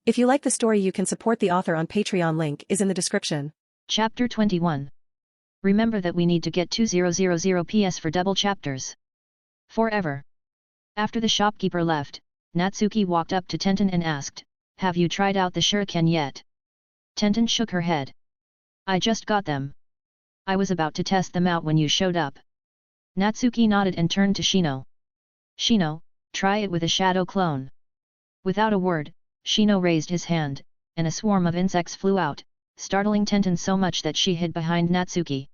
If you like the story, you can support the author on Patreon. Link is in the description. Chapter 21. Remember that we need to get 2000 PS for double chapters. Forever. After the shopkeeper left, Natsuki walked up to Tenton and asked, "Have you tried out the shuriken yet?" Tenton shook her head. "I just got them. I was about to test them out when you showed up." Natsuki nodded and turned to Shino. "Shino, try it with a shadow clone." Without a word, Shino raised his hand, and a swarm of insects flew out, startling Tenton so much that she hid behind Natsuki.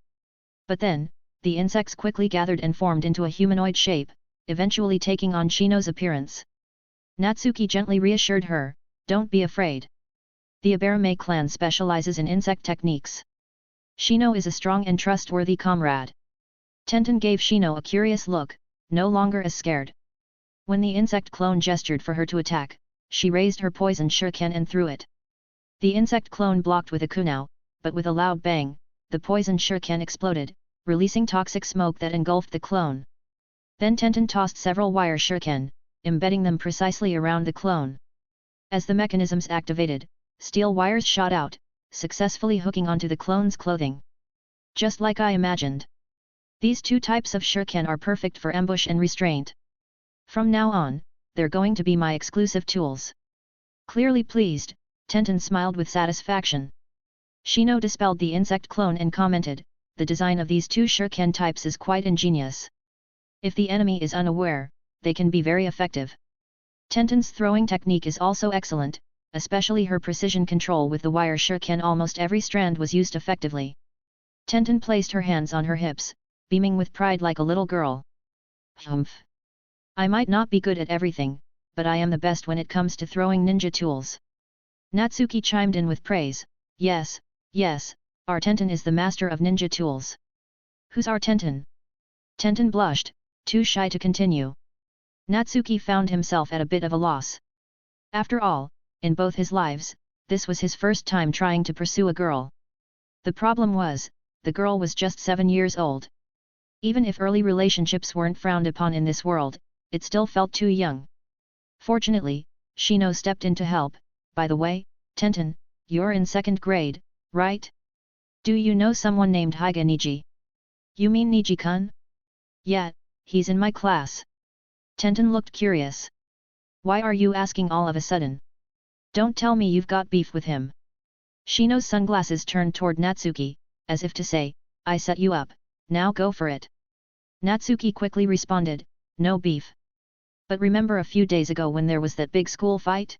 But then, the insects quickly gathered and formed into a humanoid shape, eventually taking on Shino's appearance. Natsuki gently reassured her, "Don't be afraid. The Abarame clan specializes in insect techniques. Shino is a strong and trustworthy comrade." Tenton gave Shino a curious look, no longer as scared. When the insect clone gestured for her to attack, she raised her poison shuriken and threw it. The insect clone blocked with a kunao, but with a loud bang, the poison shuriken exploded, releasing toxic smoke that engulfed the clone. Then Tenton tossed several wire shuriken, embedding them precisely around the clone. As the mechanisms activated, steel wires shot out, successfully hooking onto the clone's clothing. Just like I imagined. These two types of shuriken are perfect for ambush and restraint. From now on, they're going to be my exclusive tools. Clearly pleased, Tenton smiled with satisfaction. Shino dispelled the insect clone and commented, "The design of these two shuriken types is quite ingenious. If the enemy is unaware, they can be very effective." Tenton's throwing technique is also excellent, especially her precision control with the wire shuriken. Almost every strand was used effectively. Tenton placed her hands on her hips, beaming with pride like a little girl. "Humph. I might not be good at everything, but I am the best when it comes to throwing ninja tools." Natsuki chimed in with praise, Yes, our Tenton is the master of ninja tools." "Who's our Tenton?" Tenton blushed, too shy to continue. Natsuki found himself at a bit of a loss. After all, in both his lives, this was his first time trying to pursue a girl. The problem was, the girl was just 7 years old. Even if early relationships weren't frowned upon in this world, it still felt too young. Fortunately, Shino stepped in to help. "By the way, Tenton, you're in 2nd grade, right? Do you know someone named Hyga Niji?" "You mean Niji-kun?" "Yeah, he's in my class." Tenton looked curious. "Why are you asking all of a sudden? Don't tell me you've got beef with him." Shino's sunglasses turned toward Natsuki, as if to say, "I set you up, now go for it." Natsuki quickly responded, "No beef. But remember a few days ago when there was that big school fight?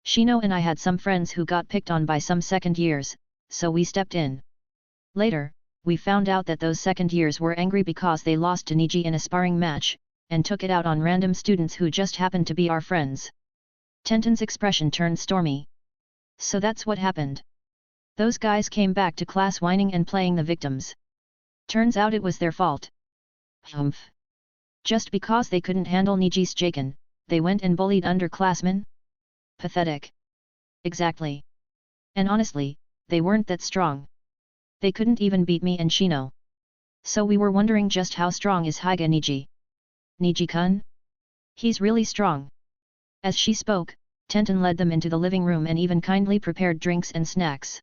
Shino and I had some friends who got picked on by some second years, so we stepped in. Later, we found out that those second years were angry because they lost to Niji in a sparring match, and took it out on random students who just happened to be our friends." Tenton's expression turned stormy. "So that's what happened. Those guys came back to class whining and playing the victims. Turns out it was their fault. Humph. Just because they couldn't handle Niji's Jaken, they went and bullied underclassmen? Pathetic." "Exactly. And honestly, they weren't that strong. They couldn't even beat me and Shino. So we were wondering just how strong is Hyga Niji." "Niji-kun? He's really strong." As she spoke, Tenton led them into the living room and even kindly prepared drinks and snacks.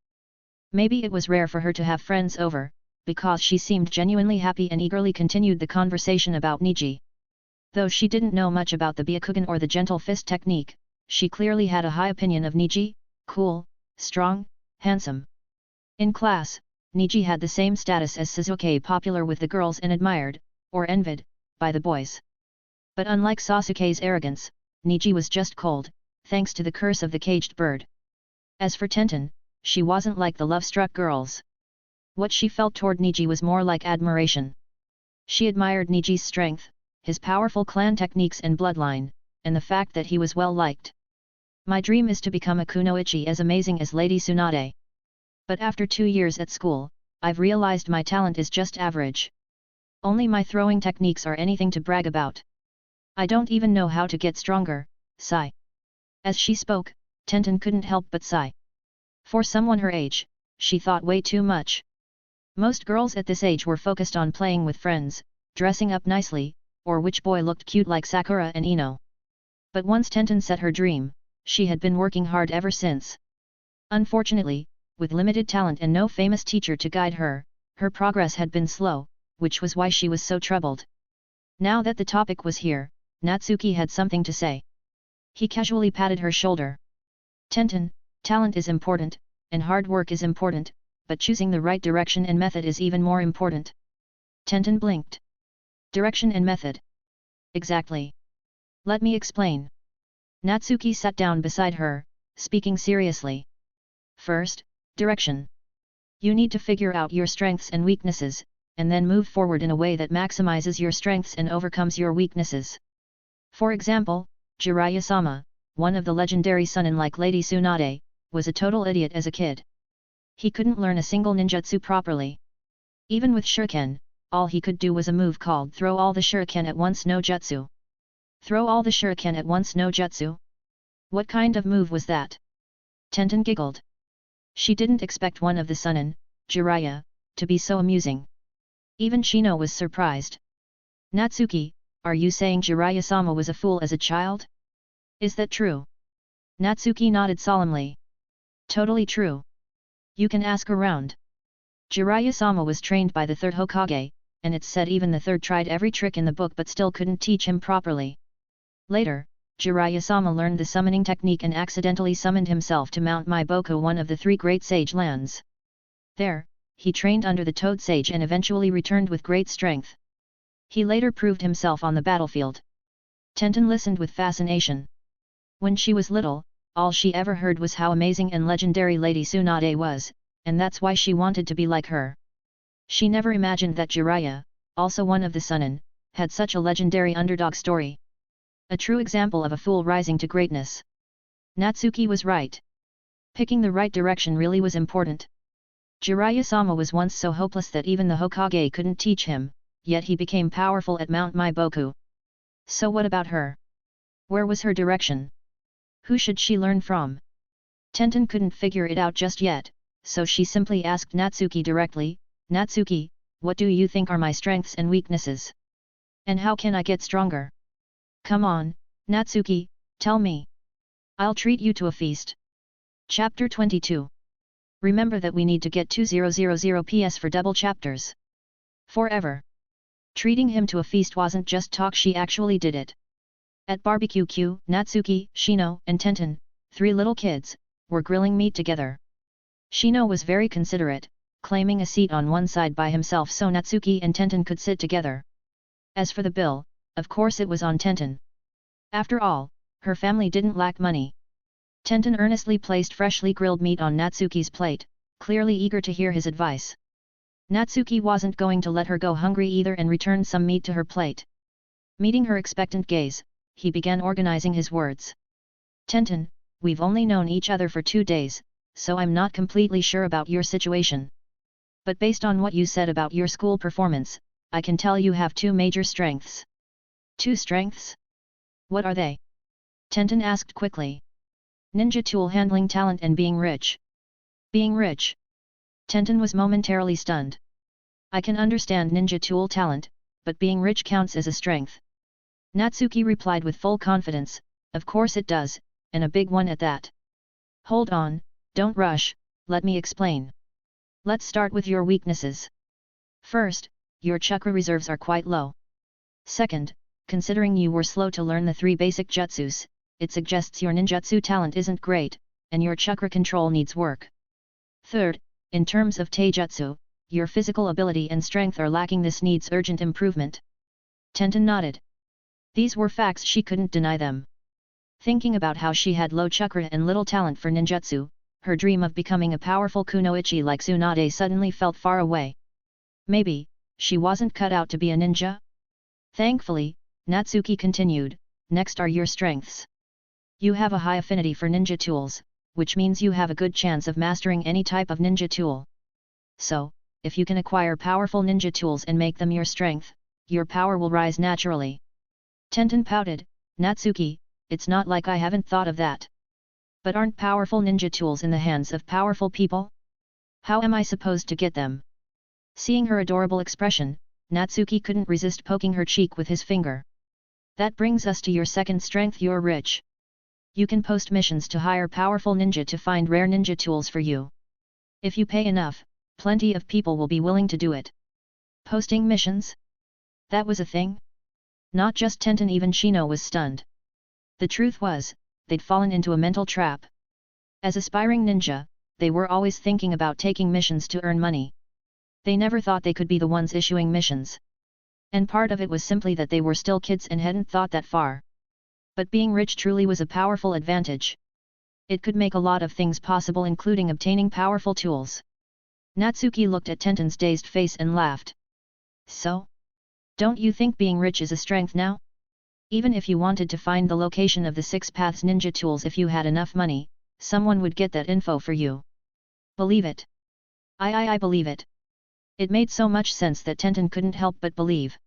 Maybe it was rare for her to have friends over, because she seemed genuinely happy and eagerly continued the conversation about Niji. Though she didn't know much about the Byakugan or the gentle fist technique, she clearly had a high opinion of Niji: cool, strong, handsome. In class, Niji had the same status as Sasuke, popular with the girls and admired, or envied, by the boys. But unlike Sasuke's arrogance, Niji was just cold, thanks to the curse of the caged bird. As for Tenton, she wasn't like the love-struck girls. What she felt toward Niji was more like admiration. She admired Niji's strength, his powerful clan techniques and bloodline, and the fact that he was well liked. "My dream is to become a kunoichi as amazing as Lady Tsunade. But after 2 years at school, I've realized my talent is just average. Only my throwing techniques are anything to brag about. I don't even know how to get stronger." Sigh. As she spoke, Tenton couldn't help but sigh. For someone her age, she thought way too much. Most girls at this age were focused on playing with friends, dressing up nicely, or which boy looked cute like Sakura and Ino. But once Tenton set her dream, she had been working hard ever since. Unfortunately, with limited talent and no famous teacher to guide her, her progress had been slow, which was why she was so troubled. Now that the topic was here, Natsuki had something to say. He casually patted her shoulder. Tenton, talent is important, and hard work is important, but choosing the right direction and method is even more important. Tenton blinked. Direction and method. Exactly. Let me explain. Natsuki sat down beside her, speaking seriously. First, direction. You need to figure out your strengths and weaknesses, and then move forward in a way that maximizes your strengths and overcomes your weaknesses. For example, Jiraiya-sama, one of the legendary Sunin like Lady Tsunade, was a total idiot as a kid. He couldn't learn a single ninjutsu properly. Even with shuriken, all he could do was a move called throw all the shuriken at once no jutsu. Throw all the shuriken at once no jutsu? What kind of move was that? Tenton giggled. She didn't expect one of the Sunin, Jiraiya, to be so amusing. Even Shino was surprised. Natsuki, are you saying Jiraiya-sama was a fool as a child? Is that true? Natsuki nodded solemnly. Totally true. You can ask around. Jiraiya-sama was trained by the third Hokage, and it's said even the third tried every trick in the book but still couldn't teach him properly. Later, Jiraiya-sama learned the summoning technique and accidentally summoned himself to Mount Maiboku, one of the three great sage lands. There, he trained under the Toad Sage and eventually returned with great strength. He later proved himself on the battlefield. Tenton listened with fascination. When she was little, all she ever heard was how amazing and legendary Lady Tsunade was, and that's why she wanted to be like her. She never imagined that Jiraiya, also one of the Sunin, had such a legendary underdog story. A true example of a fool rising to greatness. Natsuki was right. Picking the right direction really was important. Jiraiya-sama was once so hopeless that even the Hokage couldn't teach him, yet he became powerful at Mount Maiboku. So what about her? Where was her direction? Who should she learn from? Tenton couldn't figure it out just yet, so she simply asked Natsuki directly, Natsuki, what do you think are my strengths and weaknesses? And how can I get stronger? Come on, Natsuki, tell me. I'll treat you to a feast. Chapter 22. Remember that we need to get 2000 PS for double chapters. Forever. Treating him to a feast wasn't just talk, she actually did it. At Barbecue Q, Natsuki, Shino, and Tenton, three little kids, were grilling meat together. Shino was very considerate, claiming a seat on one side by himself so Natsuki and Tenton could sit together. As for the bill, of course it was on Tenton. After all, her family didn't lack money. Tenton earnestly placed freshly grilled meat on Natsuki's plate, clearly eager to hear his advice. Natsuki wasn't going to let her go hungry either and returned some meat to her plate. Meeting her expectant gaze, he began organizing his words. Tenton, we've only known each other for 2 days, so I'm not completely sure about your situation. But based on what you said about your school performance, I can tell you have 2 major strengths. 2 strengths? What are they? Tenton asked quickly. Ninja tool handling talent and being rich. Being rich? Tenton was momentarily stunned. I can understand ninja tool talent, but being rich counts as a strength. Natsuki replied with full confidence, of course it does, and a big one at that. Hold on, don't rush, let me explain. Let's start with your weaknesses. First, your chakra reserves are quite low. Second, considering you were slow to learn the 3 basic jutsus, it suggests your ninjutsu talent isn't great, and your chakra control needs work. Third, in terms of taijutsu, your physical ability and strength are lacking. This needs urgent improvement. Tenton nodded. These were facts, she couldn't deny them. Thinking about how she had low chakra and little talent for ninjutsu, her dream of becoming a powerful kunoichi like Tsunade suddenly felt far away. Maybe, she wasn't cut out to be a ninja? Thankfully, Natsuki continued, next are your strengths. You have a high affinity for ninja tools, which means you have a good chance of mastering any type of ninja tool. So, if you can acquire powerful ninja tools and make them your strength, your power will rise naturally. Tenton pouted, Natsuki, it's not like I haven't thought of that. But aren't powerful ninja tools in the hands of powerful people? How am I supposed to get them? Seeing her adorable expression, Natsuki couldn't resist poking her cheek with his finger. That brings us to your second strength, you're rich. You can post missions to hire powerful ninja to find rare ninja tools for you. If you pay enough, plenty of people will be willing to do it. Posting missions? That was a thing? Not just Tenton, even Shino was stunned. The truth was, they'd fallen into a mental trap. As aspiring ninja, they were always thinking about taking missions to earn money. They never thought they could be the ones issuing missions. And part of it was simply that they were still kids and hadn't thought that far. But being rich truly was a powerful advantage. It could make a lot of things possible, including obtaining powerful tools. Natsuki looked at Tenton's dazed face and laughed. So? Don't you think being rich is a strength now? Even if you wanted to find the location of the 6 Paths ninja tools, if you had enough money, someone would get that info for you. Believe it. I believe it. It made so much sense that Tenton couldn't help but believe.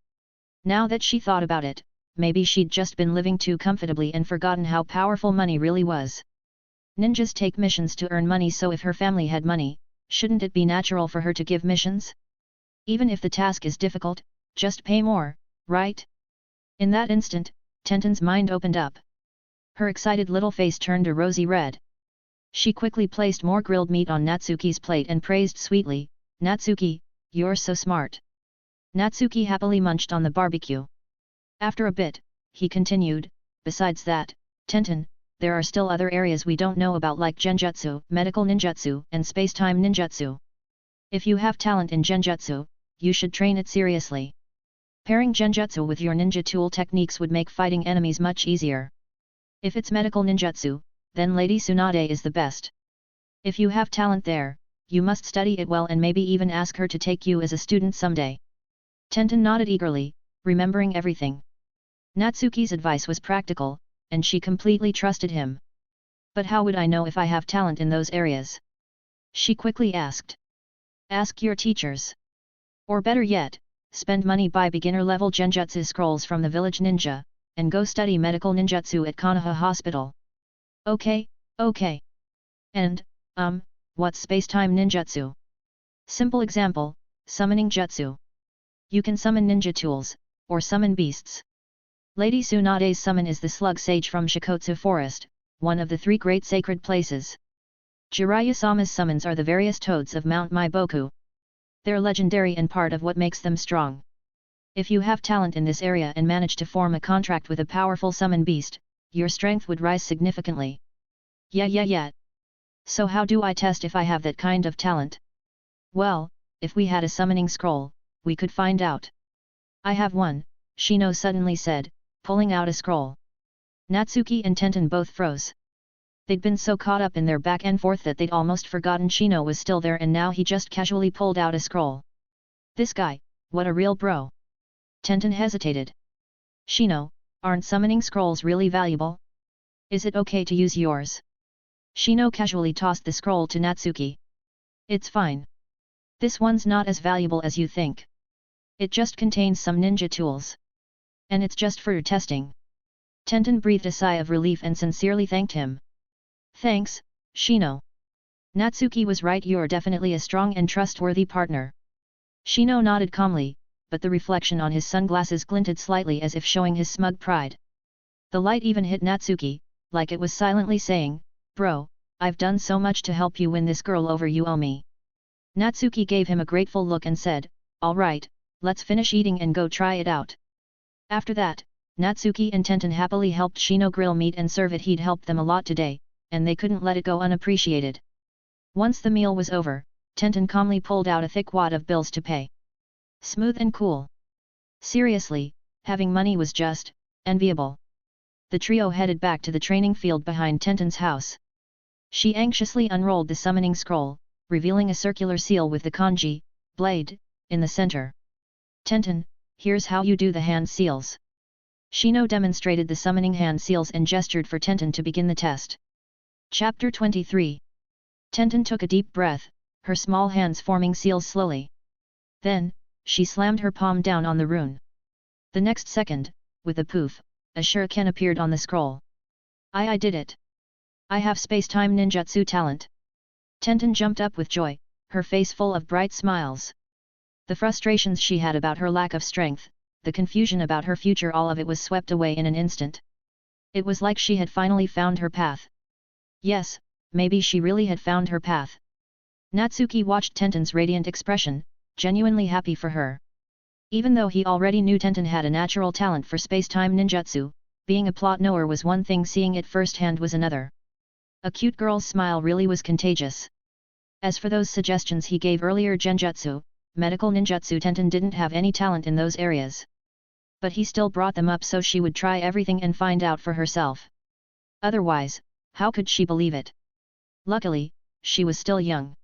Now that she thought about it, maybe she'd just been living too comfortably and forgotten how powerful money really was. Ninjas take missions to earn money, so if her family had money, shouldn't it be natural for her to give missions? Even if the task is difficult, just pay more, right? In that instant, Tenton's mind opened up. Her excited little face turned a rosy red. She quickly placed more grilled meat on Natsuki's plate and praised sweetly, "Natsuki, you're so smart." Natsuki happily munched on the barbecue. After a bit, he continued, "Besides that, Tenton, there are still other areas we don't know about, like genjutsu, medical ninjutsu, and space-time ninjutsu. If you have talent in genjutsu, you should train it seriously. Pairing genjutsu with your ninja tool techniques would make fighting enemies much easier. If it's medical ninjutsu, then Lady Tsunade is the best. If you have talent there, you must study it well and maybe even ask her to take you as a student someday." Tenton nodded eagerly, remembering everything. Natsuki's advice was practical, and she completely trusted him. "But how would I know if I have talent in those areas?" she quickly asked. "Ask your teachers. Or better yet, spend money, buy beginner-level genjutsu scrolls from the village ninja, and go study medical ninjutsu at Konoha Hospital." Okay. And, what's space-time ninjutsu? Simple example, summoning jutsu. You can summon ninja tools, or summon beasts. Lady Tsunade's summon is the slug sage from Shikotsu Forest, one of the 3 great sacred places. Jiraiya-sama's summons are the various toads of Mount Maiboku. They're legendary and part of what makes them strong. If you have talent in this area and manage to form a contract with a powerful summon beast, your strength would rise significantly. Yeah. So how do I test if I have that kind of talent? Well, if we had a summoning scroll, we could find out. I have one, Shino suddenly said, pulling out a scroll. Natsuki and Tenton both froze. They'd been so caught up in their back and forth that they'd almost forgotten Shino was still there, and now he just casually pulled out a scroll. This guy, what a real bro. Tenton hesitated. "Shino, aren't summoning scrolls really valuable? Is it okay to use yours?" Shino casually tossed the scroll to Natsuki. "It's fine. This one's not as valuable as you think. It just contains some ninja tools. And it's just for your testing." Tenton breathed a sigh of relief and sincerely thanked him. "Thanks, Shino." Natsuki was right, you're definitely a strong and trustworthy partner. Shino nodded calmly, but the reflection on his sunglasses glinted slightly as if showing his smug pride. The light even hit Natsuki, like it was silently saying, "Bro, I've done so much to help you win this girl over, you owe me." Natsuki gave him a grateful look and said, "All right, let's finish eating and go try it out." After that, Natsuki and Tenton happily helped Shino grill meat and serve it. He'd helped them a lot today, and they couldn't let it go unappreciated. Once the meal was over, Tenton calmly pulled out a thick wad of bills to pay. Smooth and cool. Seriously, having money was just enviable. The trio headed back to the training field behind Tenton's house. She anxiously unrolled the summoning scroll, revealing a circular seal with the kanji, blade, in the center. "Tenton, here's how you do the hand seals." Shino demonstrated the summoning hand seals and gestured for Tenton to begin the test. Chapter 23. Tenton took a deep breath, her small hands forming seals slowly. Then, she slammed her palm down on the rune. The next second, with a poof, a shuriken appeared on the scroll. I did it. I have space-time ninjutsu talent." Tenton jumped up with joy, her face full of bright smiles. The frustrations she had about her lack of strength, the confusion about her future, all of it was swept away in an instant. It was like she had finally found her path. Yes, maybe she really had found her path. Natsuki watched Tenton's radiant expression, genuinely happy for her. Even though he already knew Tenton had a natural talent for space-time ninjutsu, being a plot knower was one thing, seeing it firsthand was another. A cute girl's smile really was contagious. As for those suggestions he gave earlier, genjutsu, medical ninjutsu, Tenton didn't have any talent in those areas. But he still brought them up so she would try everything and find out for herself. Otherwise, how could she believe it? Luckily, she was still young.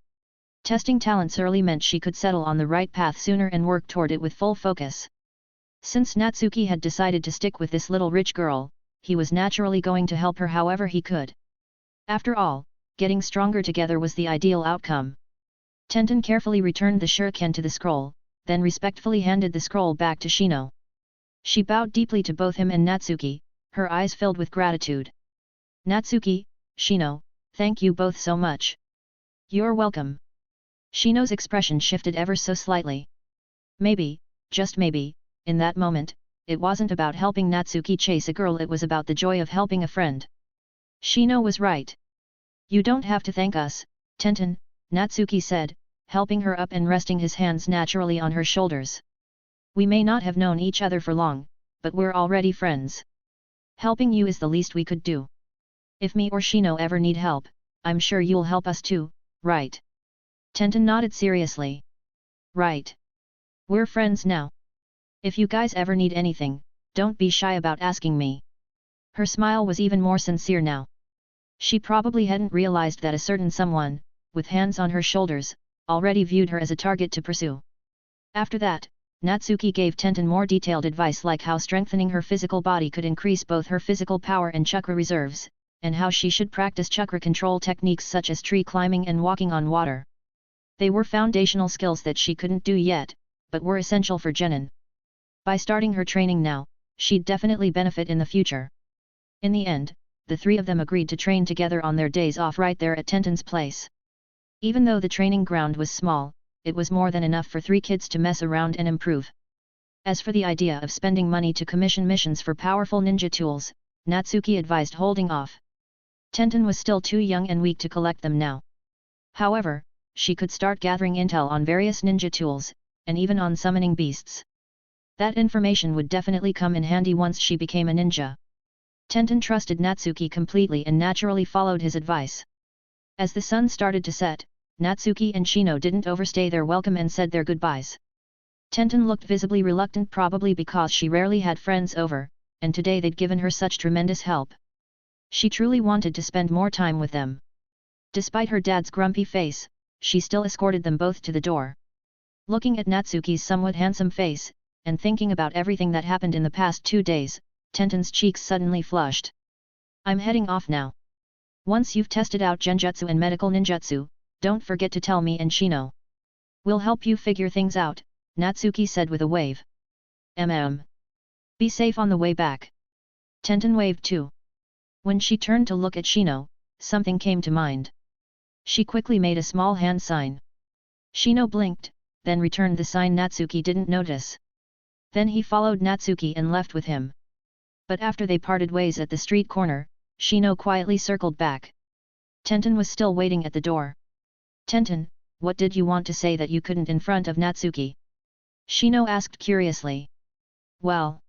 Testing talents early meant she could settle on the right path sooner and work toward it with full focus. Since Natsuki had decided to stick with this little rich girl, he was naturally going to help her however he could. After all, getting stronger together was the ideal outcome. Tenton carefully returned the shuriken to the scroll, then respectfully handed the scroll back to Shino. She bowed deeply to both him and Natsuki, her eyes filled with gratitude. Natsuki, Shino, thank you both so much. You're welcome. Shino's expression shifted ever so slightly. Maybe, just maybe, in that moment, it wasn't about helping Natsuki chase a girl, it was about the joy of helping a friend. Shino was right. You don't have to thank us, Tenton, Natsuki said, helping her up and resting his hands naturally on her shoulders. We may not have known each other for long, but we're already friends. Helping you is the least we could do. If me or Shino ever need help, I'm sure you'll help us too, right? Tenton nodded seriously. Right. We're friends now. If you guys ever need anything, don't be shy about asking me. Her smile was even more sincere now. She probably hadn't realized that a certain someone, with hands on her shoulders, already viewed her as a target to pursue. After that, Natsuki gave Tenton more detailed advice, like how strengthening her physical body could increase both her physical power and chakra reserves, and how she should practice chakra control techniques such as tree climbing and walking on water. They were foundational skills that she couldn't do yet, but were essential for genin. By starting her training now, she'd definitely benefit in the future. In the end, the three of them agreed to train together on their days off right there at Tenton's place. Even though the training ground was small, it was more than enough for three kids to mess around and improve. As for the idea of spending money to commission missions for powerful ninja tools, Natsuki advised holding off. Tenton was still too young and weak to collect them now. However, she could start gathering intel on various ninja tools, and even on summoning beasts. That information would definitely come in handy once she became a ninja. Tenton trusted Natsuki completely and naturally followed his advice. As the sun started to set, Natsuki and Shino didn't overstay their welcome and said their goodbyes. Tenton looked visibly reluctant, probably because she rarely had friends over, and today they'd given her such tremendous help. She truly wanted to spend more time with them. Despite her dad's grumpy face, she still escorted them both to the door. Looking at Natsuki's somewhat handsome face, and thinking about everything that happened in the past 2 days, Tenton's cheeks suddenly flushed. I'm heading off now. Once you've tested out genjutsu and medical ninjutsu, don't forget to tell me and Shino. We'll help you figure things out, Natsuki said with a wave. Be safe on the way back. Tenton waved too. When she turned to look at Shino, something came to mind. She quickly made a small hand sign. Shino blinked, then returned the sign Natsuki didn't notice. Then he followed Natsuki and left with him. But after they parted ways at the street corner, Shino quietly circled back. Tenton was still waiting at the door. Tenton, what did you want to say that you couldn't in front of Natsuki? Shino asked curiously. Well.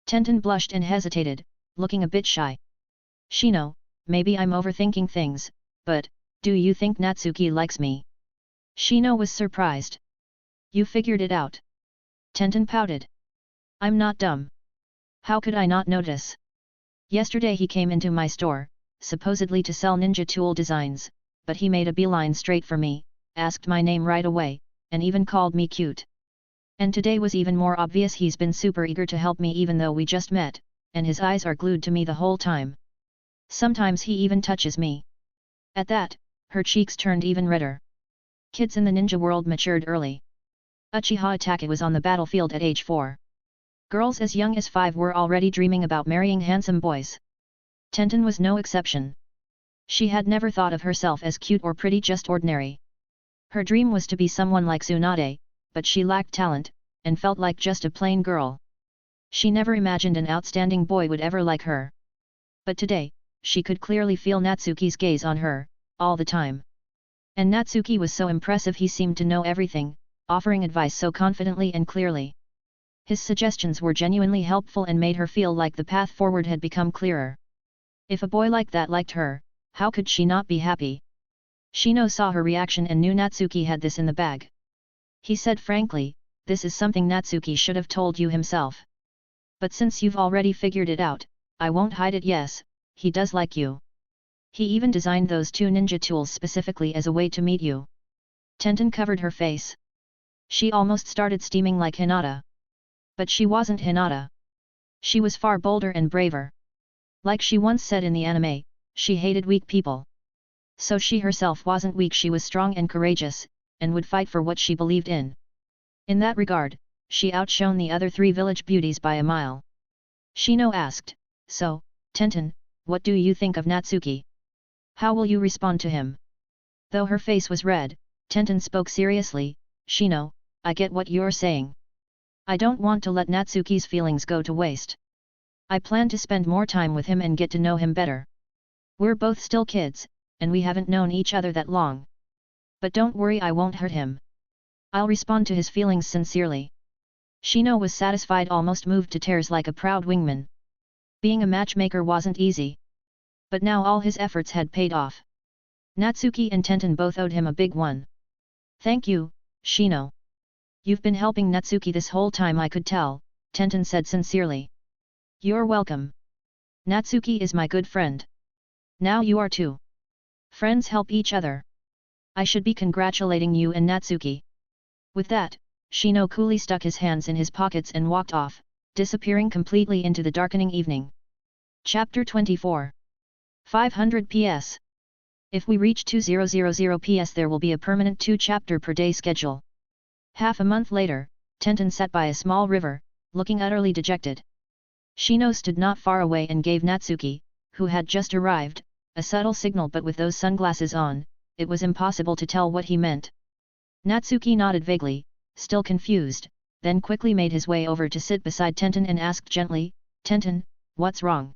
Tenton blushed and hesitated, looking a bit shy. Shino, maybe I'm overthinking things, but, do you think Natsuki likes me? Shino was surprised. You figured it out. Tenton pouted. I'm not dumb. How could I not notice? Yesterday he came into my store, supposedly to sell ninja tool designs, but he made a beeline straight for me, asked my name right away, and even called me cute. And today was even more obvious, he's been super eager to help me even though we just met, and his eyes are glued to me the whole time. Sometimes he even touches me. At that, her cheeks turned even redder. Kids in the ninja world matured early. Uchiha Itachi was on the battlefield at age 4. Girls as young as 5 were already dreaming about marrying handsome boys. Tenton was no exception. She had never thought of herself as cute or pretty, just ordinary. Her dream was to be someone like Tsunade, but she lacked talent, and felt like just a plain girl. She never imagined an outstanding boy would ever like her. But today, she could clearly feel Natsuki's gaze on her, all the time. And Natsuki was so impressive, he seemed to know everything, offering advice so confidently and clearly. His suggestions were genuinely helpful and made her feel like the path forward had become clearer. If a boy like that liked her, how could she not be happy? Shino saw her reaction and knew Natsuki had this in the bag. He said frankly, "This is something Natsuki should have told you himself. But since you've already figured it out, I won't hide it. Yes, he does like you. He even designed those 2 ninja tools specifically as a way to meet you." Tenton covered her face. She almost started steaming like Hinata. But she wasn't Hinata. She was far bolder and braver. Like she once said in the anime, she hated weak people. So she herself wasn't weak, she was strong and courageous, and would fight for what she believed in. In that regard, she outshone the other 3 village beauties by a mile. Shino asked, "So, Tenton, what do you think of Natsuki? How will you respond to him?" Though her face was red, Tenton spoke seriously, "Shino, I get what you're saying. I don't want to let Natsuki's feelings go to waste. I plan to spend more time with him and get to know him better. We're both still kids, and we haven't known each other that long. But don't worry, I won't hurt him. I'll respond to his feelings sincerely." Shino was satisfied, almost moved to tears like a proud wingman. Being a matchmaker wasn't easy. But now all his efforts had paid off. Natsuki and Tenton both owed him a big one. "Thank you, Shino. You've been helping Natsuki this whole time, I could tell," Tenton said sincerely. "You're welcome. Natsuki is my good friend. Now you are too. Friends help each other. I should be congratulating you and Natsuki." With that, Shino coolly stuck his hands in his pockets and walked off, disappearing completely into the darkening evening. Chapter 24. 500 PS. If we reach 2000 PS, there will be a permanent 2-chapter per day schedule. Half a month later, Tenton sat by a small river, looking utterly dejected. Shino stood not far away and gave Natsuki, who had just arrived, a subtle signal, but with those sunglasses on, it was impossible to tell what he meant. Natsuki nodded vaguely, still confused, then quickly made his way over to sit beside Tenton and asked gently, "Tenton, what's wrong?"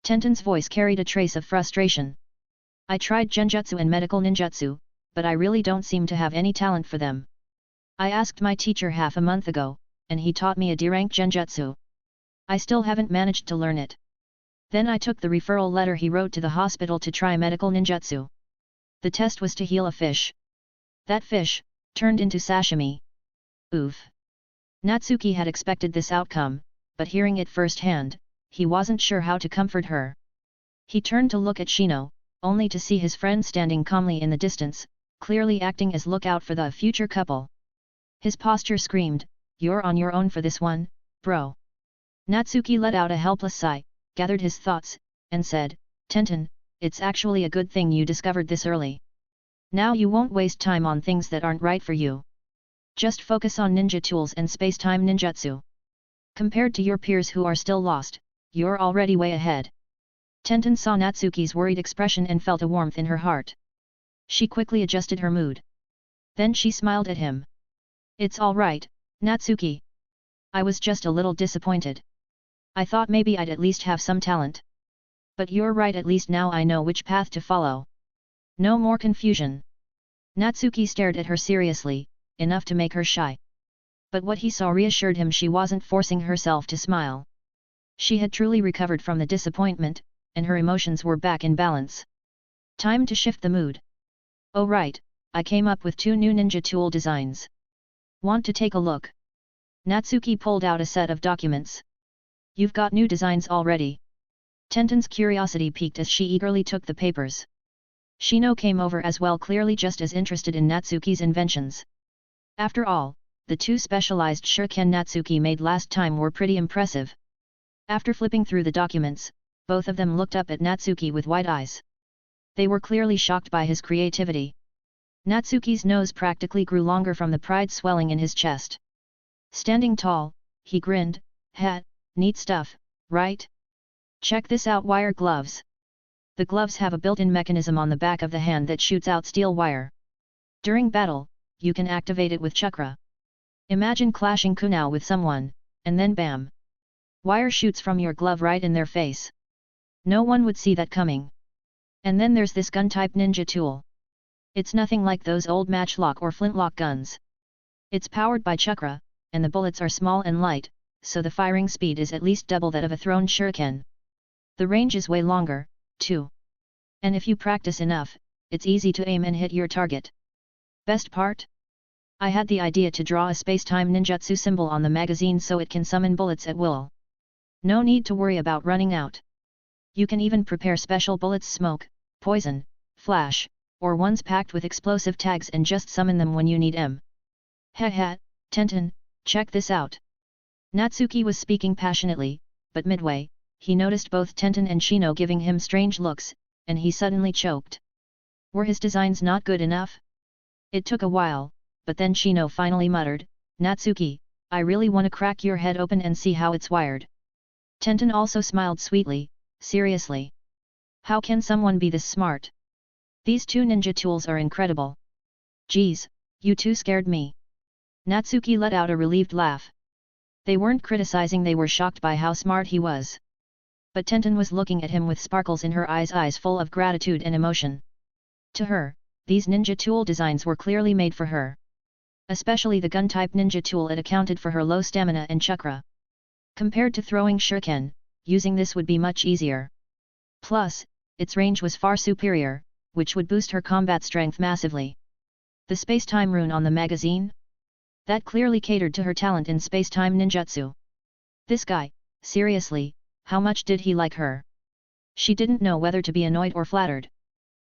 Tenton's voice carried a trace of frustration. "I tried genjutsu and medical ninjutsu, but I really don't seem to have any talent for them. I asked my teacher half a month ago, and he taught me a D-rank genjutsu. I still haven't managed to learn it. Then I took the referral letter he wrote to the hospital to try medical ninjutsu. The test was to heal a fish. That fish turned into sashimi. Oof." Natsuki had expected this outcome, but hearing it firsthand, he wasn't sure how to comfort her. He turned to look at Shino, only to see his friend standing calmly in the distance, clearly acting as lookout for the future couple. His posture screamed, "You're on your own for this one, bro." Natsuki let out a helpless sigh, gathered his thoughts, and said, "Tenton, it's actually a good thing you discovered this early. Now you won't waste time on things that aren't right for you. Just focus on ninja tools and space-time ninjutsu. Compared to your peers who are still lost, you're already way ahead." Tenton saw Natsuki's worried expression and felt a warmth in her heart. She quickly adjusted her mood. Then she smiled at him. "It's all right, Natsuki. I was just a little disappointed. I thought maybe I'd at least have some talent. But you're right, at least now I know which path to follow. No more confusion." Natsuki stared at her seriously, enough to make her shy. But what he saw reassured him. She wasn't forcing herself to smile. She had truly recovered from the disappointment, and her emotions were back in balance. Time to shift the mood. "Oh right, I came up with 2 new ninja tool designs. Want to take a look?" Natsuki pulled out a set of documents. "You've got new designs already?" Tenton's curiosity piqued as she eagerly took the papers. Shino came over as well, clearly just as interested in Natsuki's inventions. After all, the 2 specialized shuriken Natsuki made last time were pretty impressive. After flipping through the documents, both of them looked up at Natsuki with wide eyes. They were clearly shocked by his creativity. Natsuki's nose practically grew longer from the pride swelling in his chest. Standing tall, he grinned, Neat stuff, right? Check this out, wire gloves. The gloves have a built-in mechanism on the back of the hand that shoots out steel wire. During battle, you can activate it with chakra. Imagine clashing kunal with someone, and then bam! Wire shoots from your glove right in their face. No one would see that coming. And then there's this gun-type ninja tool. It's nothing like those old matchlock or flintlock guns. It's powered by chakra, and the bullets are small and light, so the firing speed is at least double that of a thrown shuriken. The range is way longer, too. And if you practice enough, it's easy to aim and hit your target. Best part? I had the idea to draw a space-time ninjutsu symbol on the magazine so it can summon bullets at will. No need to worry about running out. You can even prepare special bullets, smoke, poison, flash, or ones packed with explosive tags and just summon them when you need them. Heh, Tenton, check this out. Natsuki was speaking passionately, but midway, he noticed both Tenton and Shino giving him strange looks, and he suddenly choked. Were his designs not good enough? It took a while, but then Shino finally muttered, Natsuki, I really want to crack your head open and see how it's wired. Tenton also smiled sweetly, seriously. How can someone be this smart? These two ninja tools are incredible. Geez, you two scared me. Natsuki let out a relieved laugh. They weren't criticizing, they were shocked by how smart he was. But Tenton was looking at him with sparkles in her eyes full of gratitude and emotion. To her, these ninja tool designs were clearly made for her. Especially the gun-type ninja tool, it accounted for her low stamina and chakra. Compared to throwing shuriken, using this would be much easier. Plus, its range was far superior, which would boost her combat strength massively. The space-time rune on the magazine? That clearly catered to her talent in space-time ninjutsu. This guy, seriously, how much did he like her? She didn't know whether to be annoyed or flattered.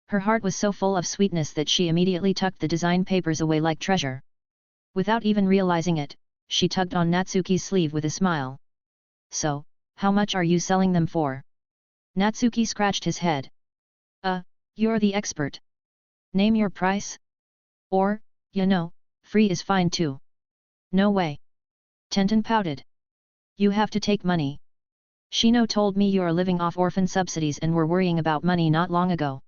Her heart was so full of sweetness that she immediately tucked the design papers away like treasure. Without even realizing it, she tugged on Natsuki's sleeve with a smile. So, how much are you selling them for? Natsuki scratched his head. You're the expert. Name your price? Or, free is fine too. No way. Tenton pouted. You have to take money. Shino told me you're living off orphan subsidies and were worrying about money not long ago.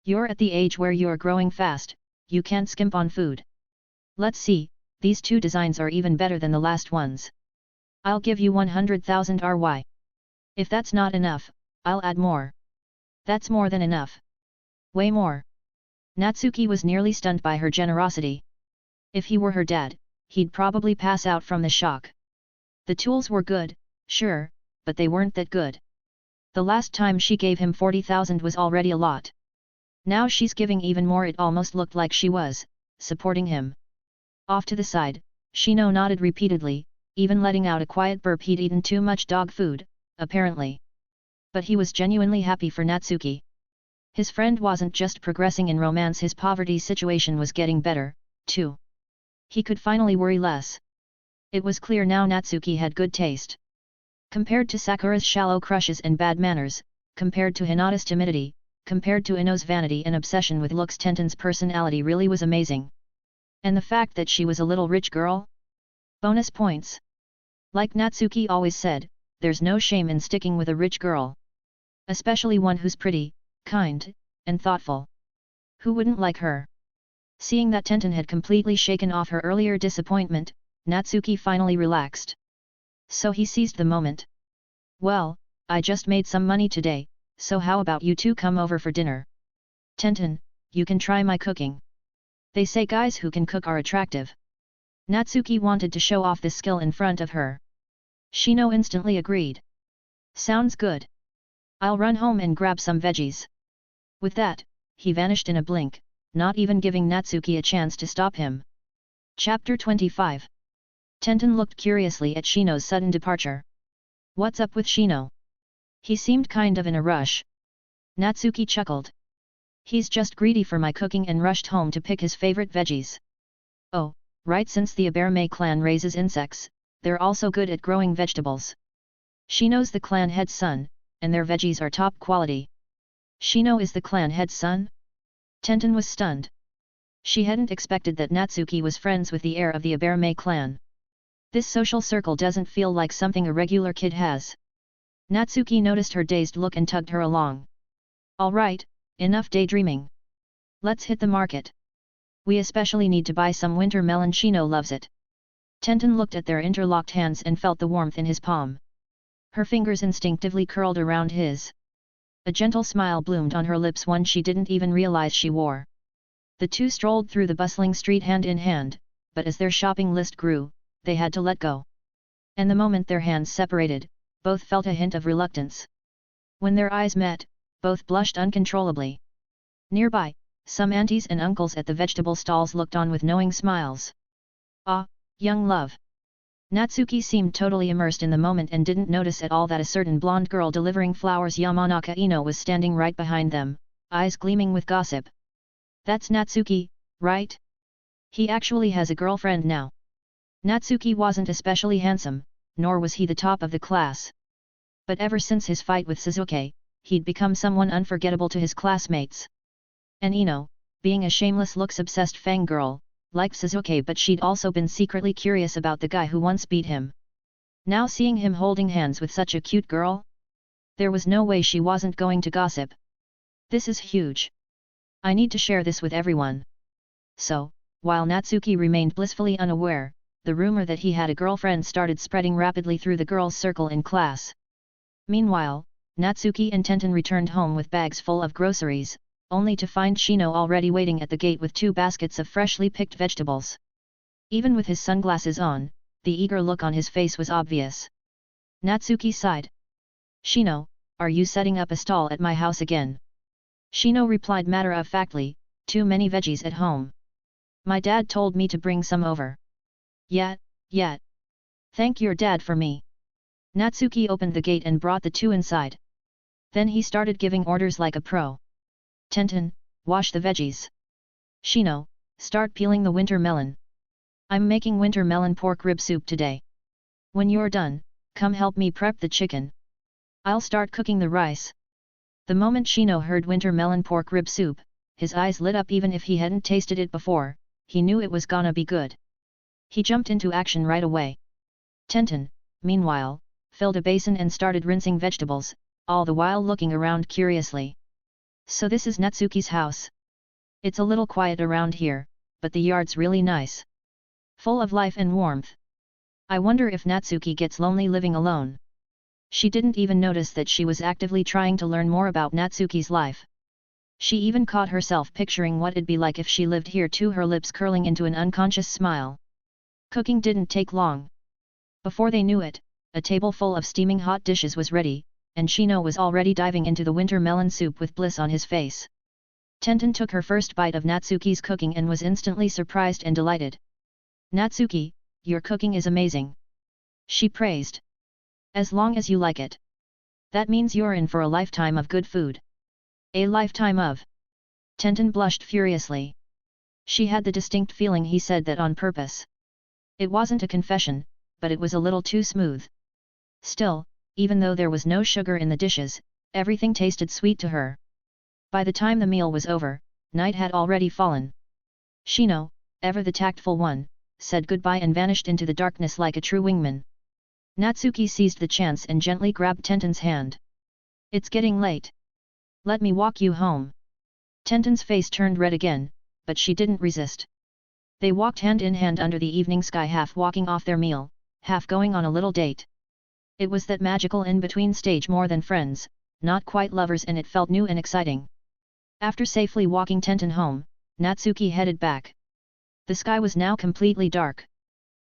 You're at the age where you're growing fast, you can't skimp on food. Let's see, these two designs are even better than the last ones. I'll give you 100,000 RY. If that's not enough, I'll add more. That's more than enough. Way more. Natsuki was nearly stunned by her generosity. If he were her dad, he'd probably pass out from the shock. The tools were good, sure, but they weren't that good. The last time she gave him 40,000 was already a lot. Now she's giving even more. It almost looked like she was supporting him. Off to the side, Shino nodded repeatedly, even letting out a quiet burp. He'd eaten too much dog food, apparently. But he was genuinely happy for Natsuki. His friend wasn't just progressing in romance, his poverty situation was getting better, too. He could finally worry less. It was clear now Natsuki had good taste. Compared to Sakura's shallow crushes and bad manners, compared to Hinata's timidity, compared to Ino's vanity and obsession with looks, Tenton's personality really was amazing. And the fact that she was a little rich girl? Bonus points. Like Natsuki always said, there's no shame in sticking with a rich girl. Especially one who's pretty, kind, and thoughtful. Who wouldn't like her? Seeing that Tenton had completely shaken off her earlier disappointment, Natsuki finally relaxed. So he seized the moment. Well, I just made some money today, so how about you two come over for dinner? Tenton, you can try my cooking. They say guys who can cook are attractive. Natsuki wanted to show off this skill in front of her. Shino instantly agreed. Sounds good. I'll run home and grab some veggies. With that, he vanished in a blink, not even giving Natsuki a chance to stop him. Chapter 25. Tenton looked curiously at Shino's sudden departure. What's up with Shino? He seemed kind of in a rush. Natsuki chuckled. He's just greedy for my cooking and rushed home to pick his favorite veggies. Oh, right, since the Aberame clan raises insects, they're also good at growing vegetables. Shino's the clan head's son, and their veggies are top quality. Shino is the clan head's son? Tenton was stunned. She hadn't expected that Natsuki was friends with the heir of the Aberame clan. This social circle doesn't feel like something a regular kid has. Natsuki noticed her dazed look and tugged her along. All right, enough daydreaming. Let's hit the market. We especially need to buy some winter melon. Shino loves it. Tenton looked at their interlocked hands and felt the warmth in his palm. Her fingers instinctively curled around his. A gentle smile bloomed on her lips, one she didn't even realize she wore. The two strolled through the bustling street hand in hand, but as their shopping list grew, they had to let go. And the moment their hands separated, both felt a hint of reluctance. When their eyes met, both blushed uncontrollably. Nearby, some aunties and uncles at the vegetable stalls looked on with knowing smiles. Ah, young love. Natsuki seemed totally immersed in the moment and didn't notice at all that a certain blonde girl delivering flowers, Yamanaka Ino, was standing right behind them, eyes gleaming with gossip. That's Natsuki, right? He actually has a girlfriend now. Natsuki wasn't especially handsome, nor was he the top of the class. But ever since his fight with Sasuke, he'd become someone unforgettable to his classmates. And Ino, being a shameless looks-obsessed fangirl, liked Sasuke, but she'd also been secretly curious about the guy who once beat him. Now seeing him holding hands with such a cute girl? There was no way she wasn't going to gossip. This is huge. I need to share this with everyone. So, while Natsuki remained blissfully unaware, the rumor that he had a girlfriend started spreading rapidly through the girls' circle in class. Meanwhile, Natsuki and Tenton returned home with bags full of groceries, only to find Shino already waiting at the gate with 2 baskets of freshly picked vegetables. Even with his sunglasses on, the eager look on his face was obvious. Natsuki sighed. Shino, are you setting up a stall at my house again? Shino replied matter-of-factly, too many veggies at home. My dad told me to bring some over. Yet. Thank your dad for me. Natsuki opened the gate and brought the 2 inside. Then he started giving orders like a pro. Tenton, wash the veggies. Shino, start peeling the winter melon. I'm making winter melon pork rib soup today. When you're done, come help me prep the chicken. I'll start cooking the rice. The moment Shino heard winter melon pork rib soup, his eyes lit up. Even if he hadn't tasted it before, he knew it was gonna be good. He jumped into action right away. Tenton, meanwhile, filled a basin and started rinsing vegetables, all the while looking around curiously. So this is Natsuki's house. It's a little quiet around here, but the yard's really nice. Full of life and warmth. I wonder if Natsuki gets lonely living alone. She didn't even notice that she was actively trying to learn more about Natsuki's life. She even caught herself picturing what it'd be like if she lived here too, her lips curling into an unconscious smile. Cooking didn't take long. Before they knew it, a table full of steaming hot dishes was ready, and Shino was already diving into the winter melon soup with bliss on his face. Tenton took her first bite of Natsuki's cooking and was instantly surprised and delighted. Natsuki, your cooking is amazing. She praised. As long as you like it. That means you're in for a lifetime of good food. A lifetime of. Tenton blushed furiously. She had the distinct feeling he said that on purpose. It wasn't a confession, but it was a little too smooth. Still, even though there was no sugar in the dishes, everything tasted sweet to her. By the time the meal was over, night had already fallen. Shino, ever the tactful one, said goodbye and vanished into the darkness like a true wingman. Natsuki seized the chance and gently grabbed Tenton's hand. It's getting late. Let me walk you home. Tenton's face turned red again, but she didn't resist. They walked hand in hand under the evening sky, half walking off their meal, half going on a little date. It was that magical in-between stage, more than friends, not quite lovers, and it felt new and exciting. After safely walking Tenton home, Natsuki headed back. The sky was now completely dark.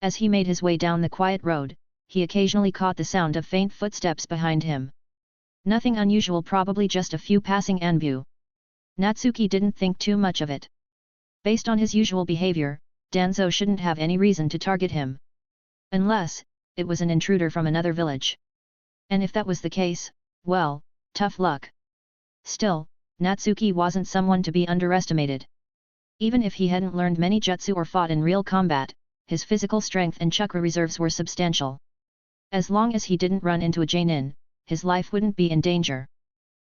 As he made his way down the quiet road, he occasionally caught the sound of faint footsteps behind him. Nothing unusual, probably just a few passing Anbu. Natsuki didn't think too much of it. Based on his usual behavior, Danzo shouldn't have any reason to target him. Unless it was an intruder from another village. And if that was the case, well, tough luck. Still, Natsuki wasn't someone to be underestimated. Even if he hadn't learned many jutsu or fought in real combat, his physical strength and chakra reserves were substantial. As long as he didn't run into a Jainin, his life wouldn't be in danger.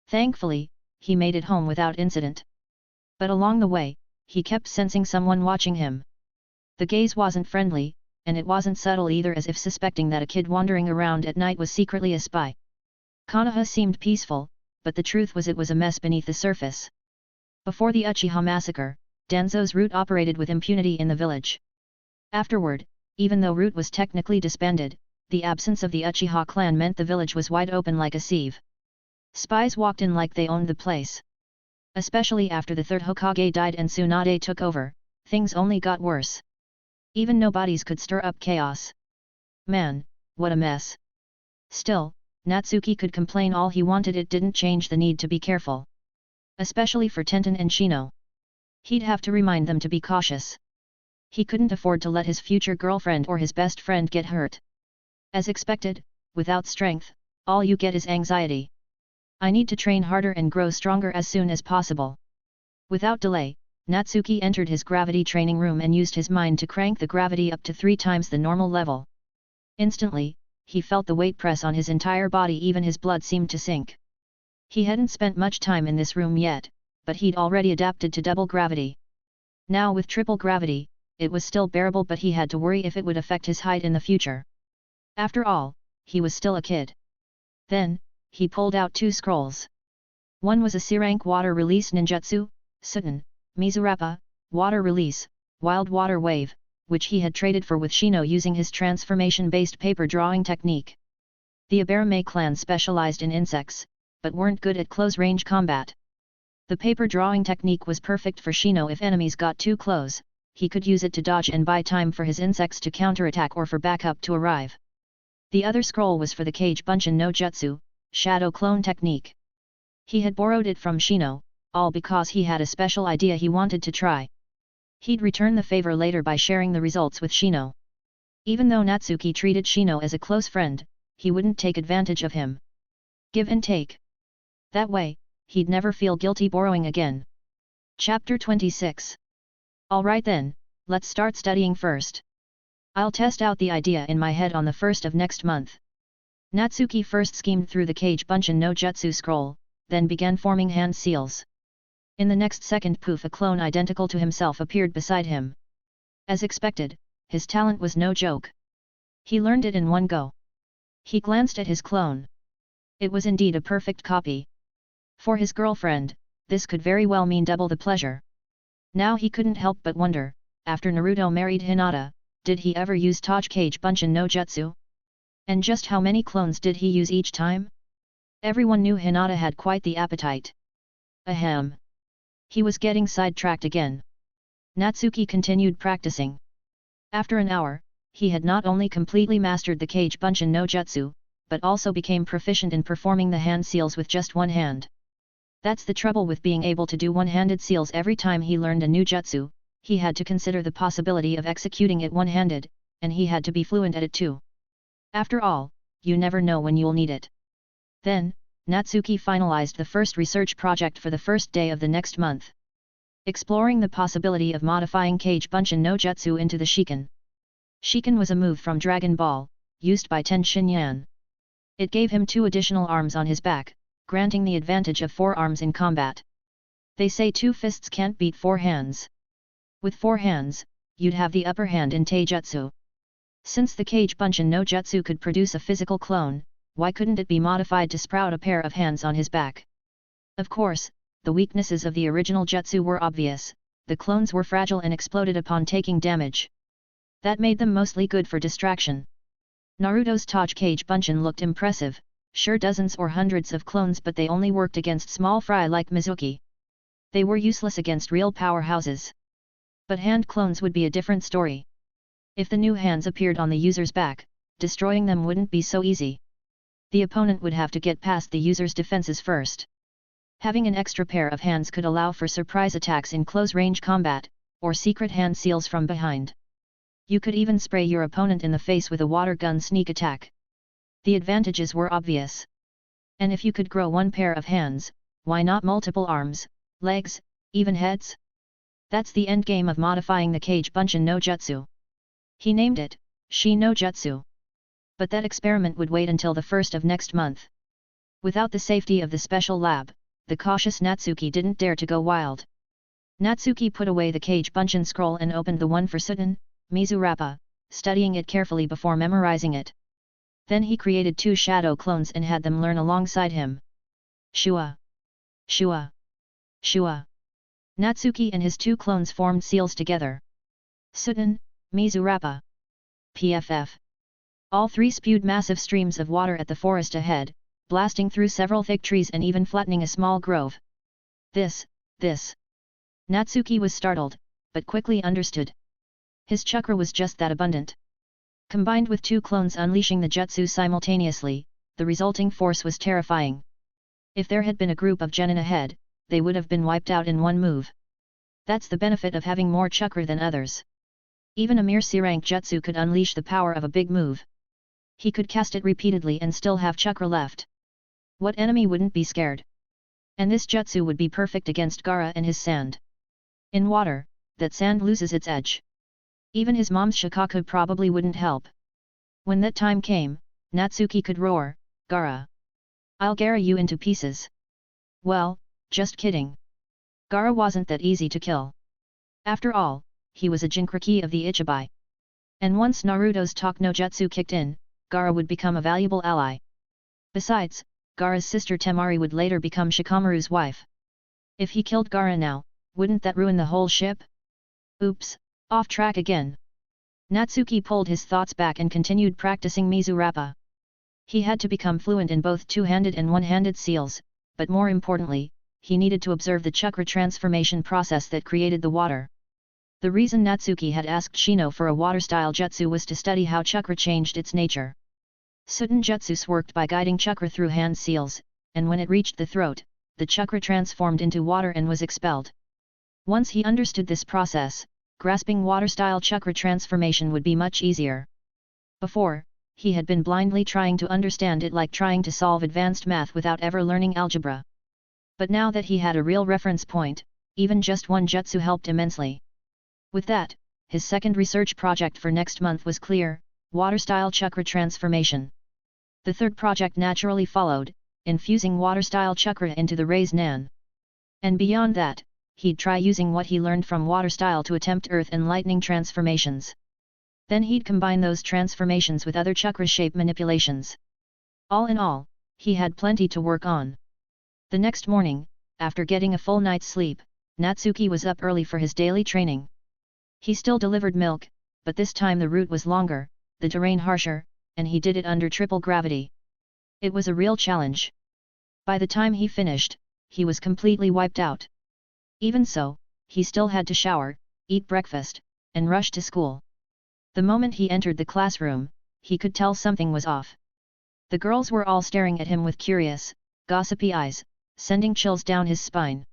Thankfully, he made it home without incident. But along the way, he kept sensing someone watching him. The gaze wasn't friendly, and it wasn't subtle either, as if suspecting that a kid wandering around at night was secretly a spy. Konoha seemed peaceful, but the truth was it was a mess beneath the surface. Before the Uchiha massacre, Danzo's route operated with impunity in the village. Afterward, even though route was technically disbanded, the absence of the Uchiha clan meant the village was wide open like a sieve. Spies walked in like they owned the place. Especially after the third Hokage died and Tsunade took over, things only got worse. Even nobodies could stir up chaos. Man, what a mess. Still, Natsuki could complain all he wanted, it didn't change the need to be careful. Especially for Tenton and Shino. He'd have to remind them to be cautious. He couldn't afford to let his future girlfriend or his best friend get hurt. As expected, without strength, all you get is anxiety. I need to train harder and grow stronger as soon as possible. Without delay, Natsuki entered his gravity training room and used his mind to crank the gravity up to 3 times the normal level. Instantly, he felt the weight press on his entire body, even his blood seemed to sink. He hadn't spent much time in this room yet, but he'd already adapted to double gravity. Now with triple gravity, it was still bearable, but he had to worry if it would affect his height in the future. After all, he was still a kid. Then, he pulled out 2 scrolls. One was a C-rank water release ninjutsu, Suten, Mizurappa, water release, wild water wave, which he had traded for with Shino using his transformation-based paper drawing technique. The Aberame clan specialized in insects, but weren't good at close-range combat. The paper drawing technique was perfect for Shino if enemies got too close, he could use it to dodge and buy time for his insects to counterattack or for backup to arrive. The other scroll was for the Kage Bunshin no Jutsu, shadow clone technique. He had borrowed it from Shino, all because he had a special idea he wanted to try. He'd return the favor later by sharing the results with Shino. Even though Natsuki treated Shino as a close friend, he wouldn't take advantage of him. Give and take. That way, he'd never feel guilty borrowing again. Chapter 26. Alright then, let's start studying first. I'll test out the idea in my head on the 1st of next month. Natsuki first schemed through the Kage Bunshin no Jutsu scroll, then began forming hand seals. In the next second, poof, a clone identical to himself appeared beside him. As expected, his talent was no joke. He learned it in one go. He glanced at his clone. It was indeed a perfect copy. For his girlfriend, this could very well mean double the pleasure. Now he couldn't help but wonder, after Naruto married Hinata, did he ever use Kage Bunshin no Jutsu? And just how many clones did he use each time? Everyone knew Hinata had quite the appetite. Ahem. He was getting sidetracked again. Natsuki continued practicing. After an hour, he had not only completely mastered the Kage Bunshin no Jutsu, but also became proficient in performing the hand seals with just one hand. That's the trouble with being able to do one-handed seals. Every time he learned a new jutsu, he had to consider the possibility of executing it one-handed, and he had to be fluent at it too. After all, you never know when you'll need it. Then, Natsuki finalized the first research project for the first day of the next month. Exploring the possibility of modifying Kage Bunshin no Jutsu into the Shiken. Shiken was a move from Dragon Ball, used by Ten Shinyan. It gave him 2 additional arms on his back, granting the advantage of 4 arms in combat. They say 2 fists can't beat 4 hands. With 4 hands, you'd have the upper hand in Taijutsu. Since the Kage Bunshin no Jutsu could produce a physical clone, why couldn't it be modified to sprout a pair of hands on his back? Of course, the weaknesses of the original jutsu were obvious. The clones were fragile and exploded upon taking damage. That made them mostly good for distraction. Naruto's Kage Bunshin looked impressive, sure dozens or hundreds of clones, but they only worked against small fry like Mizuki. They were useless against real powerhouses. But hand clones would be a different story. If the new hands appeared on the user's back, destroying them wouldn't be so easy. The opponent would have to get past the user's defenses first. Having an extra pair of hands could allow for surprise attacks in close-range combat, or secret hand seals from behind. You could even spray your opponent in the face with a water gun sneak attack. The advantages were obvious. And if you could grow 1 pair of hands, why not multiple arms, legs, even heads? That's the endgame of modifying the Kage Bunshin no Jutsu. He named it, Shi no Jutsu. But that experiment would wait until the 1st of next month. Without the safety of the special lab, the cautious Natsuki didn't dare to go wild. Natsuki put away the Kage Bunshin scroll and opened the one for Suten, Mizurappa, studying it carefully before memorizing it. Then he created 2 shadow clones and had them learn alongside him. Shua! Shua! Shua! Natsuki and his 2 clones formed seals together. Suten, Mizurappa. PFF. All three spewed massive streams of water at the forest ahead, blasting through several thick trees and even flattening a small grove. This. Natsuki was startled, but quickly understood. His chakra was just that abundant. Combined with two clones unleashing the jutsu simultaneously, the resulting force was terrifying. If there had been a group of genin ahead, they would have been wiped out in one move. That's the benefit of having more chakra than others. Even a mere C-rank jutsu could unleash the power of a big move. He could cast it repeatedly and still have chakra left. What enemy wouldn't be scared? And this jutsu would be perfect against Gaara and his sand. In water, that sand loses its edge. Even his mom's shikaku probably wouldn't help. When that time came, Natsuki could roar, "Gaara! I'll Gaara you into pieces." Well, just kidding. Gaara wasn't that easy to kill. After all, he was a Jinchuriki of the Ichibai. And once Naruto's Talk no Jutsu kicked in, Gaara would become a valuable ally. Besides, Gaara's sister Temari would later become Shikamaru's wife. If he killed Gaara now, wouldn't that ruin the whole ship? Oops, off track again. Natsuki pulled his thoughts back and continued practicing Mizurappa. He had to become fluent in both two-handed and one-handed seals, but more importantly, he needed to observe the chakra transformation process that created the water. The reason Natsuki had asked Shino for a water-style jutsu was to study how chakra changed its nature. Sudden jutsus worked by guiding chakra through hand seals, and when it reached the throat, the chakra transformed into water and was expelled. Once he understood this process, grasping water-style chakra transformation would be much easier. Before, he had been blindly trying to understand it like trying to solve advanced math without ever learning algebra. But now that he had a real reference point, even just one jutsu helped immensely. With that, his second research project for next month was clear: water-style chakra transformation. The third project naturally followed, infusing water-style chakra into the Rei's Nan. And beyond that, he'd try using what he learned from water-style to attempt earth and lightning transformations. Then he'd combine those transformations with other chakra shape manipulations. All in all, he had plenty to work on. The next morning, after getting a full night's sleep, Natsuki was up early for his daily training. He still delivered milk, but this time the route was longer, the terrain harsher, and he did it under triple gravity. It was a real challenge. By the time he finished, he was completely wiped out. Even so, he still had to shower, eat breakfast, and rush to school. The moment he entered the classroom, he could tell something was off. The girls were all staring at him with curious, gossipy eyes, sending chills down his spine.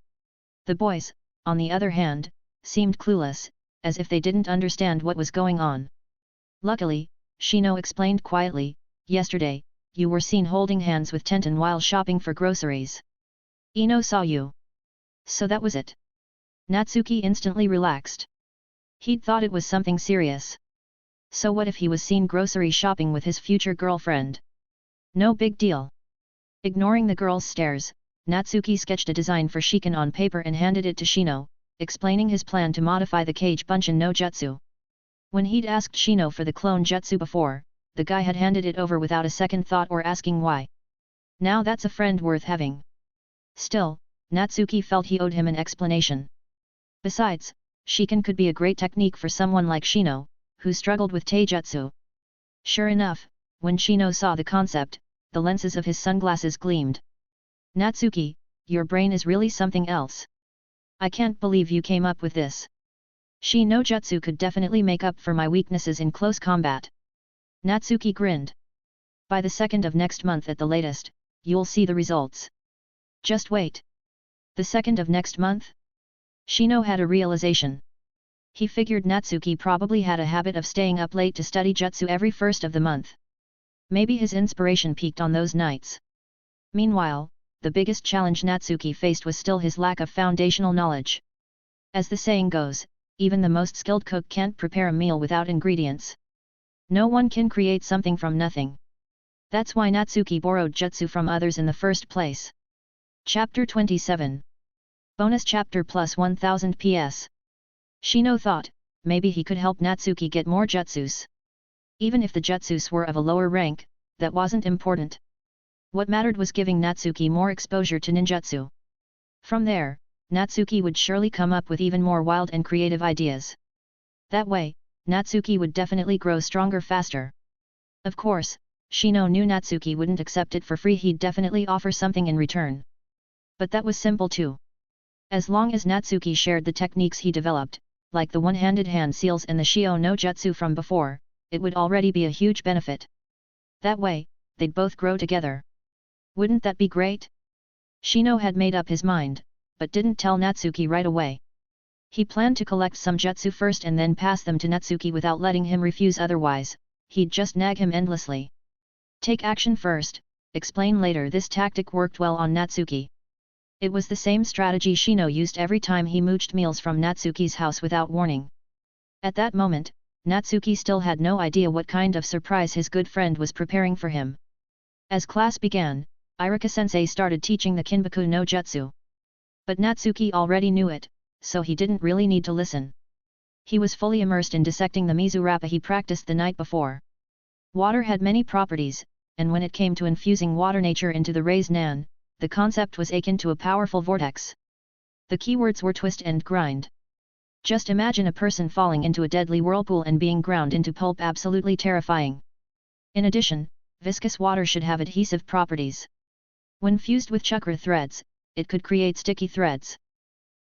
The boys, on the other hand, seemed clueless, as if they didn't understand what was going on. Luckily, Shino explained quietly, "Yesterday, you were seen holding hands with Tenton while shopping for groceries. Ino saw you. So that was it." Natsuki instantly relaxed. He'd thought it was something serious. So what if he was seen grocery shopping with his future girlfriend? No big deal. Ignoring the girls' stares, Natsuki sketched a design for Shiken on paper and handed it to Shino, explaining his plan to modify the Kage Bunshin no Jutsu. When he'd asked Shino for the clone jutsu before, the guy had handed it over without a second thought or asking why. Now that's a friend worth having. Still, Natsuki felt he owed him an explanation. Besides, Shiken could be a great technique for someone like Shino, who struggled with taijutsu. Sure enough, when Shino saw the concept, the lenses of his sunglasses gleamed. "Natsuki, your brain is really something else. I can't believe you came up with this. Shi no Jutsu could definitely make up for my weaknesses in close combat." Natsuki grinned. "By the 2nd of next month at the latest, you'll see the results. Just wait." The 2nd of next month? Shino had a realization. He figured Natsuki probably had a habit of staying up late to study jutsu every 1st of the month. Maybe his inspiration peaked on those nights. Meanwhile, the biggest challenge Natsuki faced was still his lack of foundational knowledge. As the saying goes, even the most skilled cook can't prepare a meal without ingredients. No one can create something from nothing. That's why Natsuki borrowed jutsu from others in the first place. Chapter 27. Bonus chapter plus 1000 PS. Shino thought, maybe he could help Natsuki get more jutsus. Even if the jutsus were of a lower rank, that wasn't important. What mattered was giving Natsuki more exposure to ninjutsu. From there, Natsuki would surely come up with even more wild and creative ideas. That way, Natsuki would definitely grow stronger faster. Of course, Shino knew Natsuki wouldn't accept it for free, he'd definitely offer something in return. But that was simple too. As long as Natsuki shared the techniques he developed, like the one-handed hand seals and the Shio no Jutsu from before, it would already be a huge benefit. That way, they'd both grow together. Wouldn't that be great? Shino had made up his mind, but didn't tell Natsuki right away. He planned to collect some jutsu first and then pass them to Natsuki without letting him refuse, otherwise, he'd just nag him endlessly. Take action first, explain later. This tactic worked well on Natsuki. It was the same strategy Shino used every time he mooched meals from Natsuki's house without warning. At that moment, Natsuki still had no idea what kind of surprise his good friend was preparing for him. As class began, Iruka-sensei started teaching the Kinbaku no Jutsu. But Natsuki already knew it, so he didn't really need to listen. He was fully immersed in dissecting the Mizurappa he practiced the night before. Water had many properties, and when it came to infusing water nature into the Rei's Nan, the concept was akin to a powerful vortex. The keywords were twist and grind. Just imagine a person falling into a deadly whirlpool and being ground into pulp, absolutely terrifying. In addition, viscous water should have adhesive properties. When fused with chakra threads, it could create sticky threads.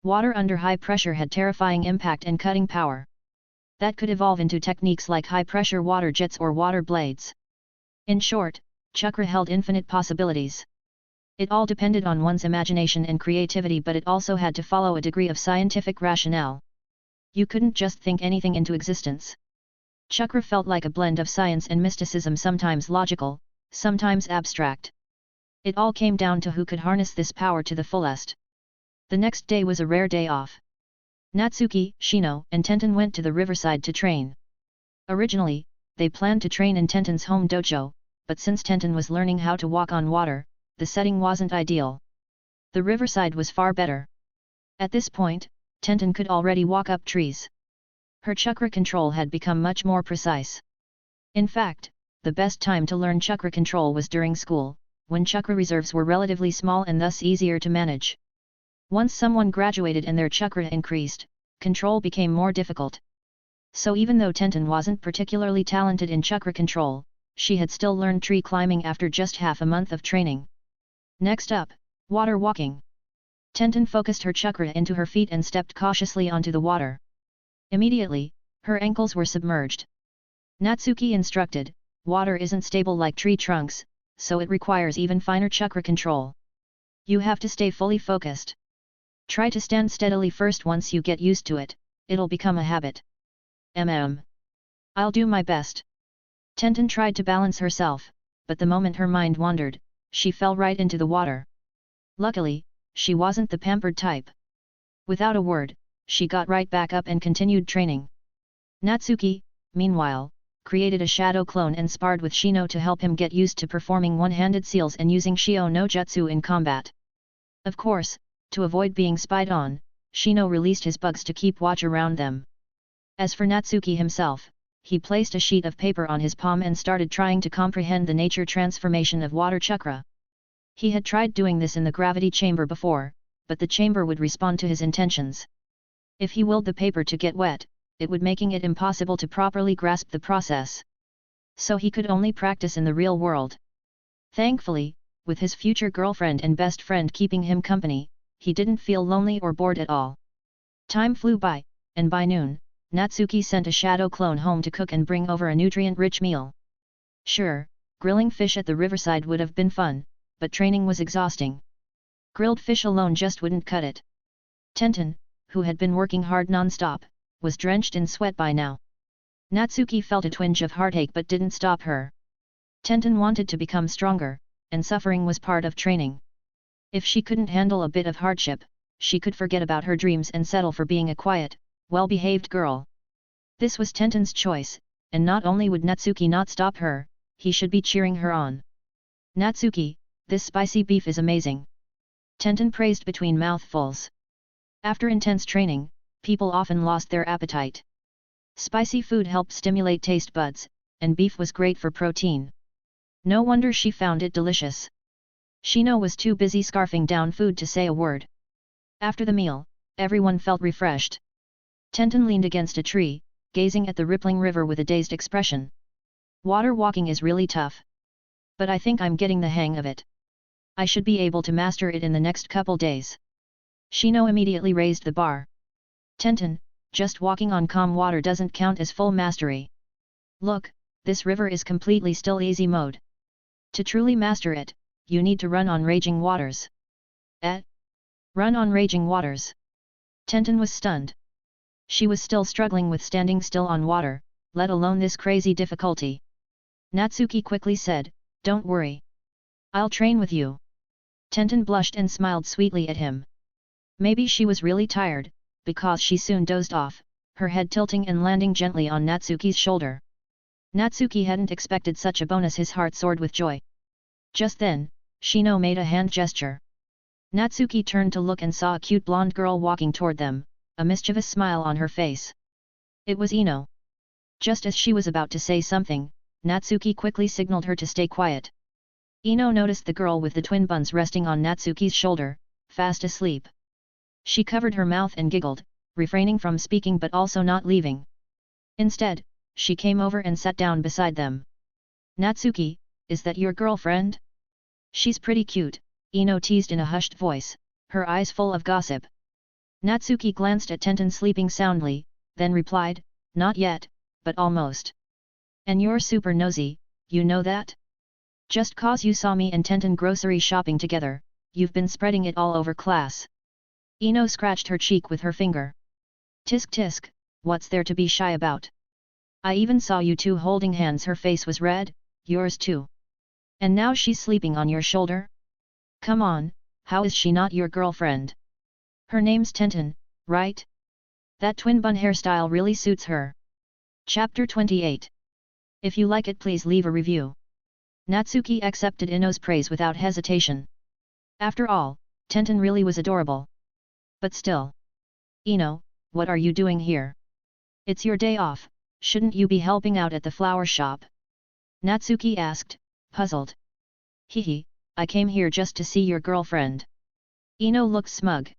Water under high pressure had terrifying impact and cutting power. That could evolve into techniques like high-pressure water jets or water blades. In short, chakra held infinite possibilities. It all depended on one's imagination and creativity, but it also had to follow a degree of scientific rationale. You couldn't just think anything into existence. Chakra felt like a blend of science and mysticism, sometimes logical, sometimes abstract. It all came down to who could harness this power to the fullest. The next day was a rare day off. Natsuki, Shino, and Tenten went to the riverside to train. Originally, they planned to train in Tenton's home dojo, but since Tenten was learning how to walk on water, the setting wasn't ideal. The riverside was far better. At this point, Tenten could already walk up trees. Her chakra control had become much more precise. In fact, the best time to learn chakra control was during school, when chakra reserves were relatively small and thus easier to manage. Once someone graduated and their chakra increased, control became more difficult. So even though Tenten wasn't particularly talented in chakra control, she had still learned tree climbing after just half a month of training. Next up, water walking. Tenten focused her chakra into her feet and stepped cautiously onto the water. Immediately, her ankles were submerged. Natsuki instructed, water isn't stable like tree trunks, so it requires even finer chakra control. You have to stay fully focused. Try to stand steadily first. Once you get used to it, it'll become a habit. I'll do my best. Tenten tried to balance herself, but the moment her mind wandered, she fell right into the water. Luckily, she wasn't the pampered type. Without a word, she got right back up and continued training. Natsuki, meanwhile, created a shadow clone and sparred with Shino to help him get used to performing one-handed seals and using Shio no Jutsu in combat. Of course, to avoid being spied on, Shino released his bugs to keep watch around them. As for Natsuki himself, he placed a sheet of paper on his palm and started trying to comprehend the nature transformation of water chakra. He had tried doing this in the gravity chamber before, but the chamber would respond to his intentions. If he willed the paper to get wet, it would making it impossible to properly grasp the process. So he could only practice in the real world. Thankfully, with his future girlfriend and best friend keeping him company, he didn't feel lonely or bored at all. Time flew by, and by noon, Natsuki sent a shadow clone home to cook and bring over a nutrient-rich meal. Sure, grilling fish at the riverside would have been fun, but training was exhausting. Grilled fish alone just wouldn't cut it. Tenton, who had been working hard non-stop, was drenched in sweat by now. Natsuki felt a twinge of heartache but didn't stop her. Tenton wanted to become stronger, and suffering was part of training. If she couldn't handle a bit of hardship, she could forget about her dreams and settle for being a quiet, well-behaved girl. This was Tenton's choice, and not only would Natsuki not stop her, he should be cheering her on. Natsuki, this spicy beef is amazing. Tenton praised between mouthfuls. After intense training, people often lost their appetite. Spicy food helped stimulate taste buds, and beef was great for protein. No wonder she found it delicious. Shino was too busy scarfing down food to say a word. After the meal, everyone felt refreshed. Tenton leaned against a tree, gazing at the rippling river with a dazed expression. Water walking is really tough. But I think I'm getting the hang of it. I should be able to master it in the next couple days. Shino immediately raised the bar. Tenton, just walking on calm water doesn't count as full mastery. Look, this river is completely still easy mode. To truly master it, you need to run on raging waters. Run on raging waters. Tenton was stunned. She was still struggling with standing still on water, let alone this crazy difficulty. Natsuki quickly said, "Don't worry. I'll train with you." Tenton blushed and smiled sweetly at him. Maybe she was really tired, because she soon dozed off, her head tilting and landing gently on Natsuki's shoulder. Natsuki hadn't expected such a bonus. His heart soared with joy. Just then, Shino made a hand gesture. Natsuki turned to look and saw a cute blonde girl walking toward them, a mischievous smile on her face. It was Ino. Just as she was about to say something, Natsuki quickly signaled her to stay quiet. Ino noticed the girl with the twin buns resting on Natsuki's shoulder, fast asleep. She covered her mouth and giggled, refraining from speaking but also not leaving. Instead, she came over and sat down beside them. "Natsuki, is that your girlfriend?" "She's pretty cute," Ino teased in a hushed voice, her eyes full of gossip. Natsuki glanced at Tenton sleeping soundly, then replied, "Not yet, but almost." "And you're super nosy, you know that? Just cause you saw me and Tenton grocery shopping together, you've been spreading it all over class." Ino scratched her cheek with her finger. "Tisk tisk, what's there to be shy about? I even saw you two holding hands." Her face was red. "Yours too. And now she's sleeping on your shoulder? Come on, how is she not your girlfriend? Her name's Tenton, right? That twin bun hairstyle really suits her." Chapter 28. If you like it, please leave a review. Natsuki accepted Ino's praise without hesitation. After all, Tenton really was adorable. But still. "Ino, what are you doing here? It's your day off, shouldn't you be helping out at the flower shop?" Natsuki asked, puzzled. "Hehe, I came here just to see your girlfriend." Ino looked smug.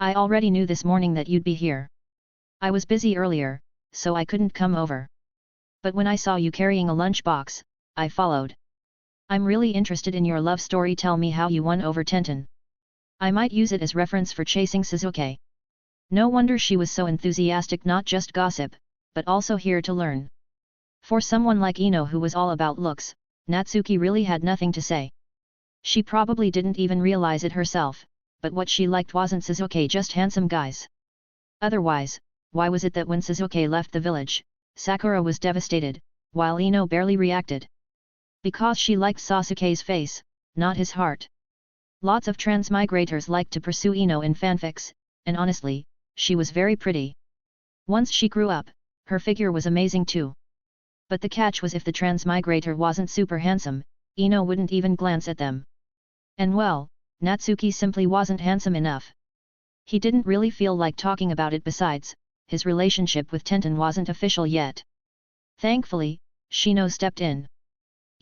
"I already knew this morning that you'd be here. I was busy earlier, so I couldn't come over. But when I saw you carrying a lunchbox, I followed. I'm really interested in your love story. Tell me how you won over Tenton. I might use it as reference for chasing Sasuke." No wonder she was so enthusiastic, not just gossip, but also here to learn. For someone like Ino who was all about looks, Natsuki really had nothing to say. She probably didn't even realize it herself, but what she liked wasn't Sasuke, just handsome guys. Otherwise, why was it that when Sasuke left the village, Sakura was devastated, while Ino barely reacted? Because she liked Sasuke's face, not his heart. Lots of transmigrators liked to pursue Ino in fanfics, and honestly, she was very pretty. Once she grew up, her figure was amazing too. But the catch was if the transmigrator wasn't super handsome, Ino wouldn't even glance at them. And well, Natsuki simply wasn't handsome enough. He didn't really feel like talking about it. Besides, his relationship with Tenton wasn't official yet. Thankfully, Shino stepped in.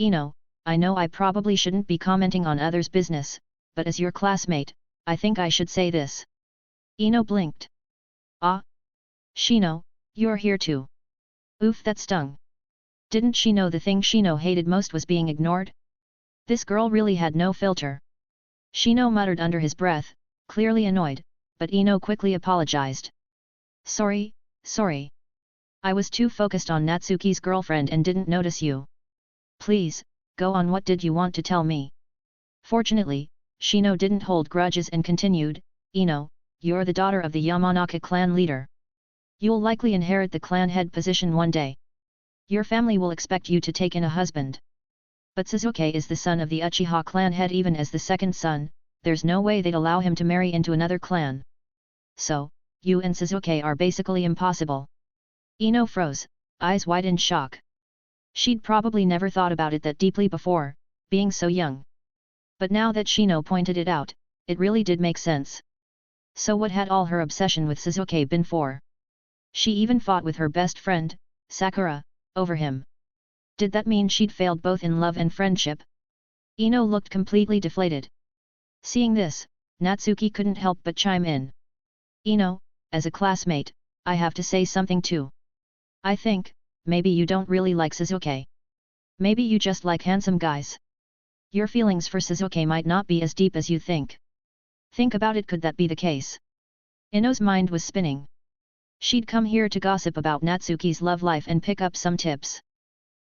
"Ino, I know I probably shouldn't be commenting on others' business, but as your classmate, I think I should say this." Ino blinked. "Ah? Shino, you're here too. Oof, that stung. Didn't she know the thing Shino hated most was being ignored? This girl really had no filter." Shino muttered under his breath, clearly annoyed, but Ino quickly apologized. Sorry. I was too focused on Natsuki's girlfriend and didn't notice you. Please, go on, what did you want to tell me?" Fortunately, Shino didn't hold grudges and continued, "Ino, you're the daughter of the Yamanaka clan leader. You'll likely inherit the clan head position one day. Your family will expect you to take in a husband. But Sasuke is the son of the Uchiha clan head. Even as the second son, there's no way they'd allow him to marry into another clan. So, you and Sasuke are basically impossible." Ino froze, eyes wide in shock. She'd probably never thought about it that deeply before, being so young. But now that Shino pointed it out, it really did make sense. So what had all her obsession with Sasuke been for? She even fought with her best friend, Sakura, over him. Did that mean she'd failed both in love and friendship? Ino looked completely deflated. Seeing this, Natsuki couldn't help but chime in. "Ino, as a classmate, I have to say something too. I think, maybe you don't really like Sasuke. Maybe you just like handsome guys. Your feelings for Sasuke might not be as deep as you think. Think about it, could that be the case? Ino's mind was spinning. She'd come here to gossip about Natsuki's love life and pick up some tips.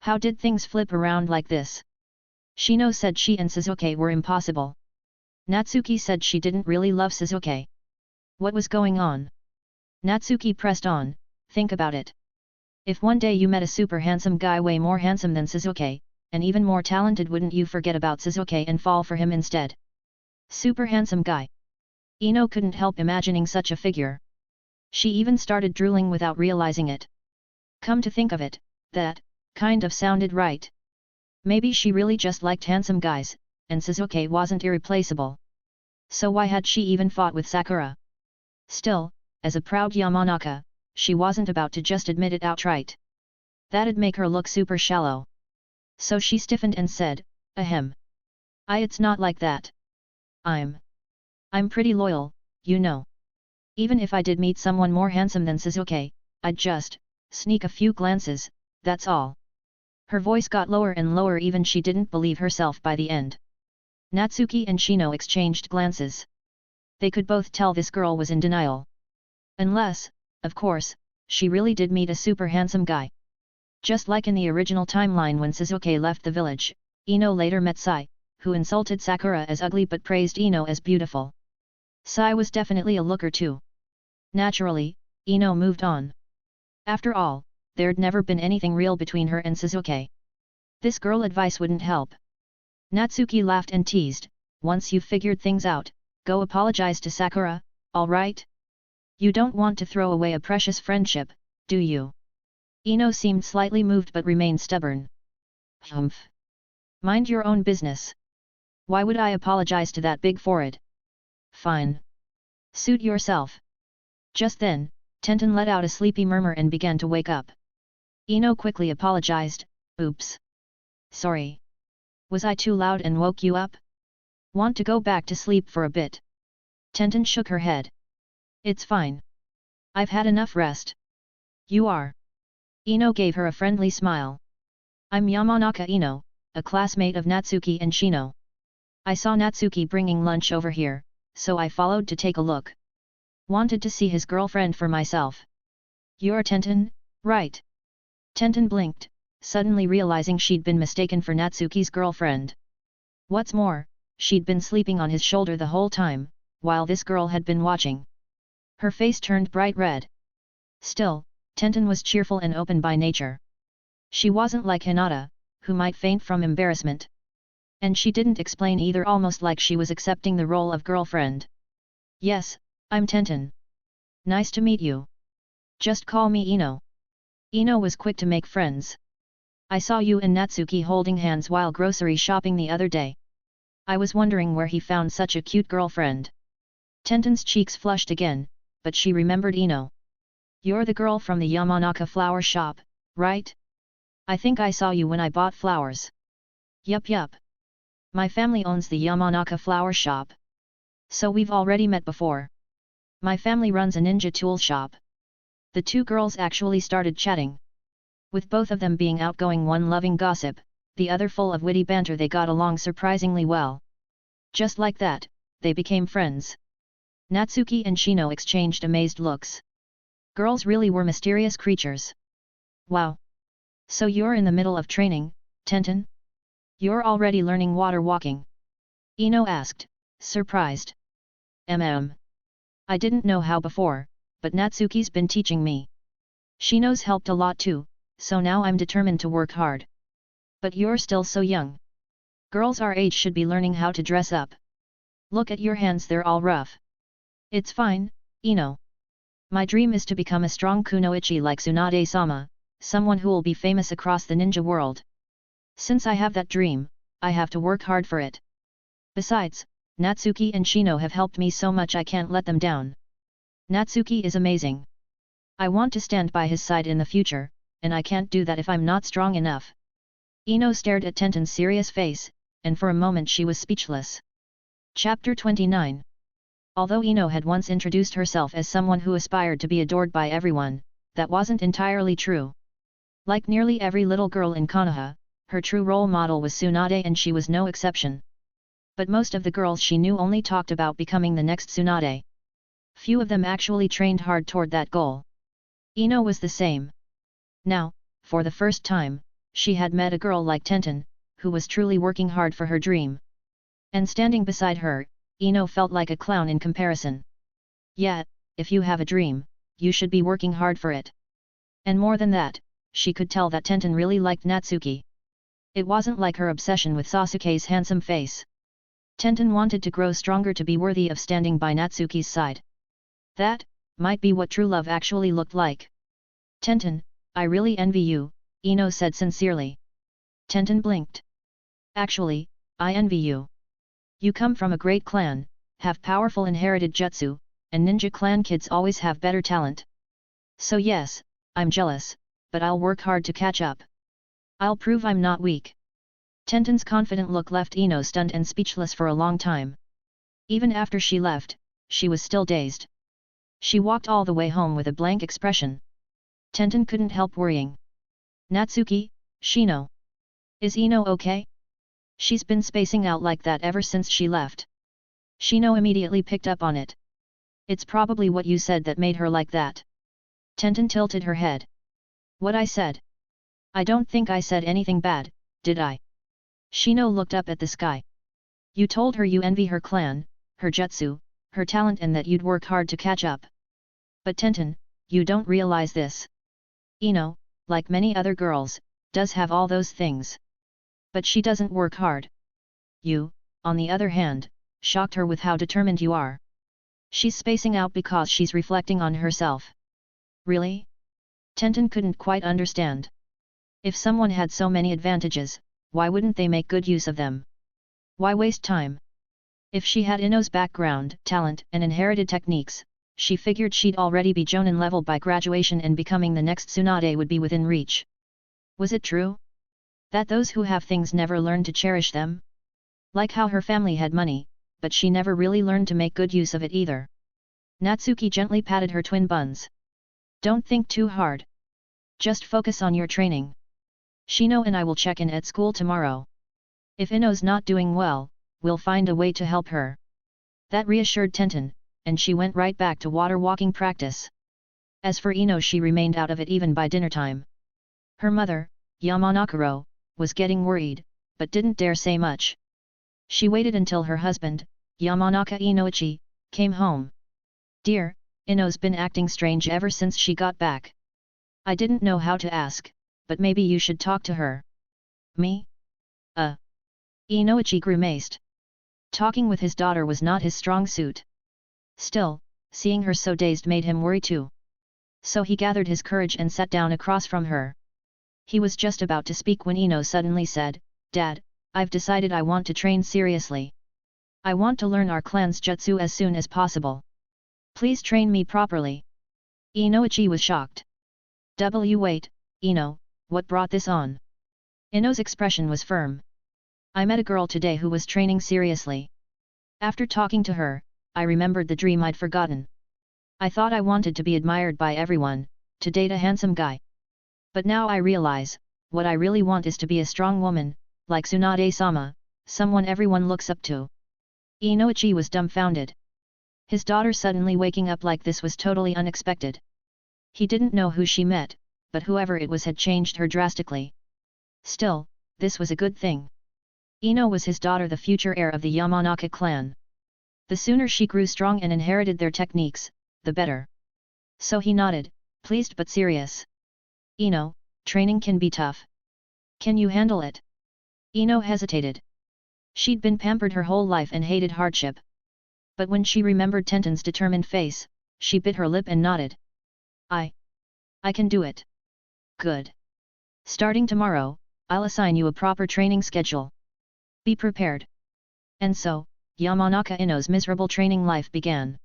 How did things flip around like this? Shino said she and Sasuke were impossible. Natsuki said she didn't really love Sasuke. What was going on? Natsuki pressed on, think about it. If one day you met a super handsome guy way more handsome than Sasuke, and even more talented, wouldn't you forget about Sasuke and fall for him instead? Super handsome guy. Ino couldn't help imagining such a figure. She even started drooling without realizing it. Come to think of it, that kind of sounded right. Maybe she really just liked handsome guys, and Sasuke wasn't irreplaceable. So why had she even fought with Sakura? Still, as a proud Yamanaka, she wasn't about to just admit it outright. That'd make her look super shallow. So she stiffened and said, ahem. It's not like that. I'm pretty loyal, you know. Even if I did meet someone more handsome than Sasuke, I'd just sneak a few glances, that's all. Her voice got lower and lower, even she didn't believe herself by the end. Natsuki and Shino exchanged glances. They could both tell this girl was in denial. Unless, of course, she really did meet a super handsome guy. Just like in the original timeline when Sasuke left the village, Ino later met Sai, who insulted Sakura as ugly but praised Ino as beautiful. Sai was definitely a looker too. Naturally, Ino moved on. After all, there'd never been anything real between her and Sasuke. This girl advice wouldn't help. Natsuki laughed and teased, once you've figured things out, go apologize to Sakura, alright? You don't want to throw away a precious friendship, do you? Ino seemed slightly moved but remained stubborn. Humph. Mind your own business. Why would I apologize to that big forehead? Fine. Suit yourself. Just then, Tenton let out a sleepy murmur and began to wake up. Ino quickly apologized, oops. Sorry. Was I too loud and woke you up? Want to go back to sleep for a bit? Tenton shook her head. It's fine. I've had enough rest. You are? Ino gave her a friendly smile. I'm Yamanaka Ino, a classmate of Natsuki and Shino. I saw Natsuki bringing lunch over here, so I followed to take a look. Wanted to see his girlfriend for myself. You're Tenton, right? Tenton blinked, suddenly realizing she'd been mistaken for Natsuki's girlfriend. What's more, she'd been sleeping on his shoulder the whole time, while this girl had been watching. Her face turned bright red. Still, Tenton was cheerful and open by nature. She wasn't like Hinata, who might faint from embarrassment. And she didn't explain either, almost like she was accepting the role of girlfriend. Yes, I'm Tenton. Nice to meet you. Just call me Ino. Ino was quick to make friends. I saw you and Natsuki holding hands while grocery shopping the other day. I was wondering where he found such a cute girlfriend. Tenton's cheeks flushed again, but she remembered Ino. You're the girl from the Yamanaka flower shop, right? I think I saw you when I bought flowers. Yup. My family owns the Yamanaka flower shop. So we've already met before. My family runs a ninja tool shop. The two girls actually started chatting. With both of them being outgoing, one loving gossip, the other full of witty banter, they got along surprisingly well. Just like that, they became friends. Natsuki and Shino exchanged amazed looks. Girls really were mysterious creatures. Wow. So you're in the middle of training, Tenton? You're already learning water walking? Ino asked, surprised. I didn't know how before, but Natsuki's been teaching me. Shino's helped a lot too, so now I'm determined to work hard. But you're still so young. Girls our age should be learning how to dress up. Look at your hands, they're all rough. It's fine, Ino. My dream is to become a strong kunoichi like Tsunade-sama, someone who'll be famous across the ninja world. Since I have that dream, I have to work hard for it. Besides, Natsuki and Shino have helped me so much, I can't let them down. Natsuki is amazing. I want to stand by his side in the future, and I can't do that if I'm not strong enough. Ino stared at Tenton's serious face, and for a moment she was speechless. Chapter 29. Although Ino had once introduced herself as someone who aspired to be adored by everyone, that wasn't entirely true. Like nearly every little girl in Konoha, her true role model was Tsunade and she was no exception. But most of the girls she knew only talked about becoming the next Tsunade. Few of them actually trained hard toward that goal. Ino was the same. Now, for the first time, she had met a girl like Tenton, who was truly working hard for her dream. And standing beside her, Ino felt like a clown in comparison. Yet, if you have a dream, you should be working hard for it. And more than that, she could tell that Tenton really liked Natsuki. It wasn't like her obsession with Sasuke's handsome face. Tenton wanted to grow stronger to be worthy of standing by Natsuki's side. That might be what true love actually looked like. Tenton, I really envy you, Ino said sincerely. Tenton blinked. Actually, I envy you. You come from a great clan, have powerful inherited jutsu, and ninja clan kids always have better talent. So yes, I'm jealous, but I'll work hard to catch up. I'll prove I'm not weak. Tenton's confident look left Ino stunned and speechless for a long time. Even after she left, she was still dazed. She walked all the way home with a blank expression. Tenton couldn't help worrying. Natsuki, Shino. Is Ino okay? She's been spacing out like that ever since she left. Shino immediately picked up on it. It's probably what you said that made her like that. Tenton tilted her head. What I said? I don't think I said anything bad, did I? Shino looked up at the sky. You told her you envy her clan, her jutsu, her talent and that you'd work hard to catch up. But Tenton, you don't realize this. Ino, like many other girls, does have all those things. But she doesn't work hard. You, on the other hand, shocked her with how determined you are. She's spacing out because she's reflecting on herself. Really? Tenton couldn't quite understand. If someone had so many advantages, why wouldn't they make good use of them? Why waste time? If she had Ino's background, talent, and inherited techniques, she figured she'd already be Jonin level by graduation and becoming the next Tsunade would be within reach. Was it true? That those who have things never learn to cherish them? Like how her family had money, but she never really learned to make good use of it either. Natsuki gently patted her twin buns. Don't think too hard. Just focus on your training. Shino and I will check in at school tomorrow. If Ino's not doing well, we'll find a way to help her. That reassured Tenton, and she went right back to water walking practice. As for Ino, she remained out of it even by dinner time. Her mother, Yamanakuro, was getting worried, but didn't dare say much. She waited until her husband, Yamanaka Inoichi, came home. Dear, Ino's been acting strange ever since she got back. I didn't know how to ask, but maybe you should talk to her. Me? Inoichi grimaced. Talking with his daughter was not his strong suit. Still, seeing her so dazed made him worry too. So he gathered his courage and sat down across from her. He was just about to speak when Ino suddenly said, Dad, I've decided I want to train seriously. I want to learn our clan's jutsu as soon as possible. Please train me properly. Inoichi was shocked. Wait, Ino, what brought this on? Ino's expression was firm. I met a girl today who was training seriously. After talking to her, I remembered the dream I'd forgotten. I thought I wanted to be admired by everyone, to date a handsome guy. But now I realize, what I really want is to be a strong woman, like Tsunade-sama, someone everyone looks up to. Inoichi was dumbfounded. His daughter suddenly waking up like this was totally unexpected. He didn't know who she met, but whoever it was had changed her drastically. Still, this was a good thing. Ino was his daughter, the future heir of the Yamanaka clan. The sooner she grew strong and inherited their techniques, the better. So he nodded, pleased but serious. Ino, training can be tough. Can you handle it? Ino hesitated. She'd been pampered her whole life and hated hardship. But when she remembered Tenton's determined face, she bit her lip and nodded. I can do it. Good. Starting tomorrow, I'll assign you a proper training schedule. Be prepared. And so, Yamanaka Ino's miserable training life began.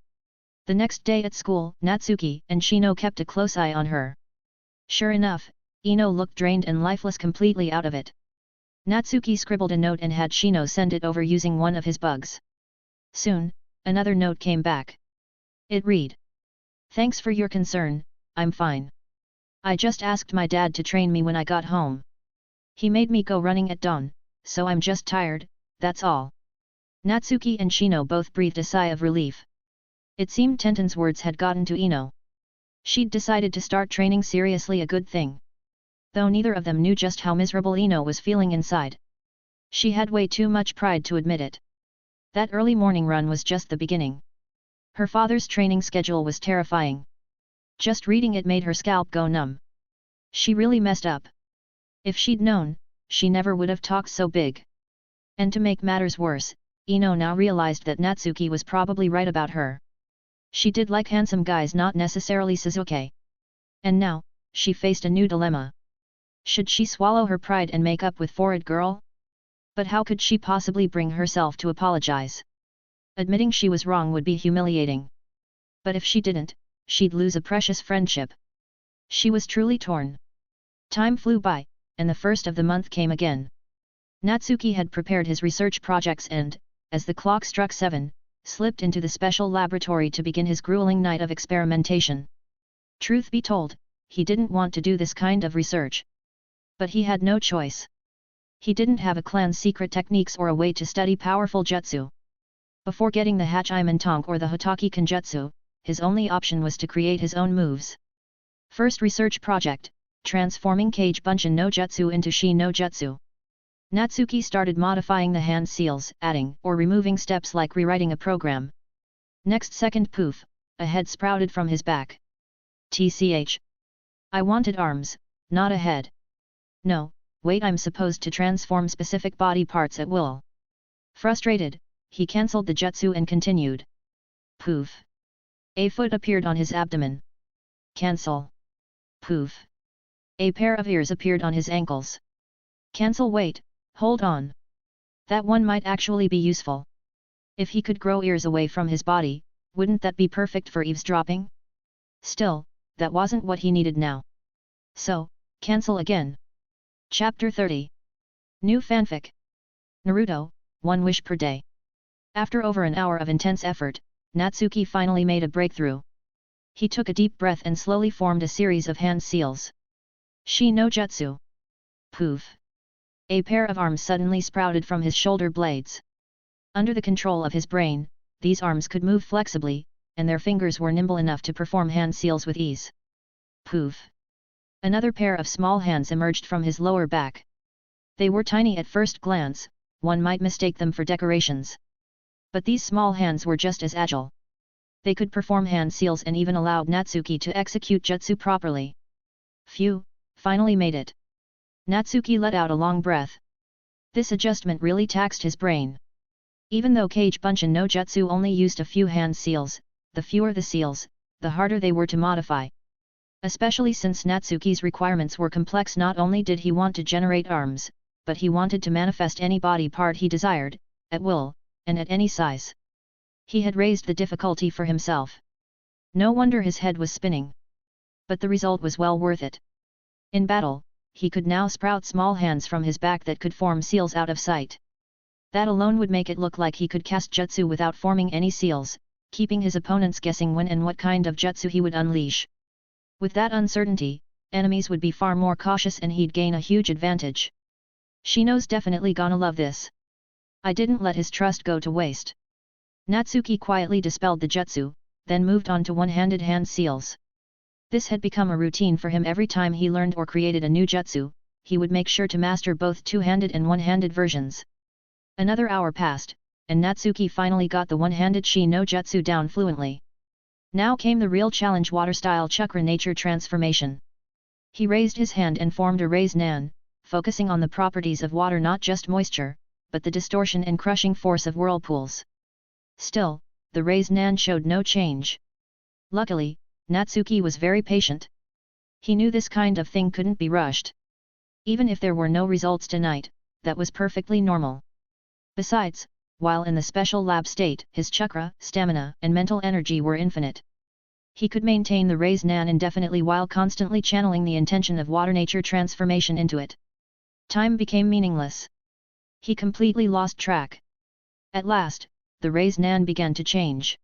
The next day at school, Natsuki and Shino kept a close eye on her. Sure enough, Ino looked drained and lifeless, completely out of it. Natsuki scribbled a note and had Shino send it over using one of his bugs. Soon, another note came back. It read. Thanks for your concern, I'm fine. I just asked my dad to train me when I got home. He made me go running at dawn, so I'm just tired, that's all. Natsuki and Shino both breathed a sigh of relief. It seemed Tenton's words had gotten to Ino. She'd decided to start training seriously, a good thing. Though neither of them knew just how miserable Ino was feeling inside. She had way too much pride to admit it. That early morning run was just the beginning. Her father's training schedule was terrifying. Just reading it made her scalp go numb. She really messed up. If she'd known, she never would have talked so big. And to make matters worse, Ino now realized that Natsuki was probably right about her. She did like handsome guys, not necessarily Sasuke. And now, she faced a new dilemma. Should she swallow her pride and make up with Forward Girl? But how could she possibly bring herself to apologize? Admitting she was wrong would be humiliating. But if she didn't, she'd lose a precious friendship. She was truly torn. Time flew by, and the first of the month came again. Natsuki had prepared his research projects and, as the clock struck 7, slipped into the special laboratory to begin his grueling night of experimentation. Truth be told, he didn't want to do this kind of research. But he had no choice. He didn't have a clan's secret techniques or a way to study powerful jutsu. Before getting the Hachiman Tonk or the Hotaki Kenjutsu, his only option was to create his own moves. First research project, transforming Kage Bunshin no Jutsu into Shi no Jutsu. Natsuki started modifying the hand seals, adding or removing steps like rewriting a program. Next second, poof, a head sprouted from his back. TCH. I wanted arms, not a head. No, wait, I'm supposed to transform specific body parts at will. Frustrated, he cancelled the jutsu and continued. Poof. A foot appeared on his abdomen. Cancel. Poof. A pair of ears appeared on his ankles. Cancel. Wait, hold on. That one might actually be useful. If he could grow ears away from his body, wouldn't that be perfect for eavesdropping? Still, that wasn't what he needed now. So, cancel again. Chapter 30. New fanfic. Naruto, One Wish Per Day. After over an hour of intense effort, Natsuki finally made a breakthrough. He took a deep breath and slowly formed a series of hand seals. Shi no Jutsu. Poof. A pair of arms suddenly sprouted from his shoulder blades. Under the control of his brain, these arms could move flexibly, and their fingers were nimble enough to perform hand seals with ease. Poof. Another pair of small hands emerged from his lower back. They were tiny at first glance, one might mistake them for decorations. But these small hands were just as agile. They could perform hand seals and even allowed Natsuki to execute jutsu properly. Phew, finally made it. Natsuki let out a long breath. This adjustment really taxed his brain. Even though Kage Bunshin no Jutsu only used a few hand seals, the fewer the seals, the harder they were to modify. Especially since Natsuki's requirements were complex. Not only did he want to generate arms, but he wanted to manifest any body part he desired, at will, and at any size. He had raised the difficulty for himself. No wonder his head was spinning. But the result was well worth it. In battle, he could now sprout small hands from his back that could form seals out of sight. That alone would make it look like he could cast jutsu without forming any seals, keeping his opponents guessing when and what kind of jutsu he would unleash. With that uncertainty, enemies would be far more cautious and he'd gain a huge advantage. Shino's definitely gonna love this. I didn't let his trust go to waste. Natsuki quietly dispelled the jutsu, then moved on to one-handed hand seals. This had become a routine for him. Every time he learned or created a new jutsu, he would make sure to master both two-handed and one-handed versions. Another hour passed, and Natsuki finally got the one-handed Shi no Jutsu down fluently. Now came the real challenge: water-style chakra nature transformation. He raised his hand and formed a raise nan, focusing on the properties of water, not just moisture, but the distortion and crushing force of whirlpools. Still, the raise nan showed no change. Luckily, Natsuki was very patient. He knew this kind of thing couldn't be rushed. Even if there were no results tonight, that was perfectly normal. Besides, while in the special lab state, his chakra, stamina, and mental energy were infinite. He could maintain the raise nan indefinitely while constantly channeling the intention of water nature transformation into it. Time became meaningless. He completely lost track. At last, the raise nan began to change.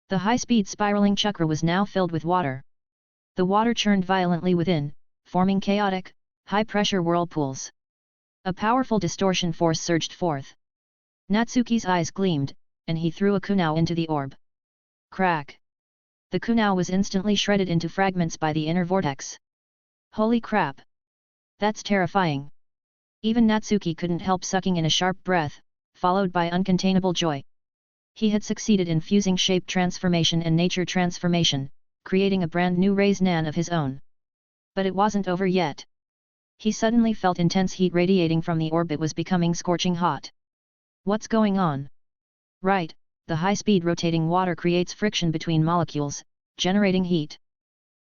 The high-speed spiraling chakra was now filled with water. The water churned violently within, forming chaotic, high-pressure whirlpools. A powerful distortion force surged forth. Natsuki's eyes gleamed, and he threw a kunai into the orb. Crack! The kunai was instantly shredded into fragments by the inner vortex. Holy crap! That's terrifying! Even Natsuki couldn't help sucking in a sharp breath, followed by uncontainable joy. He had succeeded in fusing shape transformation and nature transformation, creating a brand new Raise Nan of his own. But it wasn't over yet. He suddenly felt intense heat radiating from the orb. It was becoming scorching hot. What's going on? Right, the high-speed rotating water creates friction between molecules, generating heat.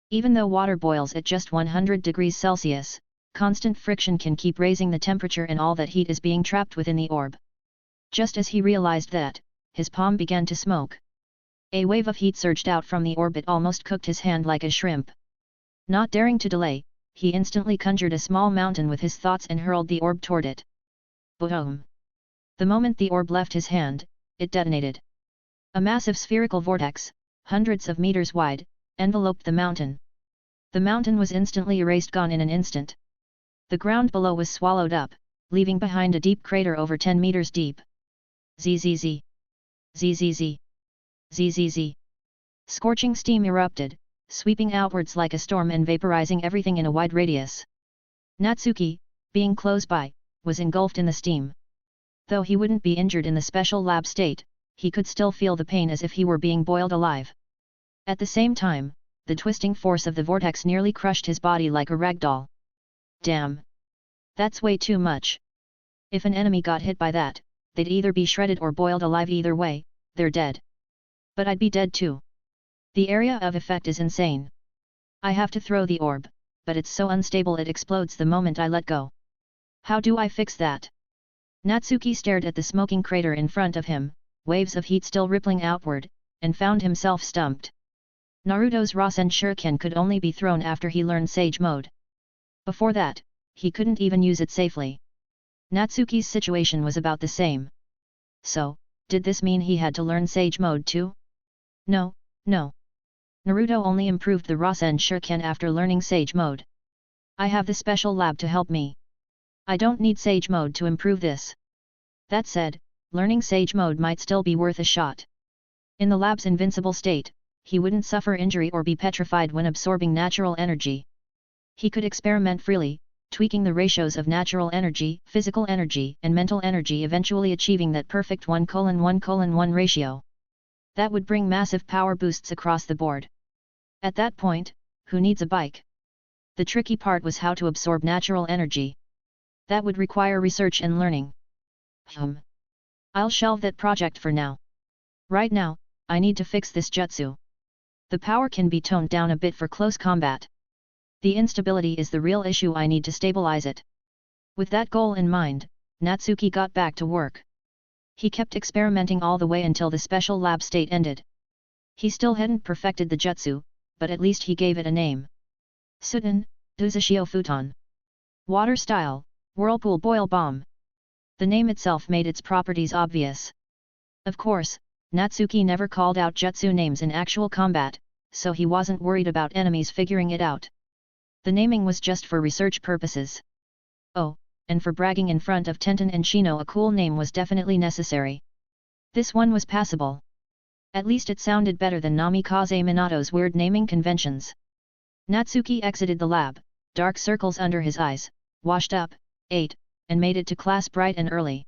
Even though water boils at just 100 degrees Celsius, constant friction can keep raising the temperature and all that heat is being trapped within the orb. Just as he realized that, his palm began to smoke. A wave of heat surged out from the orb. It almost cooked his hand like a shrimp. Not daring to delay, he instantly conjured a small mountain with his thoughts and hurled the orb toward it. Boom! The moment the orb left his hand, it detonated. A massive spherical vortex, hundreds of meters wide, enveloped the mountain. The mountain was instantly erased, gone in an instant. The ground below was swallowed up, leaving behind a deep crater over 10 meters deep. Zzz. Zzz. Zzz. Scorching steam erupted, sweeping outwards like a storm and vaporizing everything in a wide radius. Natsuki, being close by, was engulfed in the steam. Though he wouldn't be injured in the special lab state, he could still feel the pain as if he were being boiled alive. At the same time, the twisting force of the vortex nearly crushed his body like a rag doll. Damn! That's way too much. If an enemy got hit by that, they'd either be shredded or boiled alive. Either way, they're dead. But I'd be dead too. The area of effect is insane. I have to throw the orb, but it's so unstable it explodes the moment I let go. How do I fix that? Natsuki stared at the smoking crater in front of him, waves of heat still rippling outward, and found himself stumped. Naruto's Rasen Shuriken could only be thrown after he learned Sage Mode. Before that, he couldn't even use it safely. Natsuki's situation was about the same. So, did this mean he had to learn Sage Mode too? No, no. Naruto only improved the Rasen Shuriken after learning Sage Mode. I have the special lab to help me. I don't need Sage Mode to improve this. That said, learning Sage Mode might still be worth a shot. In the lab's invincible state, he wouldn't suffer injury or be petrified when absorbing natural energy. He could experiment freely, tweaking the ratios of natural energy, physical energy, and mental energy, eventually achieving that perfect 1:1:1 ratio. That would bring massive power boosts across the board. At that point, who needs a bike? The tricky part was how to absorb natural energy. That would require research and learning. I'll shelve that project for now. Right now, I need to fix this jutsu. The power can be toned down a bit for close combat. The instability is the real issue. I need to stabilize it. With that goal in mind, Natsuki got back to work. He kept experimenting all the way until the special lab state ended. He still hadn't perfected the jutsu, but at least he gave it a name. Suten, Duzashio Futon. Water style, Whirlpool Boil Bomb. The name itself made its properties obvious. Of course, Natsuki never called out jutsu names in actual combat, so he wasn't worried about enemies figuring it out. The naming was just for research purposes. Oh, and for bragging in front of Tenton and Shino, a cool name was definitely necessary. This one was passable. At least it sounded better than Namikaze Minato's weird naming conventions. Natsuki exited the lab, dark circles under his eyes, washed up, ate, and made it to class bright and early.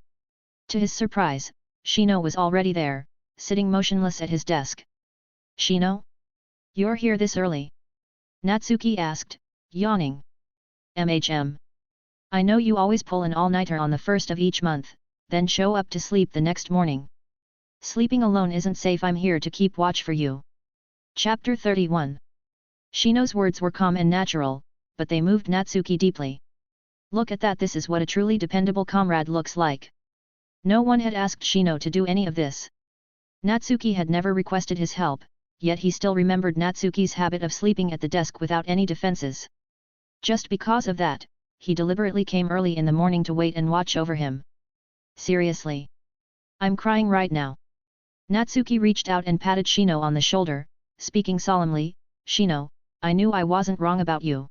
To his surprise, Shino was already there, sitting motionless at his desk. Shino? You're here this early? Natsuki asked, yawning. I know you always pull an all-nighter on the first of each month, then show up to sleep the next morning. Sleeping alone isn't safe. I'm here to keep watch for you. Chapter 31. Shino's words were calm and natural, but they moved Natsuki deeply. Look at that, this is what a truly dependable comrade looks like. No one had asked Shino to do any of this. Natsuki had never requested his help, yet he still remembered Natsuki's habit of sleeping at the desk without any defenses. Just because of that, he deliberately came early in the morning to wait and watch over him. Seriously? I'm crying right now. Natsuki reached out and patted Shino on the shoulder, speaking solemnly, Shino, I knew I wasn't wrong about you.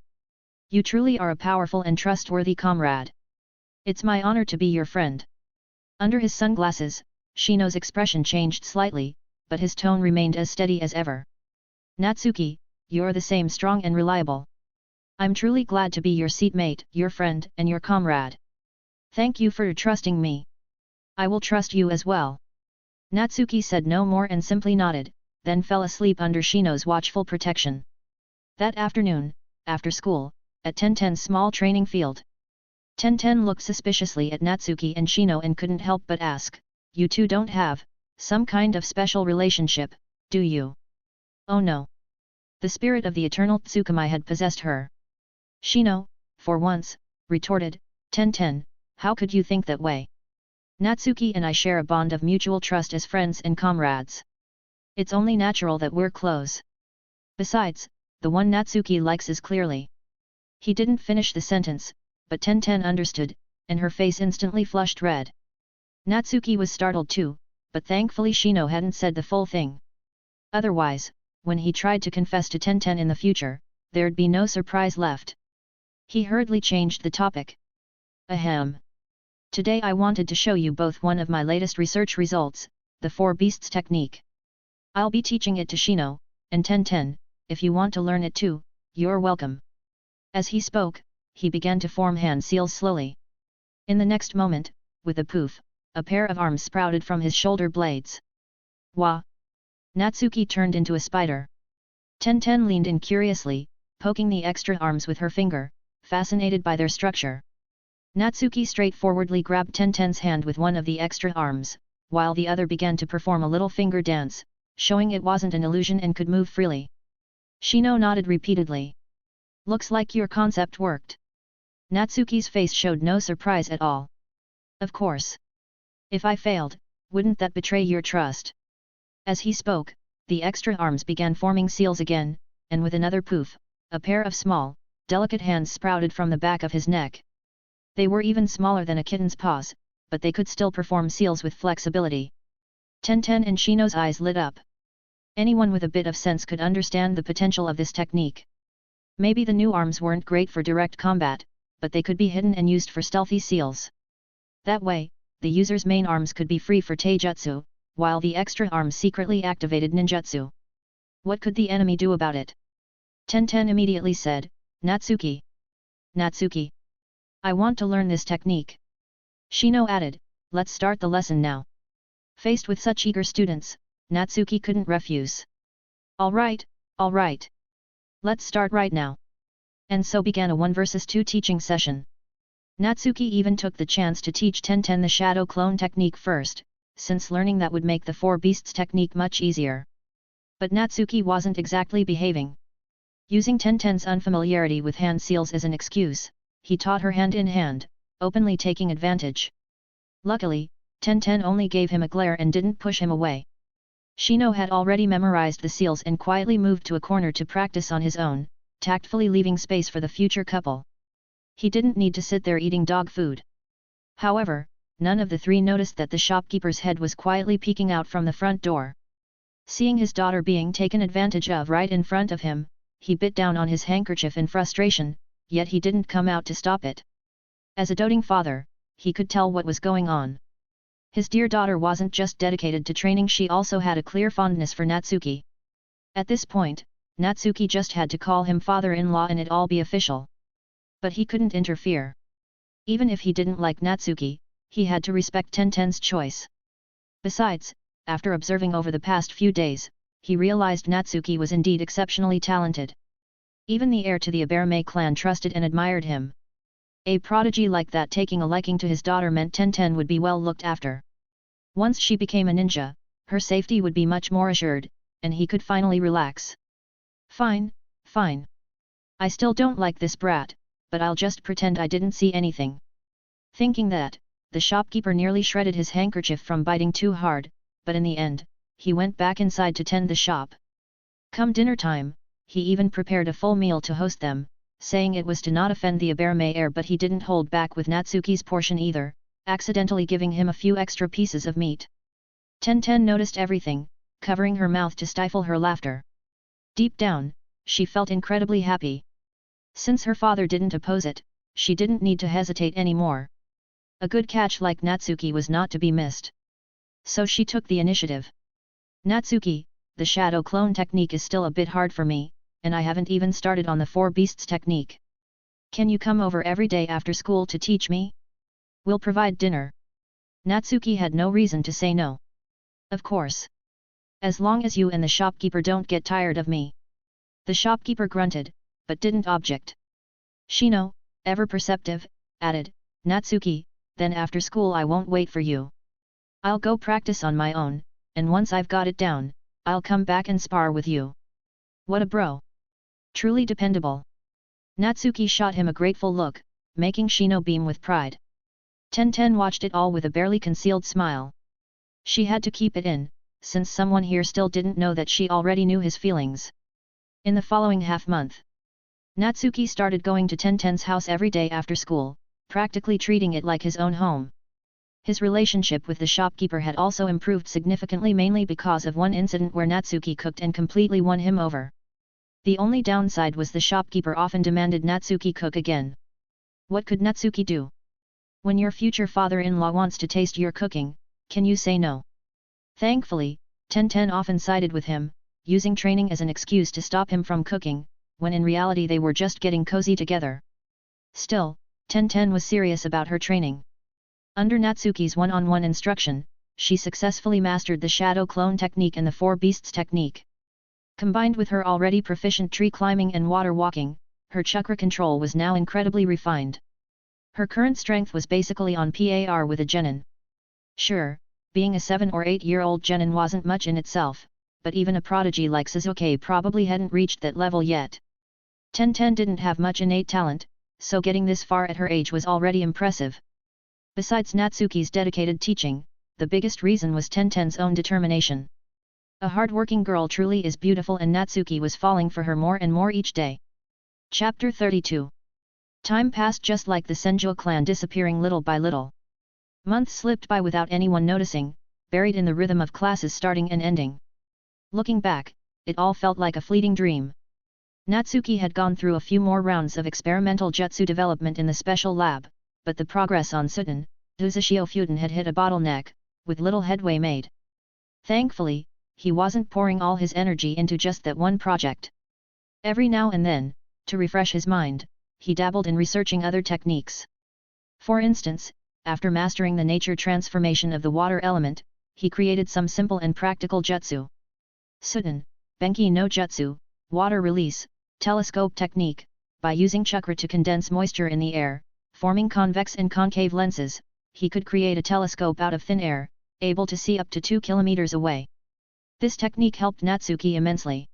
You truly are a powerful and trustworthy comrade. It's my honor to be your friend. Under his sunglasses, Shino's expression changed slightly, but his tone remained as steady as ever. Natsuki, you're the same strong and reliable. I'm truly glad to be your seatmate, your friend, and your comrade. Thank you for trusting me. I will trust you as well. Natsuki said no more and simply nodded, then fell asleep under Shino's watchful protection. That afternoon, after school, at Tenten's small training field. Tenten looked suspiciously at Natsuki and Shino and couldn't help but ask, "You two don't have some kind of special relationship, do you?" Oh no. The spirit of the eternal Tsukumai had possessed her. Shino, for once, retorted, "Tenten, how could you think that way? Natsuki and I share a bond of mutual trust as friends and comrades. It's only natural that we're close. Besides, the one Natsuki likes is clearly..." He didn't finish the sentence, but Tenten understood, and her face instantly flushed red. Natsuki was startled too, but thankfully Shino hadn't said the full thing. Otherwise, when he tried to confess to Tenten in the future, there'd be no surprise left. He hurriedly changed the topic. Ahem. Today I wanted to show you both one of my latest research results, the Four Beasts technique. I'll be teaching it to Shino, and Tenten, if you want to learn it too, you're welcome. As he spoke, he began to form hand seals slowly. In the next moment, with a poof, a pair of arms sprouted from his shoulder blades. Wah! Natsuki turned into a spider. Tenten leaned in curiously, poking the extra arms with her finger, fascinated by their structure. Natsuki straightforwardly grabbed Tenten's hand with one of the extra arms, while the other began to perform a little finger dance, showing it wasn't an illusion and could move freely. Shino nodded repeatedly. Looks like your concept worked. Natsuki's face showed no surprise at all. Of course. If I failed, wouldn't that betray your trust? As he spoke, the extra arms began forming seals again, and with another poof, a pair of small, delicate hands sprouted from the back of his neck. They were even smaller than a kitten's paws, but they could still perform seals with flexibility. Tenten and Shino's eyes lit up. Anyone with a bit of sense could understand the potential of this technique. Maybe the new arms weren't great for direct combat, but they could be hidden and used for stealthy seals. That way, the user's main arms could be free for taijutsu, while the extra arms secretly activated ninjutsu. What could the enemy do about it? Tenten immediately said, "Natsuki. Natsuki. I want to learn this technique." Shino added, "Let's start the lesson now." Faced with such eager students, Natsuki couldn't refuse. All right. Let's start right now." And so began a 1 vs 2 teaching session. Natsuki even took the chance to teach Tenten the shadow clone technique first, since learning that would make the Four Beasts technique much easier. But Natsuki wasn't exactly behaving. Using Tenten's unfamiliarity with hand seals as an excuse, he taught her hand in hand, openly taking advantage. Luckily, Tenten only gave him a glare and didn't push him away. Shino had already memorized the seals and quietly moved to a corner to practice on his own, tactfully leaving space for the future couple. He didn't need to sit there eating dog food. However, none of the three noticed that the shopkeeper's head was quietly peeking out from the front door. Seeing his daughter being taken advantage of right in front of him, he bit down on his handkerchief in frustration, yet he didn't come out to stop it. As a doting father, he could tell what was going on. His dear daughter wasn't just dedicated to training, she also had a clear fondness for Natsuki. At this point, Natsuki just had to call him father-in-law and it all be official. But he couldn't interfere. Even if he didn't like Natsuki, he had to respect Tenten's choice. Besides, after observing over the past few days, he realized Natsuki was indeed exceptionally talented. Even the heir to the Aberame clan trusted and admired him. A prodigy like that taking a liking to his daughter meant Tenten would be well looked after. Once she became a ninja, her safety would be much more assured, and he could finally relax. Fine. I still don't like this brat, but I'll just pretend I didn't see anything. Thinking that, the shopkeeper nearly shredded his handkerchief from biting too hard, but in the end, he went back inside to tend the shop. Come dinner time, he even prepared a full meal to host them, saying it was to not offend the Aberame heir, but he didn't hold back with Natsuki's portion either, accidentally giving him a few extra pieces of meat. Tenten noticed everything, covering her mouth to stifle her laughter. Deep down, she felt incredibly happy. Since her father didn't oppose it, she didn't need to hesitate anymore. A good catch like Natsuki was not to be missed. So she took the initiative. Natsuki, the shadow clone technique is still a bit hard for me, and I haven't even started on the four beasts technique. Can you come over every day after school to teach me? We'll provide dinner. Natsuki had no reason to say no. Of course. As long as you and the shopkeeper don't get tired of me. The shopkeeper grunted, but didn't object. Shino, ever perceptive, added, Natsuki, then after school I won't wait for you. I'll go practice on my own, and once I've got it down, I'll come back and spar with you. What a bro! Truly dependable. Natsuki shot him a grateful look, making Shino beam with pride. Tenten watched it all with a barely concealed smile. She had to keep it in, since someone here still didn't know that she already knew his feelings. In the following half-month, Natsuki started going to Tenten's house every day after school, practically treating it like his own home. His relationship with the shopkeeper had also improved significantly, mainly because of one incident where Natsuki cooked and completely won him over. The only downside was the shopkeeper often demanded Natsuki cook again. What could Natsuki do? When your future father-in-law wants to taste your cooking, can you say no? Thankfully, Tenten often sided with him, using training as an excuse to stop him from cooking, when in reality they were just getting cozy together. Still, Tenten was serious about her training. Under Natsuki's one-on-one instruction, she successfully mastered the shadow clone technique and the four beasts technique. Combined with her already proficient tree climbing and water walking, her chakra control was now incredibly refined. Her current strength was basically on par with a genin. Sure, being a 7 or 8-year-old genin wasn't much in itself, but even a prodigy like Sasuke probably hadn't reached that level yet. Tenten didn't have much innate talent, so getting this far at her age was already impressive. Besides Natsuki's dedicated teaching, the biggest reason was Tenten's own determination. A hard-working girl truly is beautiful, and Natsuki was falling for her more and more each day. Chapter 32. Time passed just like the Senjo clan disappearing little by little. Months slipped by without anyone noticing, buried in the rhythm of classes starting and ending. Looking back, it all felt like a fleeting dream. Natsuki had gone through a few more rounds of experimental jutsu development in the special lab, but the progress on Suten, Uzashio Futen had hit a bottleneck, with little headway made. Thankfully, he wasn't pouring all his energy into just that one project. Every now and then, to refresh his mind, he dabbled in researching other techniques. For instance, after mastering the nature transformation of the water element, he created some simple and practical jutsu. Suten, Benki no Jutsu, water release, telescope technique, by using chakra to condense moisture in the air, forming convex and concave lenses, he could create a telescope out of thin air, able to see up to 2 kilometers away. This technique helped Natsuki immensely.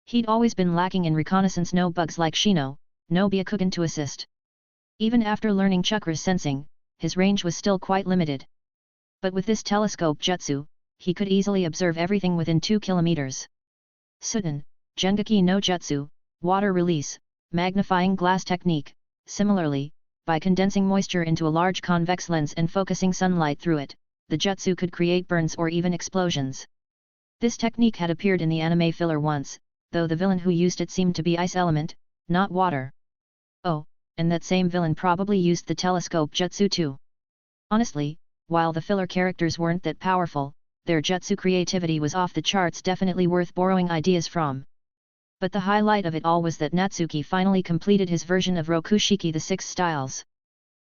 He'd always been lacking in reconnaissance no bugs like Shino, no Byakugan to assist. Even after learning chakra sensing, his range was still quite limited. But with this telescope jutsu, he could easily observe everything within 2 kilometers. Suten, Jengeki no Jutsu, water release, magnifying glass technique, similarly, by condensing moisture into a large convex lens and focusing sunlight through it, the jutsu could create burns or even explosions. This technique had appeared in the anime filler once, though the villain who used it seemed to be ice element, not water. Oh, and that same villain probably used the telescope jutsu too. Honestly, while the filler characters weren't that powerful, their jutsu creativity was off the charts, definitely worth borrowing ideas from. But the highlight of it all was that Natsuki finally completed his version of Rokushiki, the 6 styles.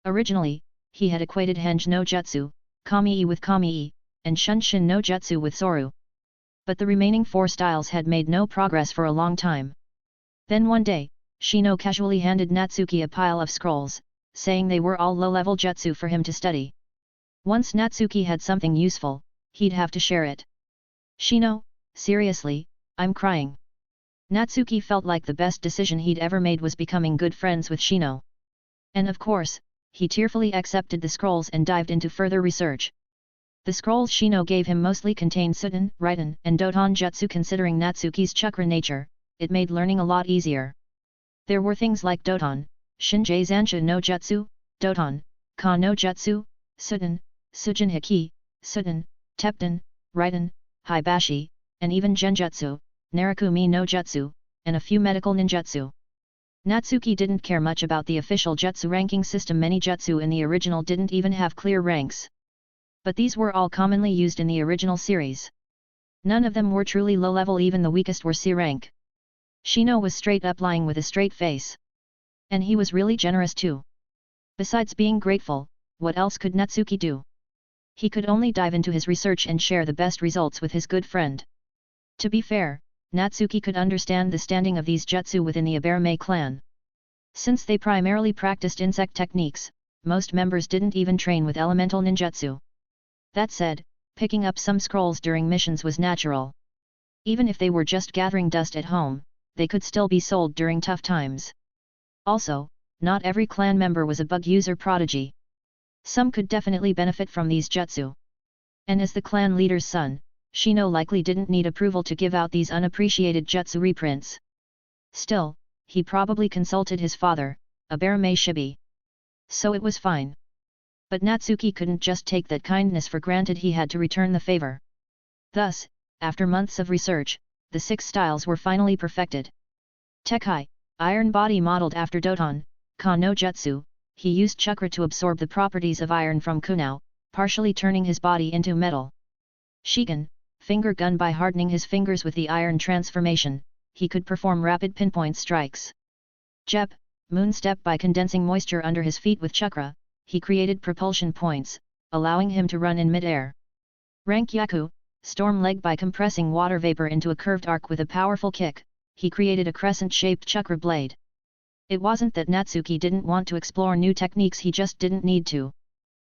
Originally, he had equated Henge no Jutsu, Kami-e with Kami-e, and Shunshin no Jutsu with Soru. But the remaining 4 styles had made no progress for a long time. Then one day, Shino casually handed Natsuki a pile of scrolls, saying they were all low-level jutsu for him to study. Once Natsuki had something useful, he'd have to share it. Shino, seriously, I'm crying. Natsuki felt like the best decision he'd ever made was becoming good friends with Shino. And of course, he tearfully accepted the scrolls and dived into further research. The scrolls Shino gave him mostly contained Suten, Raiden, and Doton jutsu. Considering Natsuki's chakra nature, it made learning a lot easier. There were things like Doton, Shinjei Zansha no Jutsu, Doton, Ka no Jutsu, Suten, Sujin Haki, Suten, Tepten, Raiden, Hibashi, and even Genjutsu, Narakumi no Jutsu, and a few medical ninjutsu. Natsuki didn't care much about the official jutsu ranking system. Many jutsu in the original didn't even have clear ranks. But these were all commonly used in the original series. None of them were truly low level, even the weakest were C rank. Shino was straight up lying with a straight face. And he was really generous too. Besides being grateful, what else could Natsuki do? He could only dive into his research and share the best results with his good friend. To be fair, Natsuki could understand the standing of these jutsu within the Aberame clan. Since they primarily practiced insect techniques, most members didn't even train with elemental ninjutsu. That said, picking up some scrolls during missions was natural. Even if they were just gathering dust at home, they could still be sold during tough times. Also, not every clan member was a bug user prodigy. Some could definitely benefit from these jutsu. And as the clan leader's son, Shino likely didn't need approval to give out these unappreciated jutsu reprints. Still, he probably consulted his father, Aberame Shibi. So it was fine. But Natsuki couldn't just take that kindness for granted. He had to return the favor. Thus, after months of research, the 6 styles were finally perfected. Tekai, iron body modeled after Doton, Ka no Jutsu, he used chakra to absorb the properties of iron from Kunao, partially turning his body into metal. Shigen, finger gun. By hardening his fingers with the iron transformation, he could perform rapid pinpoint strikes. Jep, moon step. By condensing moisture under his feet with chakra, he created propulsion points, allowing him to run in mid-air. Rankyaku, storm leg. By compressing water vapor into a curved arc with a powerful kick, he created a crescent-shaped chakra blade. It wasn't that Natsuki didn't want to explore new techniques, he just didn't need to.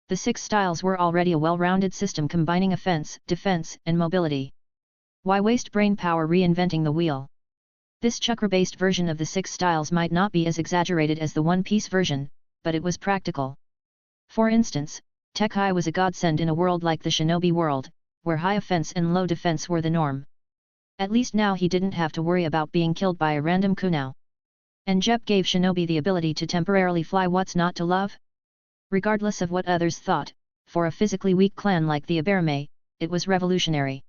The 6 styles were already a well-rounded system combining offense, defense, and mobility. Why waste brain power reinventing the wheel? This chakra-based version of the 6 styles might not be as exaggerated as the One Piece version, but it was practical. For instance, Tekai was a godsend in a world like the shinobi world, where high offense and low defense were the norm. At least now he didn't have to worry about being killed by a random kunao. And Jep gave shinobi the ability to temporarily fly. What's not to love? Regardless of what others thought, for a physically weak clan like the Aberame, it was revolutionary.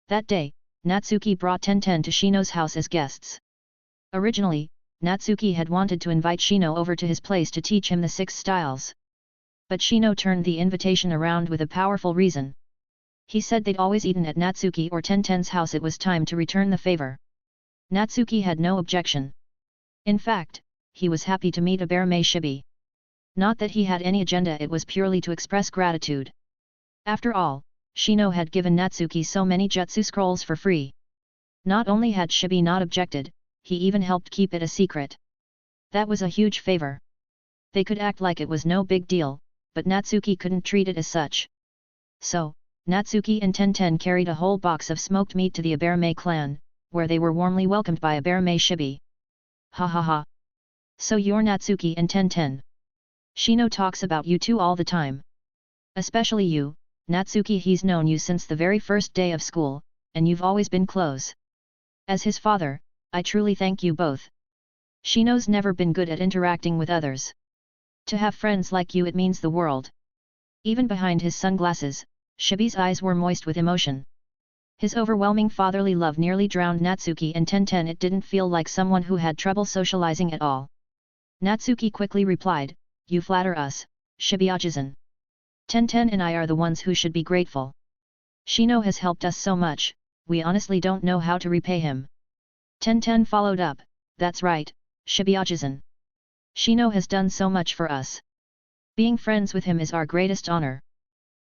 That day, Natsuki brought Tenten to Shino's house as guests. Originally, Natsuki had wanted to invite Shino over to his place to teach him the 6 styles. But Shino turned the invitation around with a powerful reason. He said they'd always eaten at Natsuki or Tenten's house. It was time to return the favor. Natsuki had no objection. In fact, he was happy to meet Aberame Shibi. Not that he had any agenda, it was purely to express gratitude. After all, Shino had given Natsuki so many jutsu scrolls for free. Not only had Shibi not objected, he even helped keep it a secret. That was a huge favor. They could act like it was no big deal, but Natsuki couldn't treat it as such. So, Natsuki and Tenten carried a whole box of smoked meat to the Aberame clan, where they were warmly welcomed by Aberame Shibi. Ha ha ha. So you're Natsuki and Tenten. Shino talks about you two all the time. Especially you, Natsuki. He's known you since the very first day of school, and you've always been close. As his father, I truly thank you both. Shino's never been good at interacting with others. To have friends like you, it means the world. Even behind his sunglasses, Shibi's eyes were moist with emotion. His overwhelming fatherly love nearly drowned Natsuki and Tenten. It didn't feel like someone who had trouble socializing at all. Natsuki quickly replied, "You flatter us, Shibi-ajizan. Tenten and I are the ones who should be grateful. Shino has helped us so much, we honestly don't know how to repay him." Tenten followed up, "That's right, Shibi-ajizan. Shino has done so much for us. Being friends with him is our greatest honor."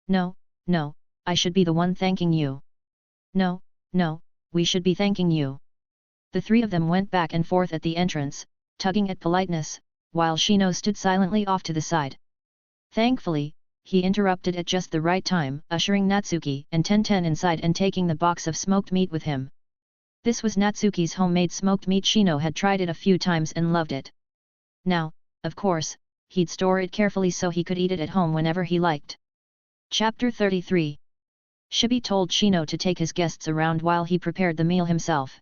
No, I should be the one thanking you." No, we should be thanking you." The 3 of them went back and forth at the entrance, tugging at politeness, while Shino stood silently off to the side. Thankfully, he interrupted at just the right time, ushering Natsuki and Tenten inside and taking the box of smoked meat with him. This was Natsuki's homemade smoked meat. Shino had tried it a few times and loved it. Now, of course, he'd store it carefully so he could eat it at home whenever he liked. Chapter 33. Shibi told Shino to take his guests around while he prepared the meal himself.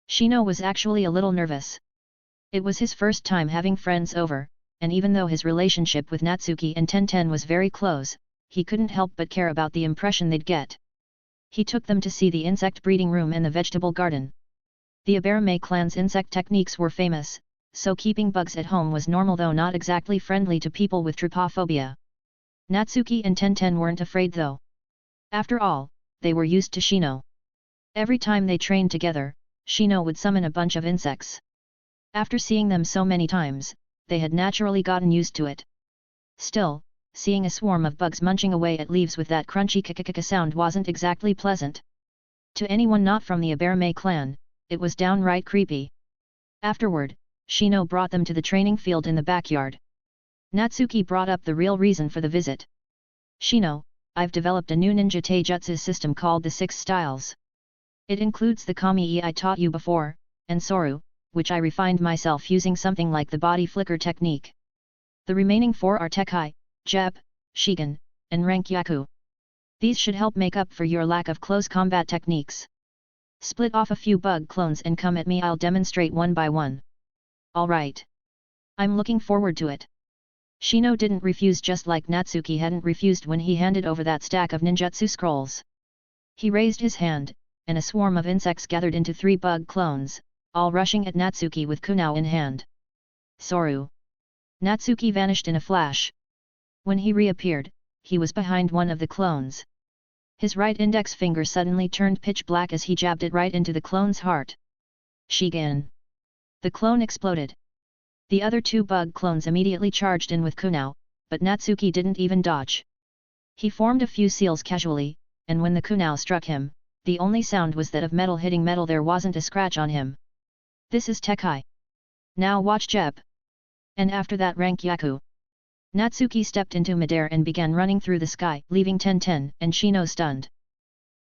Shino was actually a little nervous. It was his first time having friends over, and even though his relationship with Natsuki and Tenten was very close, he couldn't help but care about the impression they'd get. He took them to see the insect breeding room and the vegetable garden. The Aberame clan's insect techniques were famous, so keeping bugs at home was normal though not exactly friendly to people with trypophobia. Natsuki and Tenten weren't afraid though. After all, they were used to Shino. Every time they trained together, Shino would summon a bunch of insects. After seeing them so many times, they had naturally gotten used to it. Still, seeing a swarm of bugs munching away at leaves with that crunchy kikikika sound wasn't exactly pleasant. To anyone not from the Aberame clan, it was downright creepy. Afterward, Shino brought them to the training field in the backyard. Natsuki brought up the real reason for the visit. Shino, I've developed a new ninja taijutsu system called the 6 Styles. It includes the Kami-e I taught you before, and Soru, which I refined myself using something like the body flicker technique. The remaining 4 are Tekai, Jep, Shigen, and Rankyaku. These should help make up for your lack of close combat techniques. Split off a few bug clones and come at me, I'll demonstrate one by one. Alright. I'm looking forward to it. Shino didn't refuse just like Natsuki hadn't refused when he handed over that stack of ninjutsu scrolls. He raised his hand, and a swarm of insects gathered into 3 bug clones, all rushing at Natsuki with kunao in hand. Soru. Natsuki vanished in a flash. When he reappeared, he was behind one of the clones. His right index finger suddenly turned pitch black as he jabbed it right into the clone's heart. Shigen. The clone exploded. The other 2 bug clones immediately charged in with kunao, but Natsuki didn't even dodge. He formed a few seals casually, and when the kunao struck him, the only sound was that of metal hitting metal, there wasn't a scratch on him. This is Tekai. Now watch Jep. And after that Rankyaku. Natsuki stepped into midair and began running through the sky, leaving Tenten and Shino stunned.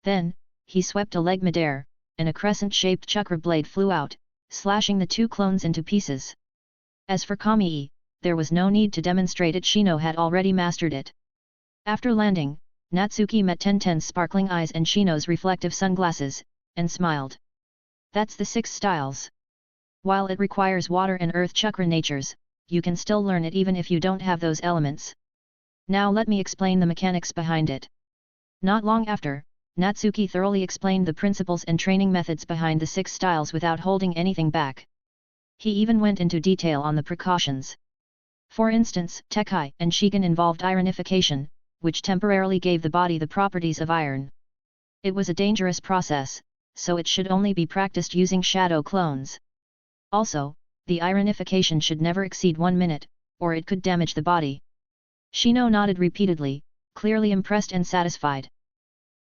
Then, he swept a leg midair, and a crescent-shaped chakra blade flew out, slashing the 2 clones into pieces. As for Kami-e, there was no need to demonstrate it, Shino had already mastered it. After landing, Natsuki met Tenten's sparkling eyes and Shino's reflective sunglasses, and smiled. That's the 6 Styles. While it requires water and earth chakra natures, you can still learn it even if you don't have those elements. Now let me explain the mechanics behind it. Not long after, Natsuki thoroughly explained the principles and training methods behind the 6 Styles without holding anything back. He even went into detail on the precautions. For instance, Tekai and Shigen involved ironification, which temporarily gave the body the properties of iron. It was a dangerous process, so it should only be practiced using shadow clones. Also, the ironification should never exceed 1 minute, or it could damage the body. Shino nodded repeatedly, clearly impressed and satisfied.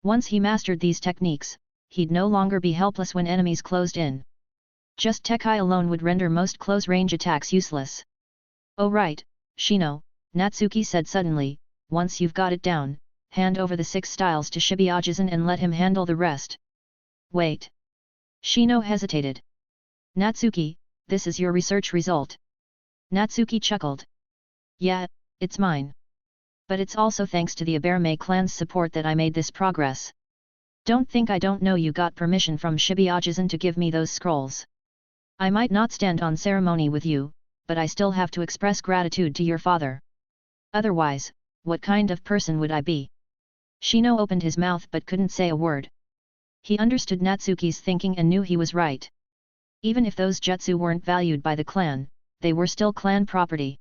Once he mastered these techniques, he'd no longer be helpless when enemies closed in. Just Tekai alone would render most close-range attacks useless. Oh right, Shino, Natsuki said suddenly, once you've got it down, hand over the 6 Styles to Shibuya-jisen and let him handle the rest. Wait. Shino hesitated. Natsuki, this is your research result. Natsuki chuckled. Yeah, it's mine. But it's also thanks to the Aberame clan's support that I made this progress. Don't think I don't know you got permission from Shibuya-jisen to give me those scrolls. I might not stand on ceremony with you, but I still have to express gratitude to your father. Otherwise, what kind of person would I be? Shino opened his mouth but couldn't say a word. He understood Natsuki's thinking and knew he was right. Even if those jutsu weren't valued by the clan, they were still clan property.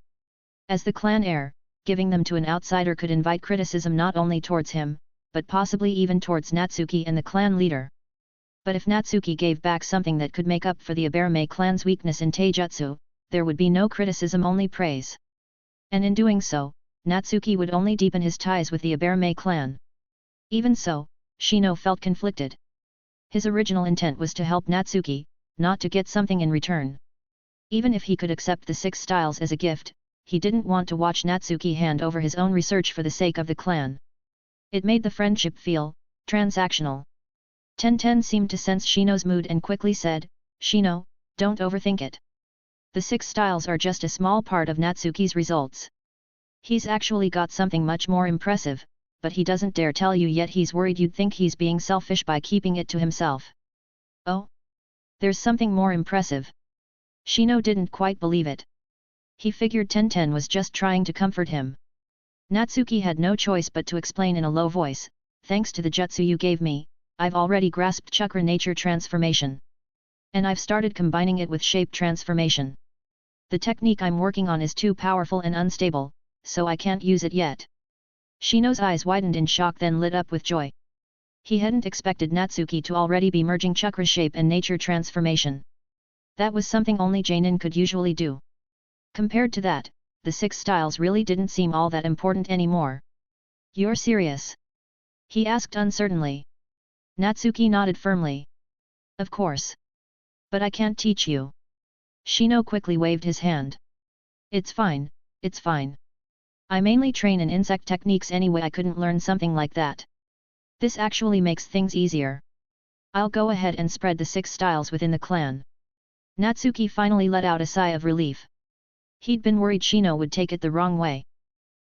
As the clan heir, giving them to an outsider could invite criticism not only towards him, but possibly even towards Natsuki and the clan leader. But if Natsuki gave back something that could make up for the Aberame clan's weakness in taijutsu, there would be no criticism, only praise. And in doing so, Natsuki would only deepen his ties with the Aberame clan. Even so, Shino felt conflicted. His original intent was to help Natsuki, not to get something in return. Even if he could accept the 6 Styles as a gift, he didn't want to watch Natsuki hand over his own research for the sake of the clan. It made the friendship feel transactional. Tenten seemed to sense Shino's mood and quickly said, Shino, don't overthink it. The 6 Styles are just a small part of Natsuki's results. He's actually got something much more impressive, but he doesn't dare tell you yet. He's worried you'd think he's being selfish by keeping it to himself. Oh? There's something more impressive. Shino didn't quite believe it. He figured Tenten was just trying to comfort him. Natsuki had no choice but to explain in a low voice, thanks to the jutsu you gave me, I've already grasped chakra nature transformation. And I've started combining it with shape transformation. The technique I'm working on is too powerful and unstable, so I can't use it yet. Shino's eyes widened in shock then lit up with joy. He hadn't expected Natsuki to already be merging chakra shape and nature transformation. That was something only Jainin could usually do. Compared to that, the 6 styles really didn't seem all that important anymore. You're serious? He asked uncertainly. Natsuki nodded firmly. Of course. But I can't teach you. Shino quickly waved his hand. It's fine, it's fine. I mainly train in insect techniques anyway. I couldn't learn something like that. This actually makes things easier. I'll go ahead and spread the 6 styles within the clan. Natsuki finally let out a sigh of relief. He'd been worried Shino would take it the wrong way.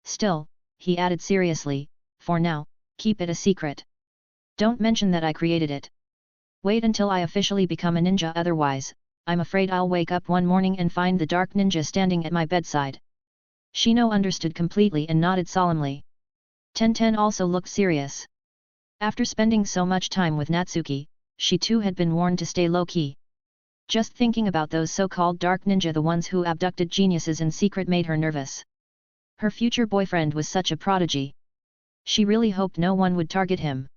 Still, he added seriously, for now, keep it a secret. Don't mention that I created it. Wait until I officially become a ninja, otherwise, I'm afraid I'll wake up one morning and find the dark ninja standing at my bedside. Shino understood completely and nodded solemnly. Tenten also looked serious. After spending so much time with Natsuki, she too had been warned to stay low-key. Just thinking about those so-called dark ninja, the ones who abducted geniuses in secret, made her nervous. Her future boyfriend was such a prodigy. She really hoped no one would target him.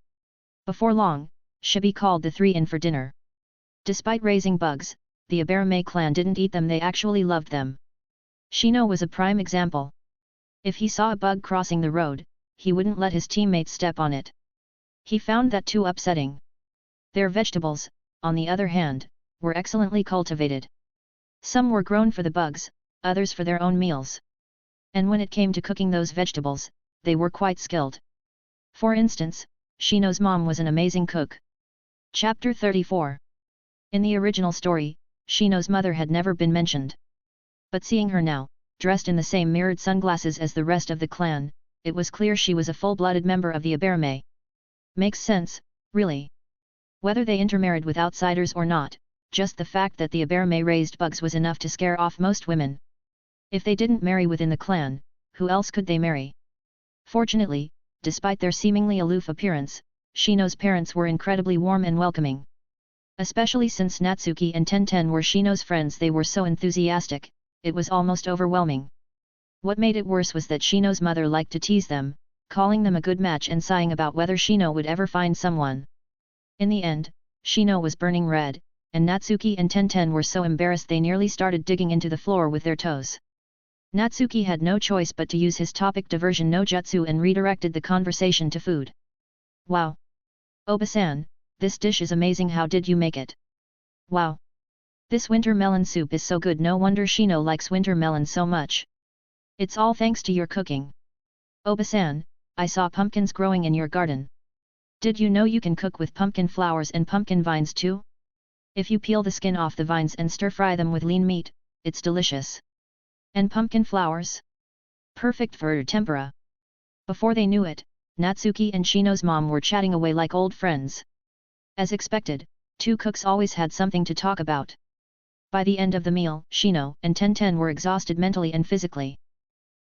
Before long, Shibi called the 3 in for dinner. Despite raising bugs, the Abarame clan didn't eat them, they actually loved them. Shino was a prime example. If he saw a bug crossing the road, he wouldn't let his teammates step on it. He found that too upsetting. Their vegetables, on the other hand, were excellently cultivated. Some were grown for the bugs, others for their own meals. And when it came to cooking those vegetables, they were quite skilled. For instance, Shino's mom was an amazing cook. Chapter 34. In the original story, Shino's mother had never been mentioned. But seeing her now, dressed in the same mirrored sunglasses as the rest of the clan, it was clear she was a full-blooded member of the Abarame. Makes sense, really. Whether they intermarried with outsiders or not, just the fact that the Abarame raised bugs was enough to scare off most women. If they didn't marry within the clan, who else could they marry? Fortunately, despite their seemingly aloof appearance, Shino's parents were incredibly warm and welcoming. Especially since Natsuki and Tenten were Shino's friends, they were so enthusiastic, it was almost overwhelming. What made it worse was that Shino's mother liked to tease them, calling them a good match and sighing about whether Shino would ever find someone. In the end, Shino was burning red, and Natsuki and Tenten were so embarrassed they nearly started digging into the floor with their toes. Natsuki had no choice but to use his topic diversion no jutsu and redirected the conversation to food. Wow! Oba-san, this dish is amazing, how did you make it? Wow! This winter melon soup is so good, no wonder Shino likes winter melon so much. It's all thanks to your cooking. Oba-san, I saw pumpkins growing in your garden. Did you know you can cook with pumpkin flowers and pumpkin vines too? If you peel the skin off the vines and stir-fry them with lean meat, it's delicious. And pumpkin flowers? Perfect for tempura. Before they knew it, Natsuki and Shino's mom were chatting away like old friends. As expected, 2 cooks always had something to talk about. By the end of the meal, Shino and Tenten were exhausted mentally and physically.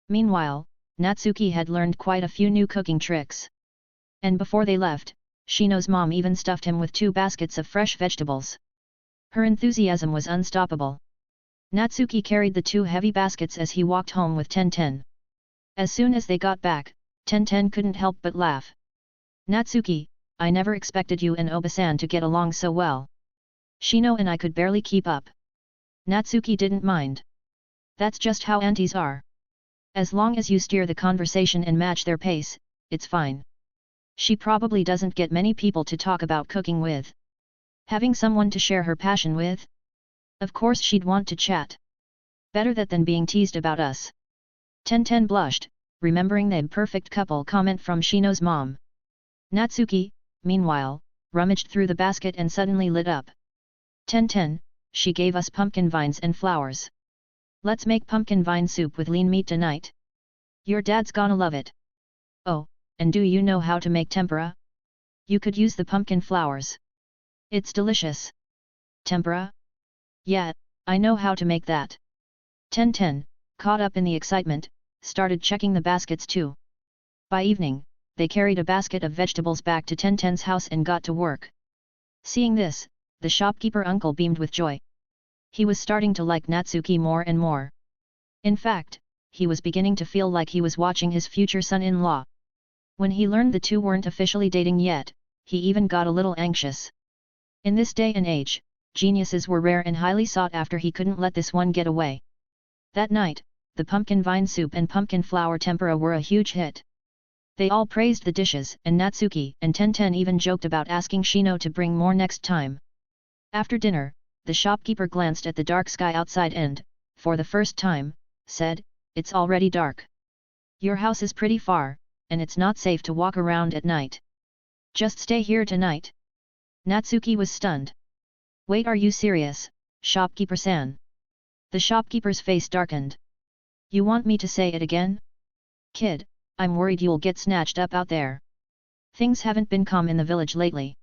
Meanwhile, Natsuki had learned quite a few new cooking tricks. And before they left, Shino's mom even stuffed him with 2 baskets of fresh vegetables. Her enthusiasm was unstoppable. Natsuki carried the 2 heavy baskets as he walked home with Tenten. As soon as they got back, Tenten couldn't help but laugh. Natsuki, I never expected you and Oba-san to get along so well. Shino and I could barely keep up. Natsuki didn't mind. That's just how aunties are. As long as you steer the conversation and match their pace, it's fine. She probably doesn't get many people to talk about cooking with. Having someone to share her passion with? Of course she'd want to chat. Better that than being teased about us. Tenten blushed, remembering the perfect couple comment from Shino's mom. Natsuki, meanwhile, rummaged through the basket and suddenly lit up. Tenten, she gave us pumpkin vines and flowers. Let's make pumpkin vine soup with lean meat tonight. Your dad's gonna love it. Oh, and do you know how to make tempura? You could use the pumpkin flowers. It's delicious. Tempura? Yeah, I know how to make that. Tenten, caught up in the excitement, started checking the baskets too. By evening, they carried a basket of vegetables back to Tenten's house and got to work. Seeing this, the shopkeeper uncle beamed with joy. He was starting to like Natsuki more and more. In fact, he was beginning to feel like he was watching his future son-in-law. When he learned the two weren't officially dating yet, he even got a little anxious. In this day and age, geniuses were rare and highly sought after. He couldn't let this one get away. That night, the pumpkin vine soup and pumpkin flower tempura were a huge hit. They all praised the dishes, and Natsuki and Tenten even joked about asking Shino to bring more next time. After dinner, the shopkeeper glanced at the dark sky outside and, for the first time, said, "It's already dark. Your house is pretty far, and it's not safe to walk around at night. Just stay here tonight." Natsuki was stunned. "Wait, are you serious, shopkeeper-san?" The shopkeeper's face darkened. "You want me to say it again? Kid, I'm worried you'll get snatched up out there. Things haven't been calm in the village lately.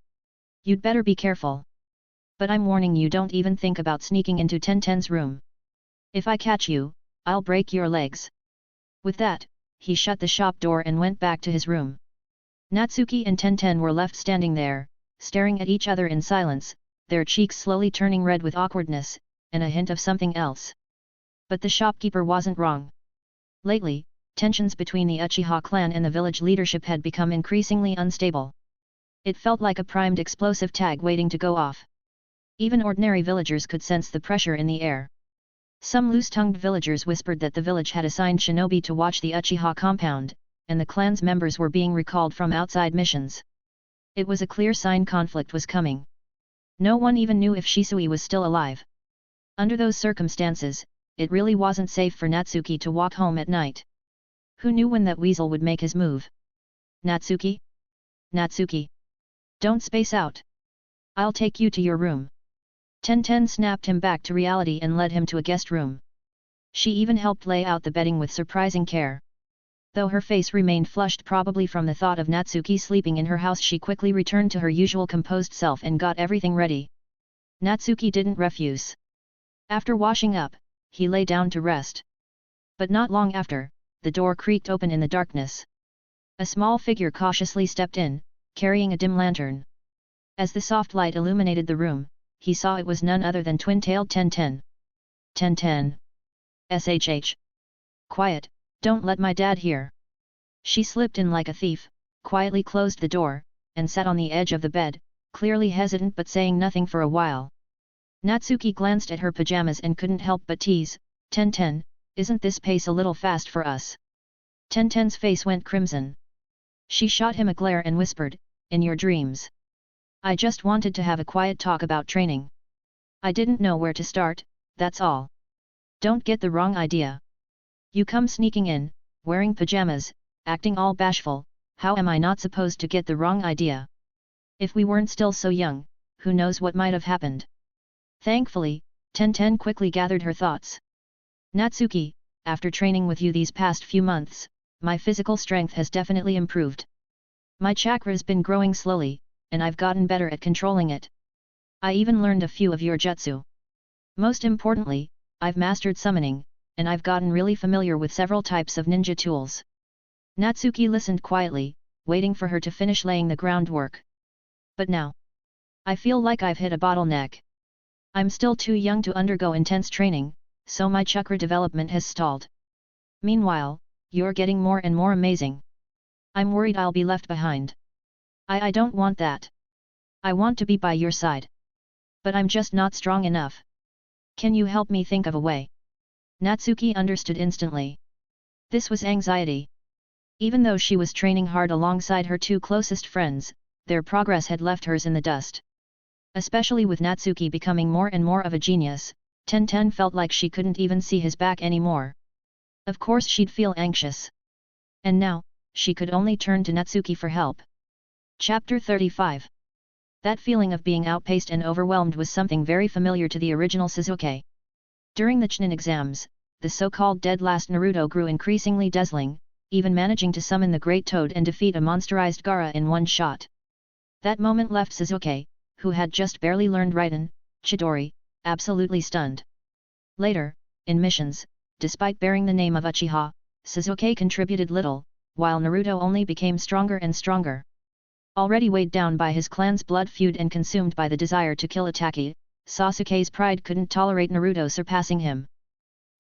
You'd better be careful. But I'm warning you, don't even think about sneaking into Tenten's room. If I catch you, I'll break your legs." With that, he shut the shop door and went back to his room. Natsuki and Tenten were left standing there, staring at each other in silence, their cheeks slowly turning red with awkwardness, and a hint of something else. But the shopkeeper wasn't wrong. Lately, tensions between the Uchiha clan and the village leadership had become increasingly unstable. It felt like a primed explosive tag waiting to go off. Even ordinary villagers could sense the pressure in the air. Some loose-tongued villagers whispered that the village had assigned shinobi to watch the Uchiha compound, and the clan's members were being recalled from outside missions. It was a clear sign conflict was coming. No one even knew if Shisui was still alive. Under those circumstances, it really wasn't safe for Natsuki to walk home at night. Who knew when that weasel would make his move? "Natsuki? Natsuki! Don't space out! I'll take you to your room." Tenten snapped him back to reality and led him to a guest room. She even helped lay out the bedding with surprising care. Though her face remained flushed, probably from the thought of Natsuki sleeping in her house, she quickly returned to her usual composed self and got everything ready. Natsuki didn't refuse. After washing up, he lay down to rest. But not long after, the door creaked open in the darkness. A small figure cautiously stepped in, carrying a dim lantern. As the soft light illuminated the room, he saw it was none other than twin-tailed Tenten. "Tenten. SHH. Quiet, don't let my dad hear." She slipped in like a thief, quietly closed the door, and sat on the edge of the bed, clearly hesitant but saying nothing for a while. Natsuki glanced at her pajamas and couldn't help but tease, "Tenten, isn't this pace a little fast for us?" Tenten's face went crimson. She shot him a glare and whispered, "In your dreams. I just wanted to have a quiet talk about training. I didn't know where to start, that's all. Don't get the wrong idea. You come sneaking in, wearing pajamas, acting all bashful, how am I not supposed to get the wrong idea? If we weren't still so young, who knows what might have happened?" Thankfully, Tenten quickly gathered her thoughts. "Natsuki, after training with you these past few months, my physical strength has definitely improved. My chakra's been growing slowly, and I've gotten better at controlling it. I even learned a few of your jutsu. Most importantly, I've mastered summoning, and I've gotten really familiar with several types of ninja tools." Natsuki listened quietly, waiting for her to finish laying the groundwork. "But now, I feel like I've hit a bottleneck. I'm still too young to undergo intense training, so my chakra development has stalled. Meanwhile, you're getting more and more amazing. I'm worried I'll be left behind. I don't want that. I want to be by your side. But I'm just not strong enough. Can you help me think of a way?" Natsuki understood instantly. This was anxiety. Even though she was training hard alongside her two closest friends, their progress had left hers in the dust. Especially with Natsuki becoming more and more of a genius, Tenten felt like she couldn't even see his back anymore. Of course she'd feel anxious. And now, she could only turn to Natsuki for help. Chapter 35. That feeling of being outpaced and overwhelmed was something very familiar to the original Sasuke. During the Chunin exams, the so-called dead last Naruto grew increasingly dazzling, even managing to summon the Great Toad and defeat a monsterized Gaara in one shot. That moment left Sasuke, who had just barely learned Raiden, Chidori, absolutely stunned. Later, in missions, despite bearing the name of Uchiha, Sasuke contributed little, while Naruto only became stronger and stronger. Already weighed down by his clan's blood feud and consumed by the desire to kill Itachi, Sasuke's pride couldn't tolerate Naruto surpassing him.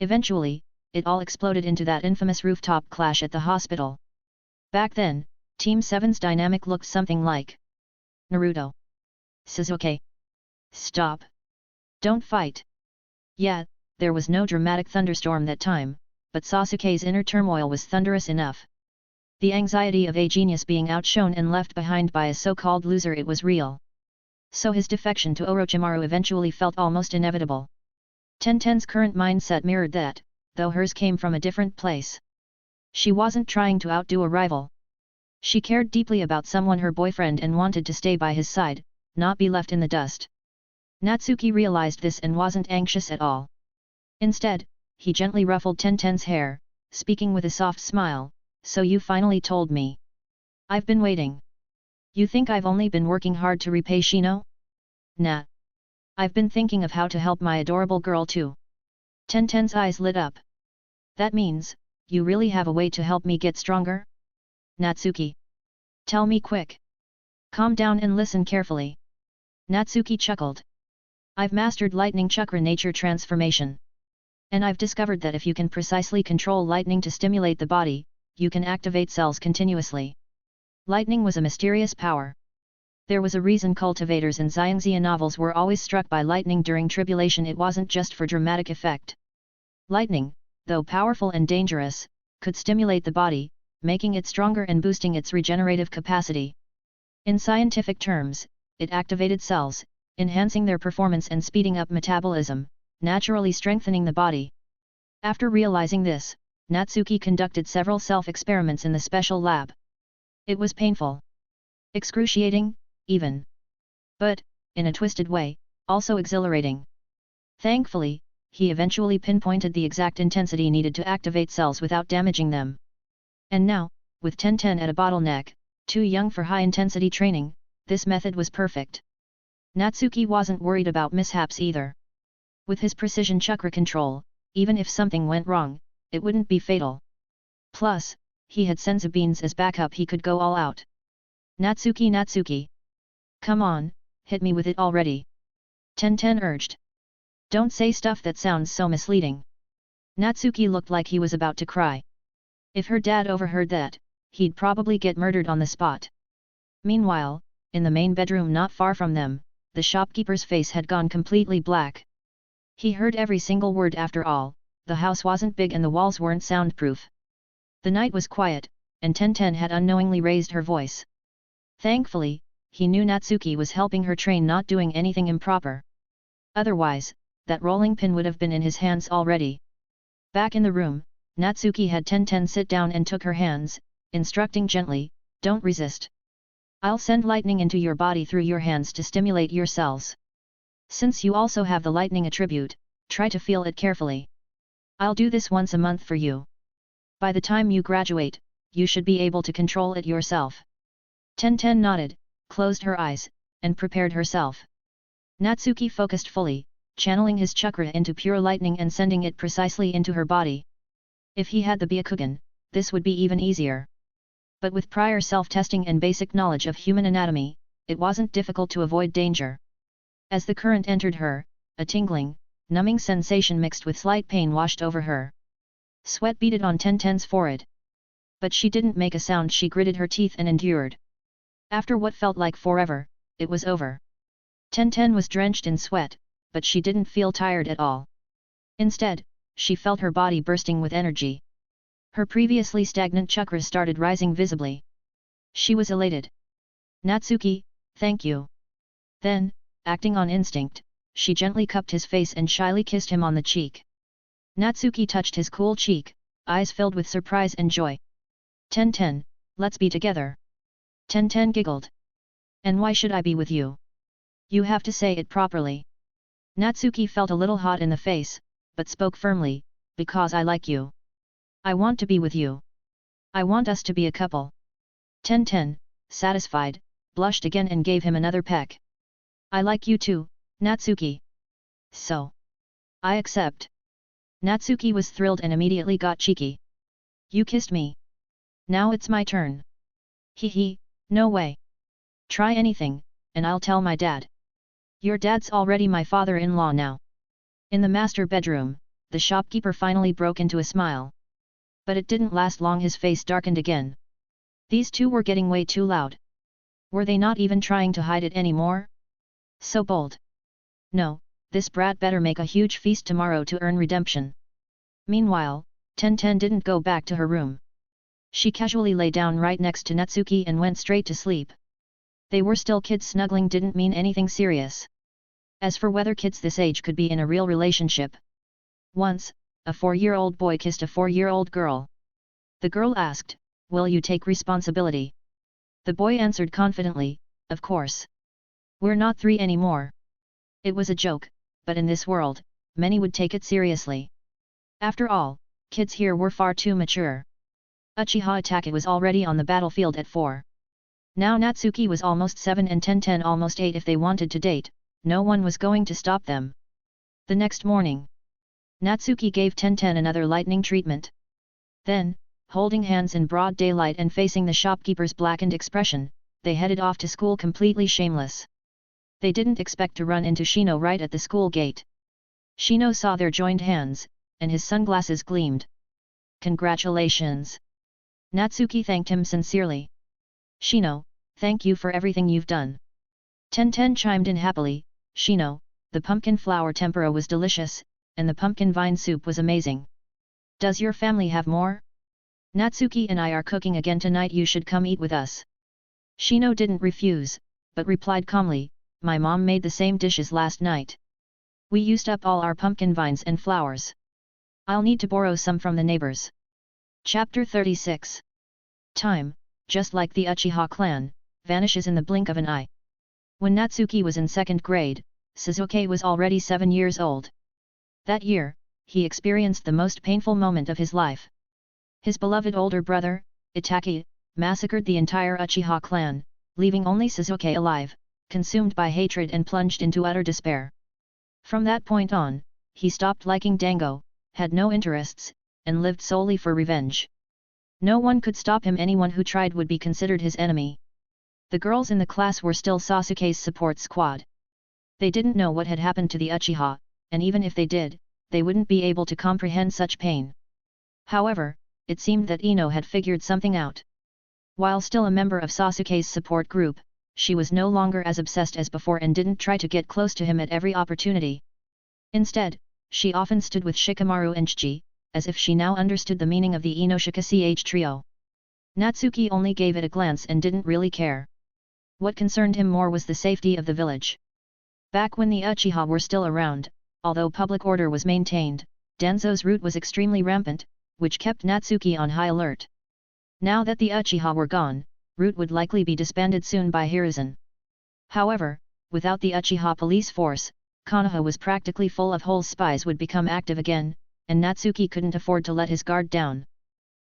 Eventually, it all exploded into that infamous rooftop clash at the hospital. Back then, Team 7's dynamic looked something like Naruto. Sasuke. Stop. Don't fight. Yeah, there was no dramatic thunderstorm that time, but Sasuke's inner turmoil was thunderous enough. The anxiety of a genius being outshone and left behind by a so-called loser, it was real. So his defection to Orochimaru eventually felt almost inevitable. Tenten's current mindset mirrored that, though hers came from a different place. She wasn't trying to outdo a rival. She cared deeply about someone, her boyfriend, and wanted to stay by his side, not be left in the dust. Natsuki realized this and wasn't anxious at all. Instead, he gently ruffled Tenten's hair, speaking with a soft smile, "So you finally told me. I've been waiting. You think I've only been working hard to repay Shino? Nah. I've been thinking of how to help my adorable girl too." Tenten's eyes lit up. "That means, you really have a way to help me get stronger? Natsuki. Tell me quick. Calm down and listen carefully." Natsuki chuckled. "I've mastered lightning chakra nature transformation. And I've discovered that if you can precisely control lightning to stimulate the body, you can activate cells continuously." Lightning was a mysterious power. There was a reason cultivators in Xiangxia novels were always struck by lightning during tribulation. It wasn't just for dramatic effect. Lightning, though powerful and dangerous, could stimulate the body, making it stronger and boosting its regenerative capacity. In scientific terms, it activated cells, enhancing their performance and speeding up metabolism, naturally strengthening the body. After realizing this, Natsuki conducted several self-experiments in the special lab. It was painful. Excruciating, even. But, in a twisted way, also exhilarating. Thankfully, he eventually pinpointed the exact intensity needed to activate cells without damaging them. And now, with Tenten at a bottleneck, too young for high-intensity training, this method was perfect. Natsuki wasn't worried about mishaps either. With his precision chakra control, even if something went wrong, it wouldn't be fatal. Plus, he had senzu beans as backup. He could go all out. Natsuki. Come on, hit me with it already." Tenten urged. "Don't say stuff that sounds so misleading." Natsuki looked like he was about to cry. If her dad overheard that, he'd probably get murdered on the spot. Meanwhile, in the main bedroom not far from them, the shopkeeper's face had gone completely black. He heard every single word. After all, the house wasn't big and the walls weren't soundproof. The night was quiet, and Tenten had unknowingly raised her voice. Thankfully, he knew Natsuki was helping her train, not doing anything improper. Otherwise, that rolling pin would have been in his hands already. Back in the room, Natsuki had Tenten sit down and took her hands, instructing gently, "Don't resist. I'll send lightning into your body through your hands to stimulate your cells. Since you also have the lightning attribute, try to feel it carefully. I'll do this once a month for you. By the time you graduate, you should be able to control it yourself." Tenten nodded, closed her eyes, and prepared herself. Natsuki focused fully, channeling his chakra into pure lightning and sending it precisely into her body. If he had the Byakugan, this would be even easier. But with prior self-testing and basic knowledge of human anatomy, it wasn't difficult to avoid danger. As the current entered her, a tingling, numbing sensation mixed with slight pain washed over her. Sweat beaded on Tenten's forehead. But she didn't make a sound. She gritted her teeth and endured. After what felt like forever, it was over. Tenten was drenched in sweat, but she didn't feel tired at all. Instead, she felt her body bursting with energy. Her previously stagnant chakra started rising visibly. She was elated. "Natsuki, thank you." Then, acting on instinct, she gently cupped his face and shyly kissed him on the cheek. Natsuki touched his cool cheek, eyes filled with surprise and joy. "Tenten, let's be together." Tenten giggled. "And why should I be with you? You have to say it properly." Natsuki felt a little hot in the face, but spoke firmly, "Because I like you. I want to be with you. I want us to be a couple." Tenten, satisfied, blushed again and gave him another peck. "I like you too, Natsuki. So. I accept." Natsuki was thrilled and immediately got cheeky. "You kissed me. Now it's my turn." "Hee hee, no way. Try anything, and I'll tell my dad." Your dad's already my father-in-law now. In the master bedroom, the shopkeeper finally broke into a smile. But it didn't last long, his face darkened again. These two were getting way too loud. Were they not even trying to hide it anymore? So bold. No, this brat better make a huge feast tomorrow to earn redemption. Meanwhile, Tenten didn't go back to her room. She casually lay down right next to Natsuki and went straight to sleep. They were still kids, snuggling didn't mean anything serious. As for whether kids this age could be in a real relationship. Once, a 4-year-old boy kissed a 4-year-old girl. The girl asked, "Will you take responsibility?" The boy answered confidently, "Of course. We're not 3 anymore." It was a joke, but in this world, many would take it seriously. After all, kids here were far too mature. Uchiha Itachi was already on the battlefield at 4. Now Natsuki was almost 7 and Tenten almost 8. If they wanted to date, no one was going to stop them. The next morning, Natsuki gave Tenten another lightning treatment. Then, holding hands in broad daylight and facing the shopkeeper's blackened expression, they headed off to school completely shameless. They didn't expect to run into Shino right at the school gate. Shino saw their joined hands, and his sunglasses gleamed. "Congratulations!" Natsuki thanked him sincerely. "Shino, thank you for everything you've done." Tenten chimed in happily, "Shino, the pumpkin flower tempura was delicious, and the pumpkin vine soup was amazing. Does your family have more? Natsuki and I are cooking again tonight, you should come eat with us." Shino didn't refuse, but replied calmly, "My mom made the same dishes last night. We used up all our pumpkin vines and flowers. I'll need to borrow some from the neighbors." Chapter 36. Time, just like the Uchiha clan, vanishes in the blink of an eye. When Natsuki was in 2nd grade, Sasuke was already 7 years old. That year, he experienced the most painful moment of his life. His beloved older brother, Itachi, massacred the entire Uchiha clan, leaving only Sasuke alive, consumed by hatred and plunged into utter despair. From that point on, he stopped liking Dango, had no interests, and lived solely for revenge. No one could stop him, anyone who tried would be considered his enemy. The girls in the class were still Sasuke's support squad. They didn't know what had happened to the Uchiha, and even if they did, they wouldn't be able to comprehend such pain. However, it seemed that Ino had figured something out. While still a member of Sasuke's support group, she was no longer as obsessed as before and didn't try to get close to him at every opportunity. Instead, she often stood with Shikamaru and Chiji, as if she now understood the meaning of the Inoshika-ch trio. Natsuki only gave it a glance and didn't really care. What concerned him more was the safety of the village. Back when the Uchiha were still around, although public order was maintained, Danzo's root was extremely rampant, which kept Natsuki on high alert. Now that the Uchiha were gone, root would likely be disbanded soon by Hiruzen. However, without the Uchiha police force, Konoha was practically full of holes. Spies would become active again, and Natsuki couldn't afford to let his guard down.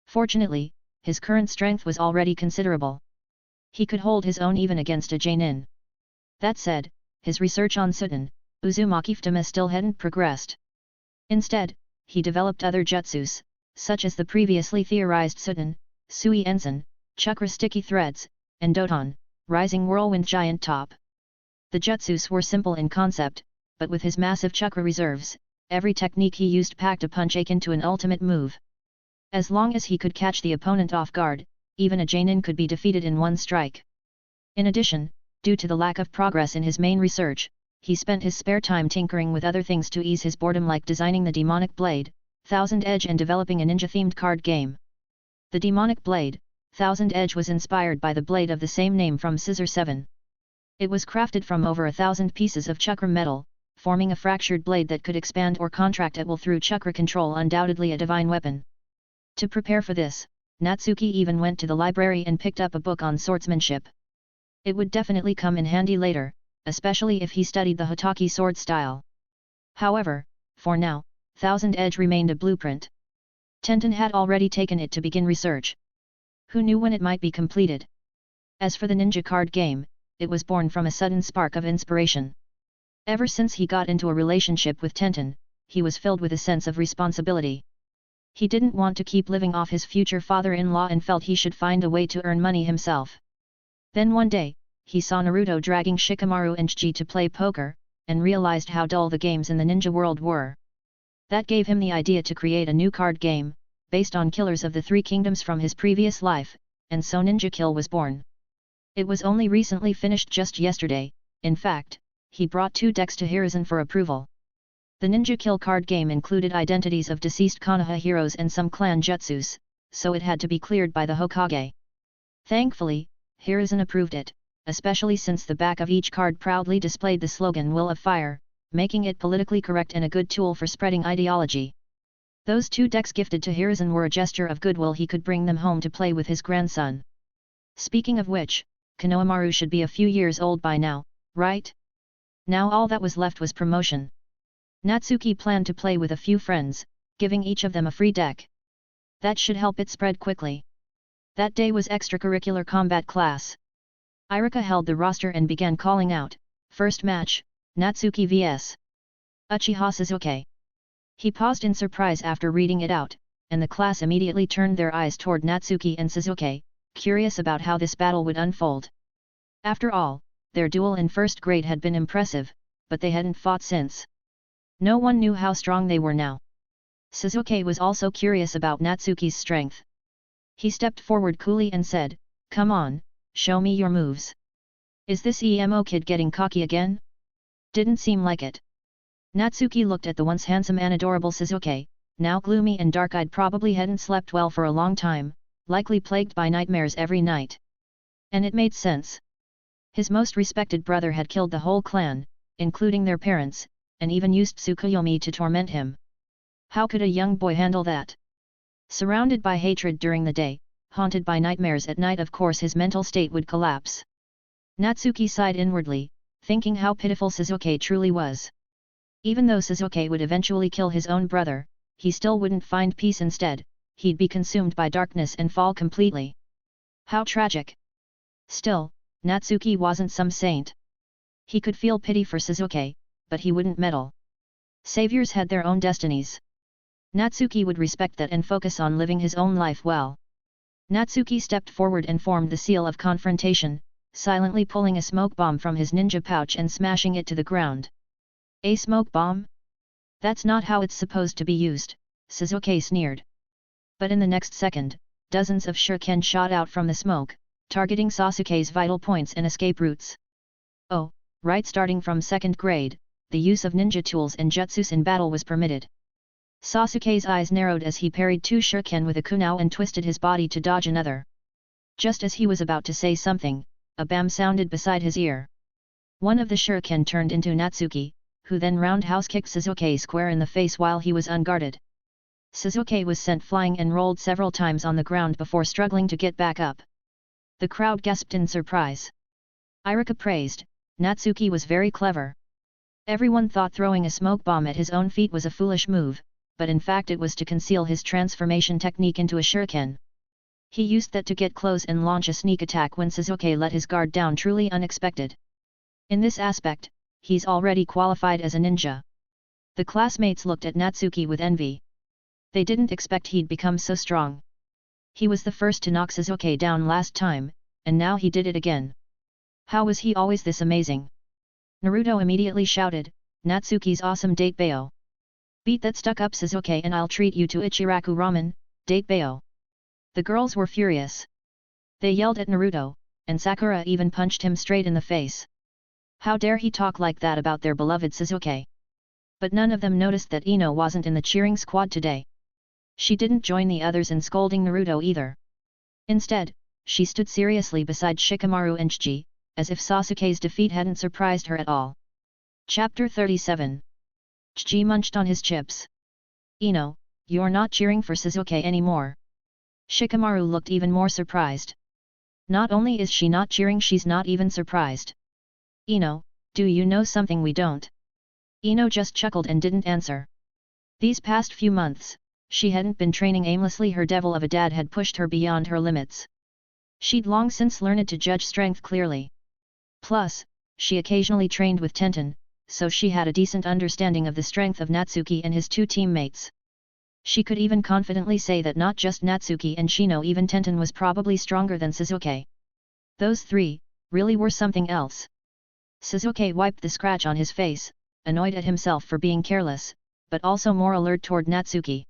Fortunately, his current strength was already considerable. He could hold his own even against a Jonin. That said, his research on Suten, Uzumaki Futama still hadn't progressed. Instead, he developed other jutsus, such as the previously theorized Suten, Sui Ensen, Chakra Sticky Threads, and Doton, Rising Whirlwind Giant Top. The jutsus were simple in concept, but with his massive chakra reserves, every technique he used packed a punch akin to an ultimate move. As long as he could catch the opponent off guard, even a Jonin could be defeated in one strike. In addition, due to the lack of progress in his main research, he spent his spare time tinkering with other things to ease his boredom, like designing the Demonic Blade, Thousand Edge, and developing a ninja-themed card game. The Demonic Blade, Thousand Edge, was inspired by the blade of the same name from Scissor 7. It was crafted from over 1,000 pieces of chakra metal, forming a fractured blade that could expand or contract at will through chakra control, undoubtedly a divine weapon. To prepare for this, Natsuki even went to the library and picked up a book on swordsmanship. It would definitely come in handy later, especially if he studied the Hotaki sword style. However, for now, Thousand Edge remained a blueprint. Tenton had already taken it to begin research. Who knew when it might be completed? As for the ninja card game, it was born from a sudden spark of inspiration. Ever since he got into a relationship with Tenton, he was filled with a sense of responsibility. He didn't want to keep living off his future father-in-law and felt he should find a way to earn money himself. Then one day, he saw Naruto dragging Shikamaru and Chiji to play poker, and realized how dull the games in the ninja world were. That gave him the idea to create a new card game, based on killers of the three kingdoms from his previous life, and so Ninja Kill was born. It was only recently finished just yesterday. In fact, he brought 2 decks to Hiruzen for approval. The Ninja Kill card game included identities of deceased Konoha heroes and some clan jutsus, so it had to be cleared by the Hokage. Thankfully, Hiruzen approved it, especially since the back of each card proudly displayed the slogan Will of Fire, making it politically correct and a good tool for spreading ideology. Those 2 decks gifted to Hiruzen were a gesture of goodwill. He could bring them home to play with his grandson. Speaking of which, Konohamaru should be a few years old by now, right? Now all that was left was promotion. Natsuki planned to play with a few friends, giving each of them a free deck. That should help it spread quickly. That day was extracurricular combat class. Irika held the roster and began calling out, "First match, Natsuki vs. Uchiha Sasuke." He paused in surprise after reading it out, and the class immediately turned their eyes toward Natsuki and Sasuke, curious about how this battle would unfold. After all, their duel in first grade had been impressive, but they hadn't fought since. No one knew how strong they were now. Sasuke was also curious about Natsuki's strength. He stepped forward coolly and said, "Come on, show me your moves." "Is this emo kid getting cocky again?" "Didn't seem like it." Natsuki looked at the once handsome and adorable Sasuke, now gloomy and dark-eyed, probably hadn't slept well for a long time, likely plagued by nightmares every night. And it made sense. His most respected brother had killed the whole clan, including their parents, and even used Tsukuyomi to torment him. How could a young boy handle that? Surrounded by hatred during the day, haunted by nightmares at night, of course his mental state would collapse. Natsuki sighed inwardly, thinking how pitiful Sasuke truly was. Even though Sasuke would eventually kill his own brother, he still wouldn't find peace. Instead, he'd be consumed by darkness and fall completely. How tragic! Still, Natsuki wasn't some saint. He could feel pity for Sasuke, but he wouldn't meddle. Saviors had their own destinies. Natsuki would respect that and focus on living his own life well. Natsuki stepped forward and formed the seal of confrontation, silently pulling a smoke bomb from his ninja pouch and smashing it to the ground. "A smoke bomb? That's not how it's supposed to be used," Sasuke sneered. But in the next second, dozens of shuriken shot out from the smoke, targeting Sasuke's vital points and escape routes. Oh, right, starting from second grade, the use of ninja tools and jutsus in battle was permitted. Sasuke's eyes narrowed as he parried 2 shuriken with a kunao and twisted his body to dodge another. Just as he was about to say something, a bam sounded beside his ear. One of the shuriken turned into Natsuki, who then roundhouse kicked Sasuke square in the face while he was unguarded. Sasuke was sent flying and rolled several times on the ground before struggling to get back up. The crowd gasped in surprise. Irika praised, "Natsuki was very clever." Everyone thought throwing a smoke bomb at his own feet was a foolish move, but in fact it was to conceal his transformation technique into a shuriken. He used that to get close and launch a sneak attack when Sasuke let his guard down, truly unexpected. In this aspect, he's already qualified as a ninja. The classmates looked at Natsuki with envy. They didn't expect he'd become so strong. He was the first to knock Sasuke down last time, and now he did it again. How was he always this amazing? Naruto immediately shouted, "Natsuki's awesome, Date Bayo. Beat that stuck-up Sasuke and I'll treat you to Ichiraku ramen, Date Bayo." The girls were furious. They yelled at Naruto, and Sakura even punched him straight in the face. How dare he talk like that about their beloved Sasuke? But none of them noticed that Ino wasn't in the cheering squad today. She didn't join the others in scolding Naruto either. Instead, she stood seriously beside Shikamaru and Chiji, as if Sasuke's defeat hadn't surprised her at all. Chapter 37. Chiji munched on his chips. "Ino, you're not cheering for Sasuke anymore." Shikamaru looked even more surprised. Not only is she not cheering, she's not even surprised. "Ino, do you know something we don't?" Ino just chuckled and didn't answer. These past few months, she hadn't been training aimlessly. Her devil of a dad had pushed her beyond her limits. She'd long since learned to judge strength clearly. Plus, she occasionally trained with Tenton, so she had a decent understanding of the strength of Natsuki and his 2 teammates. She could even confidently say that not just Natsuki and Shino, even Tenton was probably stronger than Sasuke. Those 3, really were something else. Sasuke wiped the scratch on his face, annoyed at himself for being careless, but also more alert toward Natsuki.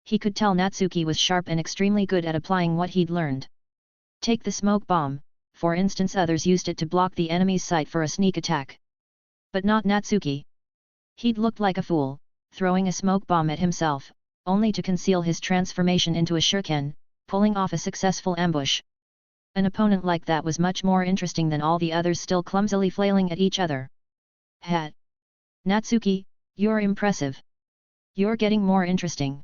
He could tell Natsuki was sharp and extremely good at applying what he'd learned. Take the smoke bomb, for instance. Others used it to block the enemy's sight for a sneak attack. But not Natsuki. He'd looked like a fool, throwing a smoke bomb at himself, only to conceal his transformation into a shuriken, pulling off a successful ambush. An opponent like that was much more interesting than all the others still clumsily flailing at each other. Hat. Natsuki, you're impressive. You're getting more interesting.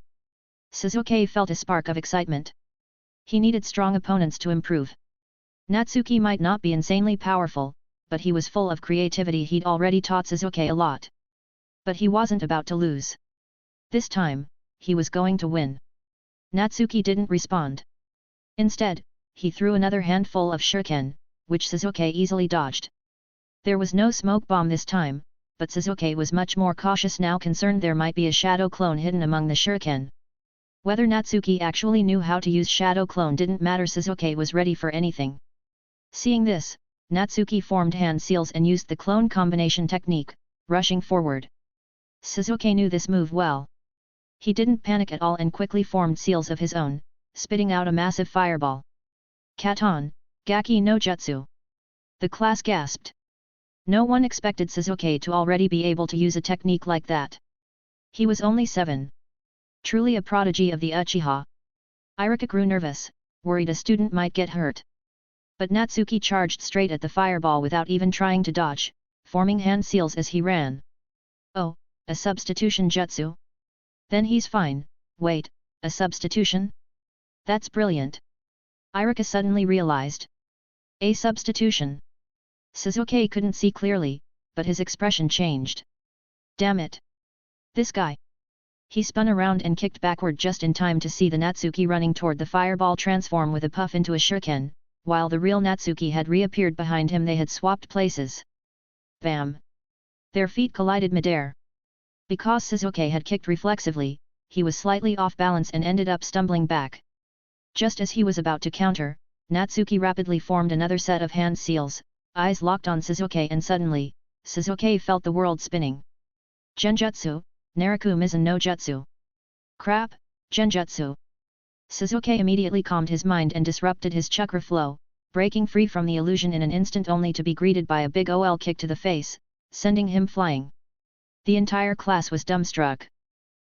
Sasuke felt a spark of excitement. He needed strong opponents to improve. Natsuki might not be insanely powerful, but he was full of creativity. He'd already taught Sasuke a lot. But he wasn't about to lose. This time, he was going to win. Natsuki didn't respond. Instead, he threw another handful of shuriken, which Sasuke easily dodged. There was no smoke bomb this time, but Sasuke was much more cautious now, concerned there might be a shadow clone hidden among the shuriken. Whether Natsuki actually knew how to use shadow clone didn't matter. Sasuke was ready for anything. Seeing this, Natsuki formed hand seals and used the clone combination technique, rushing forward. Sasuke knew this move well. He didn't panic at all and quickly formed seals of his own, spitting out a massive fireball. Katon, Gaki no Jutsu. The class gasped. No one expected Sasuke to already be able to use a technique like that. He was only 7. Truly a prodigy of the Uchiha. Iruka grew nervous, worried a student might get hurt. But Natsuki charged straight at the fireball without even trying to dodge, forming hand seals as he ran. Oh, a substitution jutsu? Then he's fine. Wait, a substitution? That's brilliant. Iruka suddenly realized. A substitution. Sasuke couldn't see clearly, but his expression changed. Damn it! This guy! He spun around and kicked backward just in time to see the Natsuki running toward the fireball transform with a puff into a shuriken, while the real Natsuki had reappeared behind him. They had swapped places. Bam! Their feet collided midair. Because Sasuke had kicked reflexively, he was slightly off balance and ended up stumbling back. Just as he was about to counter, Natsuki rapidly formed another set of hand seals, eyes locked on Sasuke, and suddenly, Sasuke felt the world spinning. Genjutsu, Naraku Mizan no Jutsu. Crap, Genjutsu. Sasuke immediately calmed his mind and disrupted his chakra flow, breaking free from the illusion in an instant only to be greeted by a big OL kick to the face, sending him flying. The entire class was dumbstruck.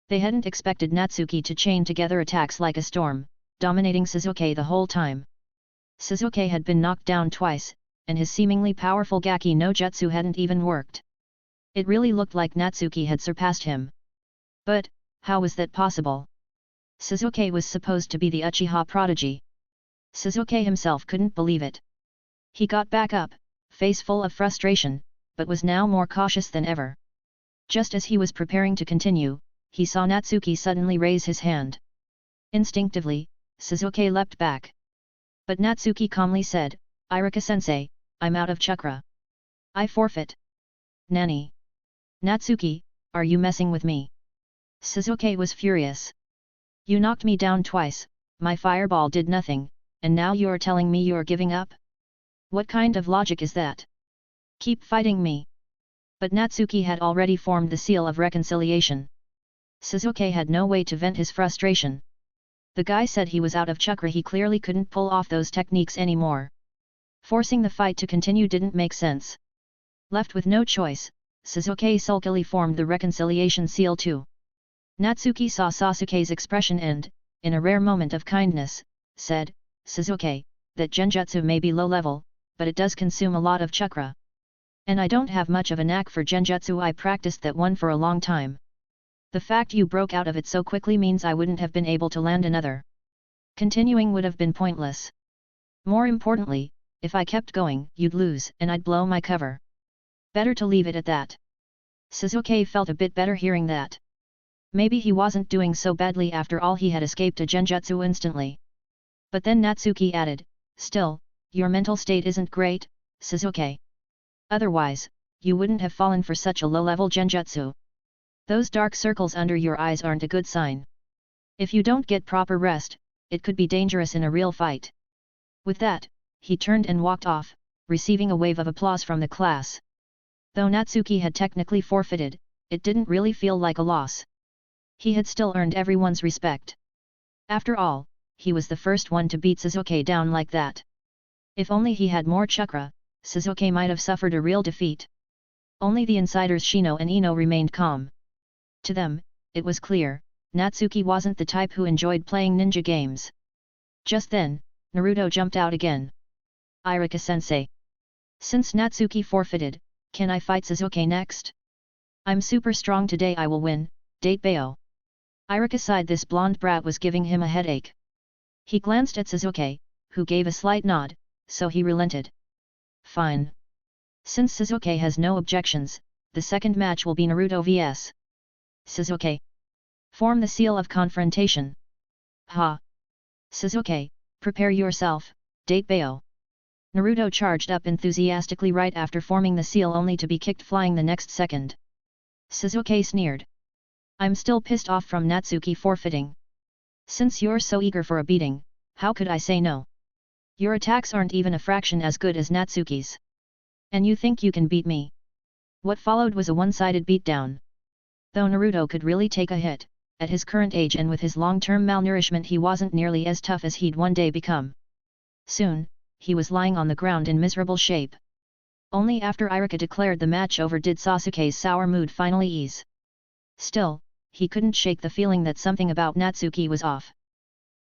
They hadn't expected Natsuki to chain together attacks like a storm, dominating Sasuke the whole time. Sasuke had been knocked down twice, and his seemingly powerful Gaki no Jutsu hadn't even worked. It really looked like Natsuki had surpassed him. But, how was that possible? Sasuke was supposed to be the Uchiha prodigy. Sasuke himself couldn't believe it. He got back up, face full of frustration, but was now more cautious than ever. Just as he was preparing to continue, he saw Natsuki suddenly raise his hand. Instinctively, Sasuke leapt back. But Natsuki calmly said, "Iruka-sensei, I'm out of chakra. I forfeit." "Nani? Natsuki, are you messing with me?" Sasuke was furious. "You knocked me down twice, my fireball did nothing, and now you're telling me you're giving up? What kind of logic is that? Keep fighting me." But Natsuki had already formed the seal of reconciliation. Sasuke had no way to vent his frustration. The guy said he was out of chakra. He clearly couldn't pull off those techniques anymore. Forcing the fight to continue didn't make sense. Left with no choice, Sasuke sulkily formed the reconciliation seal too. Natsuki saw Sasuke's expression and, in a rare moment of kindness, said, "Sasuke, that genjutsu may be low level, but it does consume a lot of chakra. And I don't have much of a knack for genjutsu. I practiced that one for a long time. The fact you broke out of it so quickly means I wouldn't have been able to land another. Continuing would have been pointless. More importantly, if I kept going, you'd lose and I'd blow my cover. Better to leave it at that." Sasuke felt a bit better hearing that. Maybe he wasn't doing so badly after all. He had escaped a genjutsu instantly. But then Natsuki added, "Still, your mental state isn't great, Sasuke. Otherwise, you wouldn't have fallen for such a low-level genjutsu. Those dark circles under your eyes aren't a good sign. If you don't get proper rest, it could be dangerous in a real fight." With that, he turned and walked off, receiving a wave of applause from the class. Though Natsuki had technically forfeited, it didn't really feel like a loss. He had still earned everyone's respect. After all, he was the first one to beat Sasuke down like that. If only he had more chakra, Sasuke might have suffered a real defeat. Only the insiders Shino and Ino remained calm. To them, it was clear, Natsuki wasn't the type who enjoyed playing ninja games. Just then, Naruto jumped out again. Iruka-sensei. Since Natsuki forfeited, can I fight Sasuke next? I'm super strong today, I will win, Date Bayo. Iruka sighed. This blonde brat was giving him a headache. He glanced at Sasuke, who gave a slight nod, so he relented. Fine. Since Sasuke has no objections, the second match will be Naruto vs. Sasuke. Form the seal of confrontation. Ha! Sasuke, prepare yourself, Date Bayo. Naruto charged up enthusiastically right after forming the seal, only to be kicked flying the next second. Sasuke sneered. I'm still pissed off from Natsuki forfeiting. Since you're so eager for a beating, how could I say no? Your attacks aren't even a fraction as good as Natsuki's. And you think you can beat me? What followed was a one-sided beatdown. Though Naruto could really take a hit, at his current age and with his long-term malnourishment he wasn't nearly as tough as he'd one day become. Soon, he was lying on the ground in miserable shape. Only after Iruka declared the match over did Sasuke's sour mood finally ease. Still, he couldn't shake the feeling that something about Natsuki was off.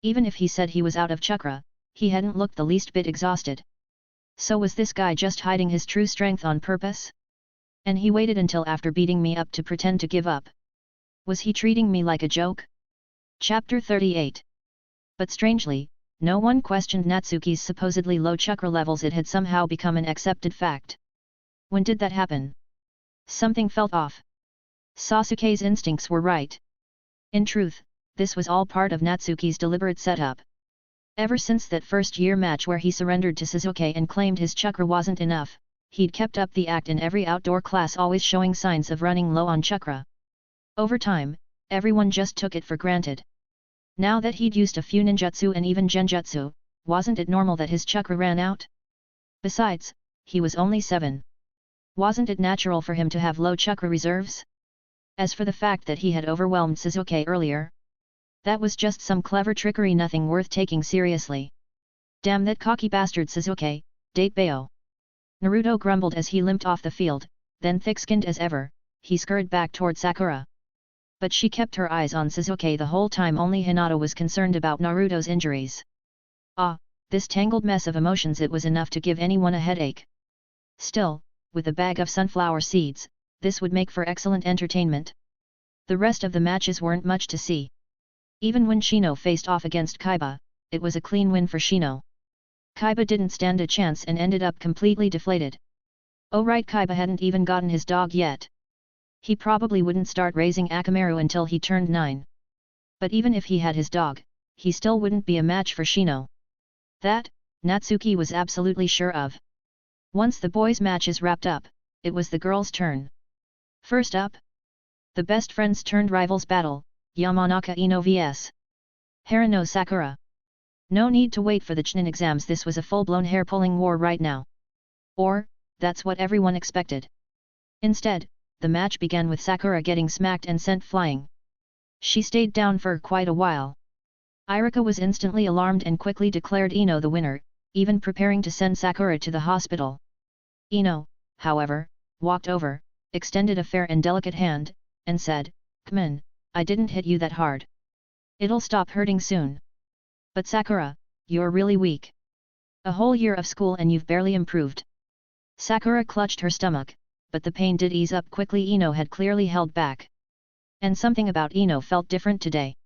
Even if he said he was out of chakra, he hadn't looked the least bit exhausted. So was this guy just hiding his true strength on purpose? And he waited until after beating me up to pretend to give up. Was he treating me like a joke? Chapter 38. But strangely, no one questioned Natsuki's supposedly low chakra levels. It had somehow become an accepted fact. When did that happen? Something felt off. Sasuke's instincts were right. In truth, this was all part of Natsuki's deliberate setup. Ever since that first-year match where he surrendered to Sasuke and claimed his chakra wasn't enough, he'd kept up the act in every outdoor class, always showing signs of running low on chakra. Over time, everyone just took it for granted. Now that he'd used a few ninjutsu and even genjutsu, wasn't it normal that his chakra ran out? Besides, he was only 7. Wasn't it natural for him to have low chakra reserves? As for the fact that he had overwhelmed Sasuke earlier, that was just some clever trickery, nothing worth taking seriously. Damn that cocky bastard Sasuke, Date Bayo. Naruto grumbled as he limped off the field, then thick-skinned as ever, he scurried back toward Sakura. But she kept her eyes on Sasuke the whole time. Only Hinata was concerned about Naruto's injuries. Ah, this tangled mess of emotions, it was enough to give anyone a headache. Still, with a bag of sunflower seeds, this would make for excellent entertainment. The rest of the matches weren't much to see. Even when Shino faced off against Kaiba, it was a clean win for Shino. Kaiba didn't stand a chance and ended up completely deflated. Oh right, Kaiba hadn't even gotten his dog yet. He probably wouldn't start raising Akamaru until he turned 9. But even if he had his dog, he still wouldn't be a match for Shino. That, Natsuki was absolutely sure of. Once the boys' matches wrapped up, it was the girls' turn. First up, the best friends turned rivals battle, Yamanaka Ino vs. Harano Sakura. No need to wait for the Chunin exams, this was a full-blown hair-pulling war right now. Or, that's what everyone expected. Instead, the match began with Sakura getting smacked and sent flying. She stayed down for quite a while. Iruka was instantly alarmed and quickly declared Ino the winner, even preparing to send Sakura to the hospital. Ino, however, walked over, extended a fair and delicate hand, and said, "Come on, I didn't hit you that hard. It'll stop hurting soon." "But Sakura, you're really weak. A whole year of school and you've barely improved." Sakura clutched her stomach, but the pain did ease up quickly. Ino had clearly held back. And something about Ino felt different today.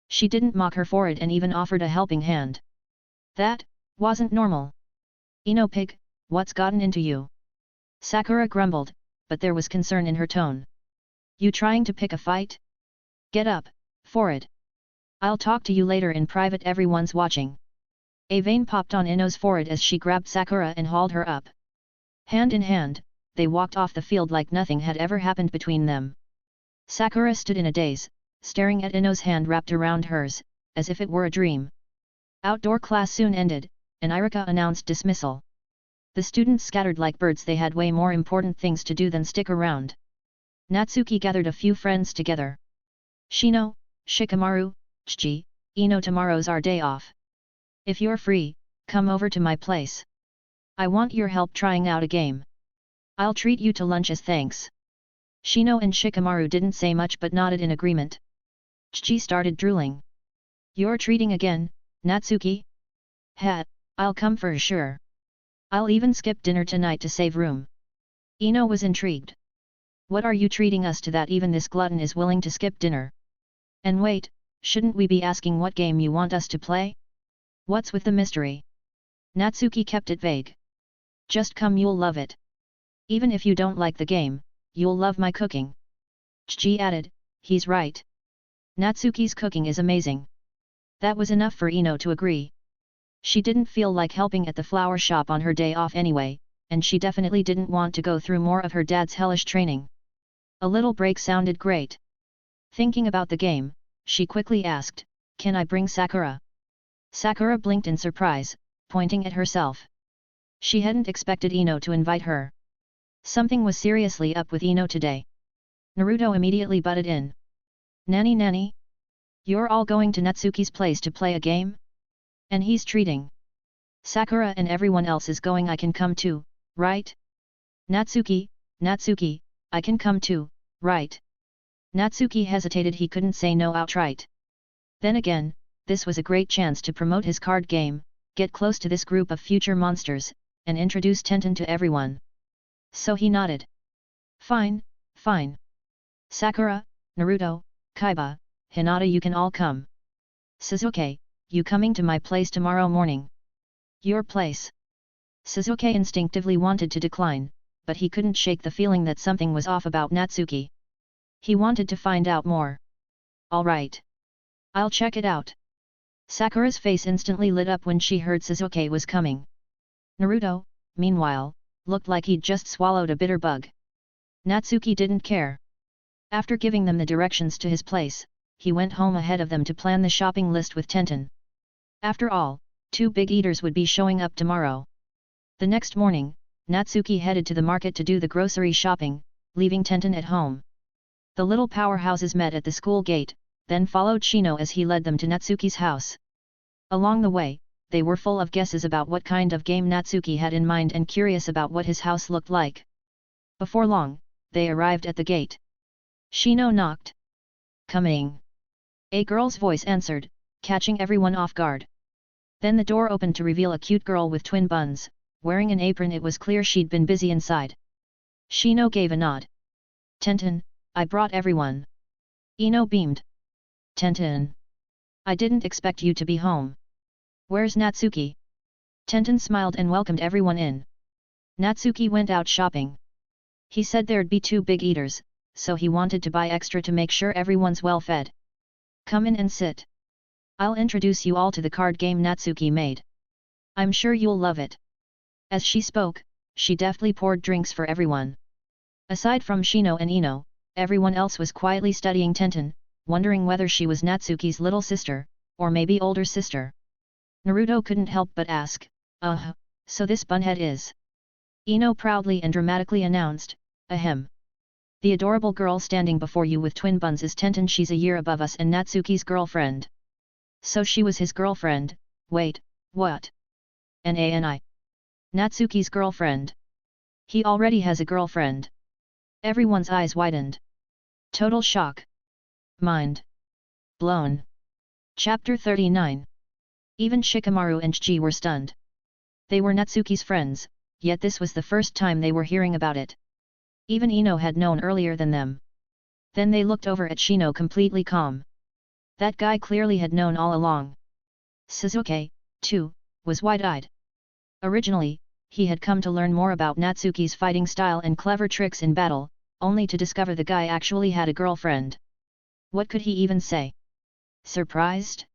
She didn't mock her for it and even offered a helping hand. That wasn't normal. "Ino pig, what's gotten into you?" Sakura grumbled, but there was concern in her tone. "You trying to pick a fight? Get up, for it. I'll talk to you later in private, everyone's watching." A vein popped on Ino's forehead as she grabbed Sakura and hauled her up. Hand in hand, they walked off the field like nothing had ever happened between them. Sakura stood in a daze, staring at Ino's hand wrapped around hers, as if it were a dream. Outdoor class soon ended, and Iruka announced dismissal. The students scattered like birds. They had way more important things to do than stick around. Natsuki gathered a few friends together. Shino, Shikamaru, Chiji, Ino, tomorrow's our day off. If you're free, come over to my place. I want your help trying out a game. I'll treat you to lunch as thanks. Shino and Shikamaru didn't say much but nodded in agreement. Chiji started drooling. You're treating again, Natsuki? I'll come for sure. I'll even skip dinner tonight to save room. Ino was intrigued. What are you treating us to that even this glutton is willing to skip dinner? And wait, shouldn't we be asking what game you want us to play? What's with the mystery? Natsuki kept it vague. Just come, you'll love it. Even if you don't like the game, you'll love my cooking. Chiji added, he's right. Natsuki's cooking is amazing. That was enough for Ino to agree. She didn't feel like helping at the flower shop on her day off anyway, and she definitely didn't want to go through more of her dad's hellish training. A little break sounded great. Thinking about the game, she quickly asked, can I bring Sakura? Sakura blinked in surprise, pointing at herself. She hadn't expected Ino to invite her. Something was seriously up with Ino today. Naruto immediately butted in. Nani? You're all going to Natsuki's place to play a game? And he's treating Sakura and everyone else is going. I can come too, right? Natsuki, I can come too, right? Natsuki hesitated. He couldn't say no outright. Then again, this was a great chance to promote his card game, get close to this group of future monsters, and introduce Tenten to everyone. So he nodded. Fine. Sakura, Naruto, Kaiba, Hinata, you can all come. Sasuke, you coming to my place tomorrow morning? Your place? Sasuke instinctively wanted to decline, but he couldn't shake the feeling that something was off about Natsuki. He wanted to find out more. All right. I'll check it out. Sakura's face instantly lit up when she heard Sasuke was coming. Naruto, meanwhile, looked like he'd just swallowed a bitter bug. Natsuki didn't care. After giving them the directions to his place, he went home ahead of them to plan the shopping list with Tenton. After all, 2 big eaters would be showing up tomorrow. The next morning, Natsuki headed to the market to do the grocery shopping, leaving Tenton at home. The little powerhouses met at the school gate, then followed Shino as he led them to Natsuki's house. Along the way, they were full of guesses about what kind of game Natsuki had in mind and curious about what his house looked like. Before long, they arrived at the gate. Shino knocked. Coming. A girl's voice answered, catching everyone off guard. Then the door opened to reveal a cute girl with twin buns, wearing an apron. It was clear she'd been busy inside. Shino gave a nod. Tenton, I brought everyone. Ino beamed. Tenton. I didn't expect you to be home. Where's Natsuki? Tenton smiled and welcomed everyone in. Natsuki went out shopping. He said there'd be 2 big eaters, so he wanted to buy extra to make sure everyone's well fed. Come in and sit. I'll introduce you all to the card game Natsuki made. I'm sure you'll love it. As she spoke, she deftly poured drinks for everyone. Aside from Shino and Ino, everyone else was quietly studying Tenton, wondering whether she was Natsuki's little sister, or maybe older sister. Naruto couldn't help but ask, so this bunhead is? Ino proudly and dramatically announced, ahem. The adorable girl standing before you with twin buns is Tenton. She's a year above us and Natsuki's girlfriend. So she was his girlfriend. Wait, what? Nani? Natsuki's girlfriend. He already has a girlfriend. Everyone's eyes widened. Total shock. Mind blown. Chapter 39. Even Shikamaru and Chiji were stunned. They were Natsuki's friends, yet this was the first time they were hearing about it. Even Ino had known earlier than them. Then they looked over at Shino completely calm. That guy clearly had known all along. Sasuke, too, was wide-eyed. Originally, he had come to learn more about Natsuki's fighting style and clever tricks in battle, only to discover the guy actually had a girlfriend. What could he even say? Surprised?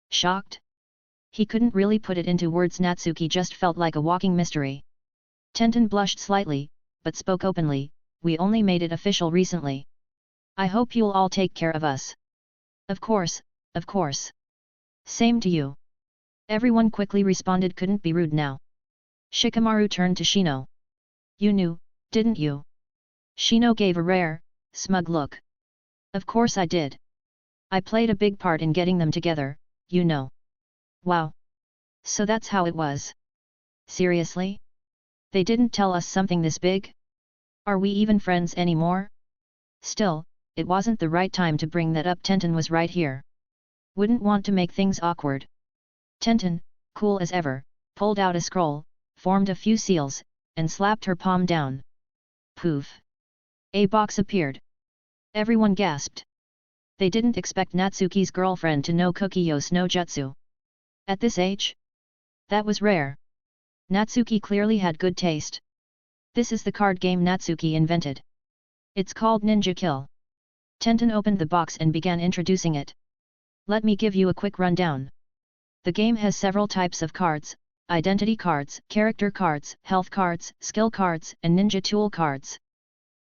Shocked? He couldn't really put it into words. Natsuki just felt like a walking mystery. Tenton blushed slightly, but spoke openly, we only made it official recently. I hope you'll all take care of us. Of course. Same to you. Everyone quickly responded. Couldn't be rude now. Shikamaru turned to Shino. You knew, didn't you? Shino gave a rare, smug look. Of course I did. I played a big part in getting them together, you know. Wow. So that's how it was. Seriously? They didn't tell us something this big? Are we even friends anymore? Still, it wasn't the right time to bring that up. Tenton was right here. Wouldn't want to make things awkward. Tenton, cool as ever, pulled out a scroll, formed a few seals, and slapped her palm down. Poof! A box appeared. Everyone gasped. They didn't expect Natsuki's girlfriend to know Kukiyo's no jutsu. At this age? That was rare. Natsuki clearly had good taste. This is the card game Natsuki invented. It's called Ninja Kill. Tenton opened the box and began introducing it. Let me give you a quick rundown. The game has several types of cards: identity cards, character cards, health cards, skill cards, and ninja tool cards.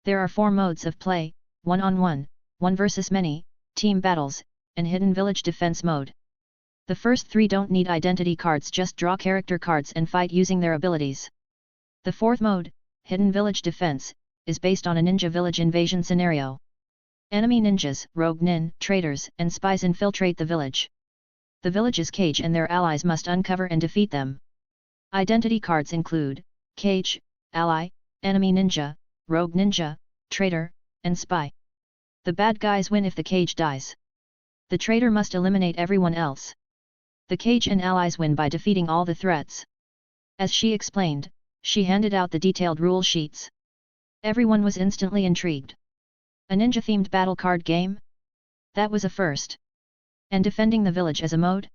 There are 4 modes of play: one-on-one, one versus many, team battles, and hidden village defense mode. The first 3 don't need identity cards, just draw character cards and fight using their abilities. The 4th mode, hidden village defense, is based on a ninja village invasion scenario. Enemy ninjas, rogue nin, traitors, and spies infiltrate the village. The village's cage and their allies must uncover and defeat them. Identity cards include cage, ally, enemy ninja, rogue ninja, traitor, and spy. The bad guys win if the cage dies. The traitor must eliminate everyone else. The cage and allies win by defeating all the threats. As she explained, she handed out the detailed rule sheets. Everyone was instantly intrigued. A ninja-themed battle card game? That was a first. And defending the village as a mode?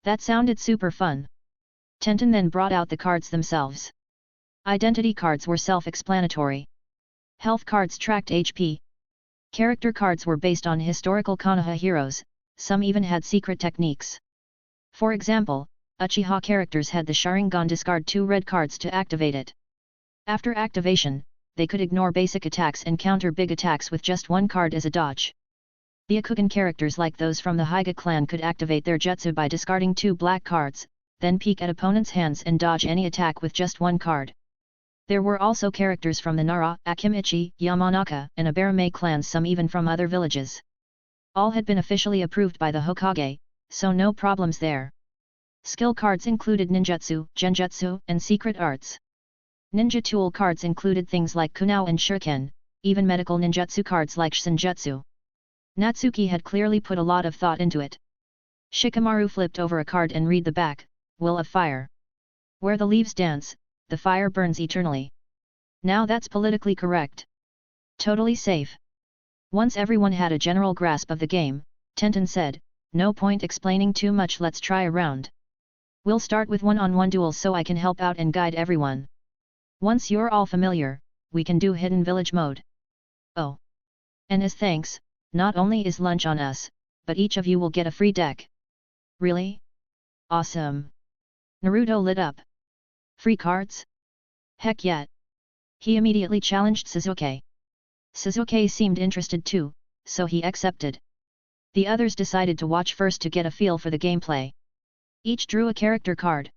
That sounded super fun. Tenton then brought out the cards themselves. Identity cards were self-explanatory. Health cards tracked HP. Character cards were based on historical Konoha heroes, some even had secret techniques. For example, Uchiha characters had the Sharingan. Discard 2 red cards to activate it. After activation, they could ignore basic attacks and counter big attacks with just 1 card as a dodge. The Akugan characters like those from the Hyuga clan could activate their jutsu by discarding 2 black cards, then peek at opponents' hands and dodge any attack with just 1 card. There were also characters from the Nara, Akimichi, Yamanaka, and Abarame clans, some even from other villages. All had been officially approved by the Hokage, so no problems there. Skill cards included ninjutsu, genjutsu, and secret arts. Ninja tool cards included things like kunao and shuriken, even medical ninjutsu cards like shinjutsu. Natsuki had clearly put a lot of thought into it. Shikamaru flipped over a card and read the back: Will of Fire. Where the leaves dance, the fire burns eternally. Now that's politically correct. Totally safe. Once everyone had a general grasp of the game, Tenton said, no point explaining too much, let's try a round. We'll start with one-on-one duels so I can help out and guide everyone. Once you're all familiar, we can do hidden village mode. Oh. And as thanks, not only is lunch on us, but each of you will get a free deck. Really? Awesome. Naruto lit up. Free cards? Heck yeah. He immediately challenged Sasuke. Sasuke seemed interested too, so he accepted. The others decided to watch first to get a feel for the gameplay. Each drew a character card.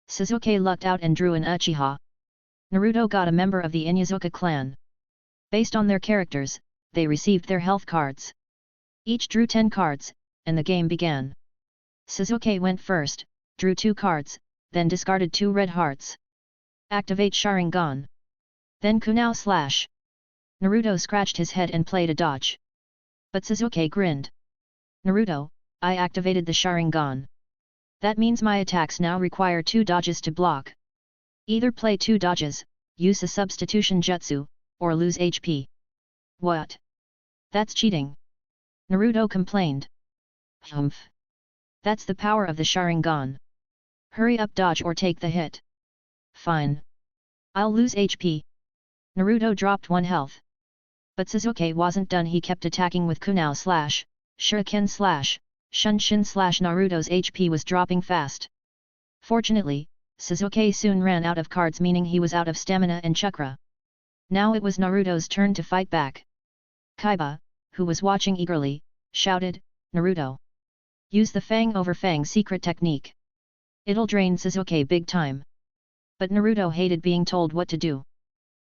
Sasuke lucked out and drew an Uchiha. Naruto got a member of the Inyazuka clan. Based on their characters, they received their health cards. Each drew 10 cards, and the game began. Sasuke went first, drew 2 cards, then discarded 2 red hearts. Activate Sharingan. Then Kunao slash. Naruto scratched his head and played a dodge. But Sasuke grinned. Naruto, I activated the Sharingan. That means my attacks now require 2 dodges to block. Either play 2 dodges, use a substitution jutsu, or lose HP. What? That's cheating. Naruto complained. Humph. That's the power of the Sharingan. Hurry up, dodge or take the hit. Fine. I'll lose HP. Naruto dropped 1 health. But Sasuke wasn't done. He kept attacking with Kunao slash, Shuriken slash, Shunshin slash. Naruto's HP was dropping fast. Fortunately, Sasuke soon ran out of cards, meaning he was out of stamina and chakra. Now it was Naruto's turn to fight back. Kaiba, who was watching eagerly, shouted, Naruto. Use the Fang over Fang secret technique. It'll drain Sasuke big time. But Naruto hated being told what to do.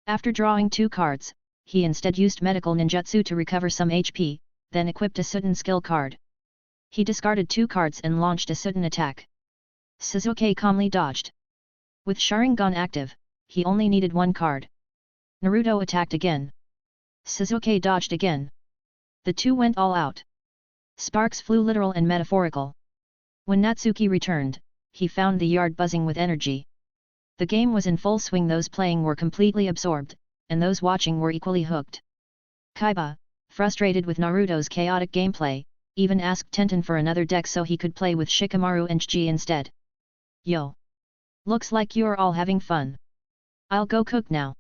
After drawing 2 cards, he instead used medical ninjutsu to recover some HP, then equipped a Sudden skill card. He discarded 2 cards and launched a Sudden attack. Sasuke calmly dodged. With Sharingan active, he only needed 1 card. Naruto attacked again. Sasuke dodged again. The two went all out. Sparks flew literal and metaphorical. When Natsuki returned, he found the yard buzzing with energy. The game was in full swing. Those playing were completely absorbed, and those watching were equally hooked. Kaiba, frustrated with Naruto's chaotic gameplay, even asked Tenten for another deck so he could play with Shikamaru and Chiji instead. Yo! Looks like you're all having fun. I'll go cook now.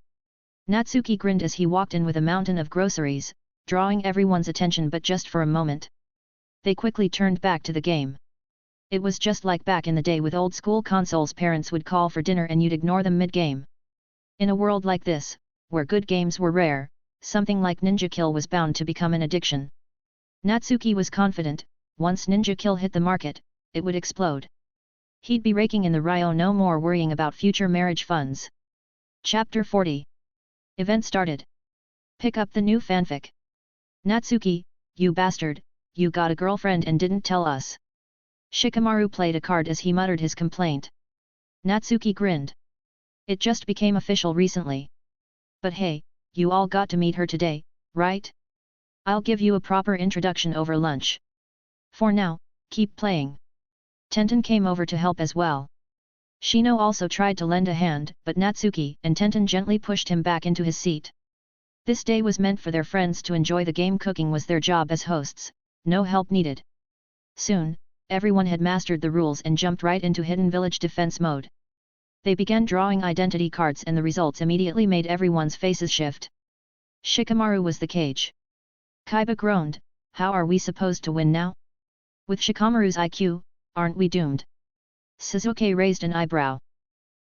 Natsuki grinned as he walked in with a mountain of groceries, drawing everyone's attention but just for a moment. They quickly turned back to the game. It was just like back in the day with old school consoles. Parents would call for dinner and you'd ignore them mid-game. In a world like this, where good games were rare, something like Ninja Kill was bound to become an addiction. Natsuki was confident, once Ninja Kill hit the market, it would explode. He'd be raking in the Ryo, no more worrying about future marriage funds. Chapter 40. Event started. Pick up the new fanfic. Natsuki, you bastard, you got a girlfriend and didn't tell us. Shikamaru played a card as he muttered his complaint. Natsuki grinned. It just became official recently. But hey, you all got to meet her today, right? I'll give you a proper introduction over lunch. For now, keep playing. Tenton came over to help as well. Shino also tried to lend a hand, but Natsuki and Tenton gently pushed him back into his seat. This day was meant for their friends to enjoy the game. Cooking was their job as hosts, no help needed. Soon, everyone had mastered the rules and jumped right into Hidden Village defense mode. They began drawing identity cards and the results immediately made everyone's faces shift. Shikamaru was the cage. Kaiba groaned, how are we supposed to win now? With Shikamaru's IQ, aren't we doomed? Sasuke raised an eyebrow.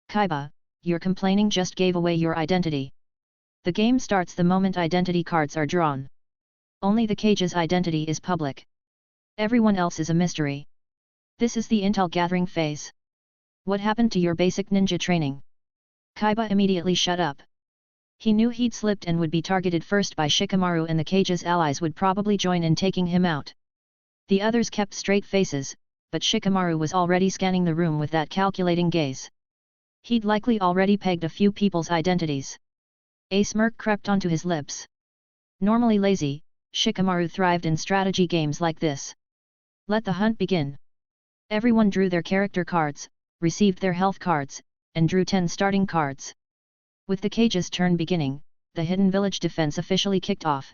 Kaiba, your complaining just gave away your identity. The game starts the moment identity cards are drawn. Only the cage's identity is public. Everyone else is a mystery. This is the intel gathering phase. What happened to your basic ninja training? Kaiba immediately shut up. He knew he'd slipped and would be targeted first by Shikamaru, and the cage's allies would probably join in taking him out. The others kept straight faces, but Shikamaru was already scanning the room with that calculating gaze. He'd likely already pegged a few people's identities. A smirk crept onto his lips. Normally lazy, Shikamaru thrived in strategy games like this. Let the hunt begin. Everyone drew their character cards, received their health cards, and drew 10 starting cards. With the cage's turn beginning, the Hidden Village defense officially kicked off.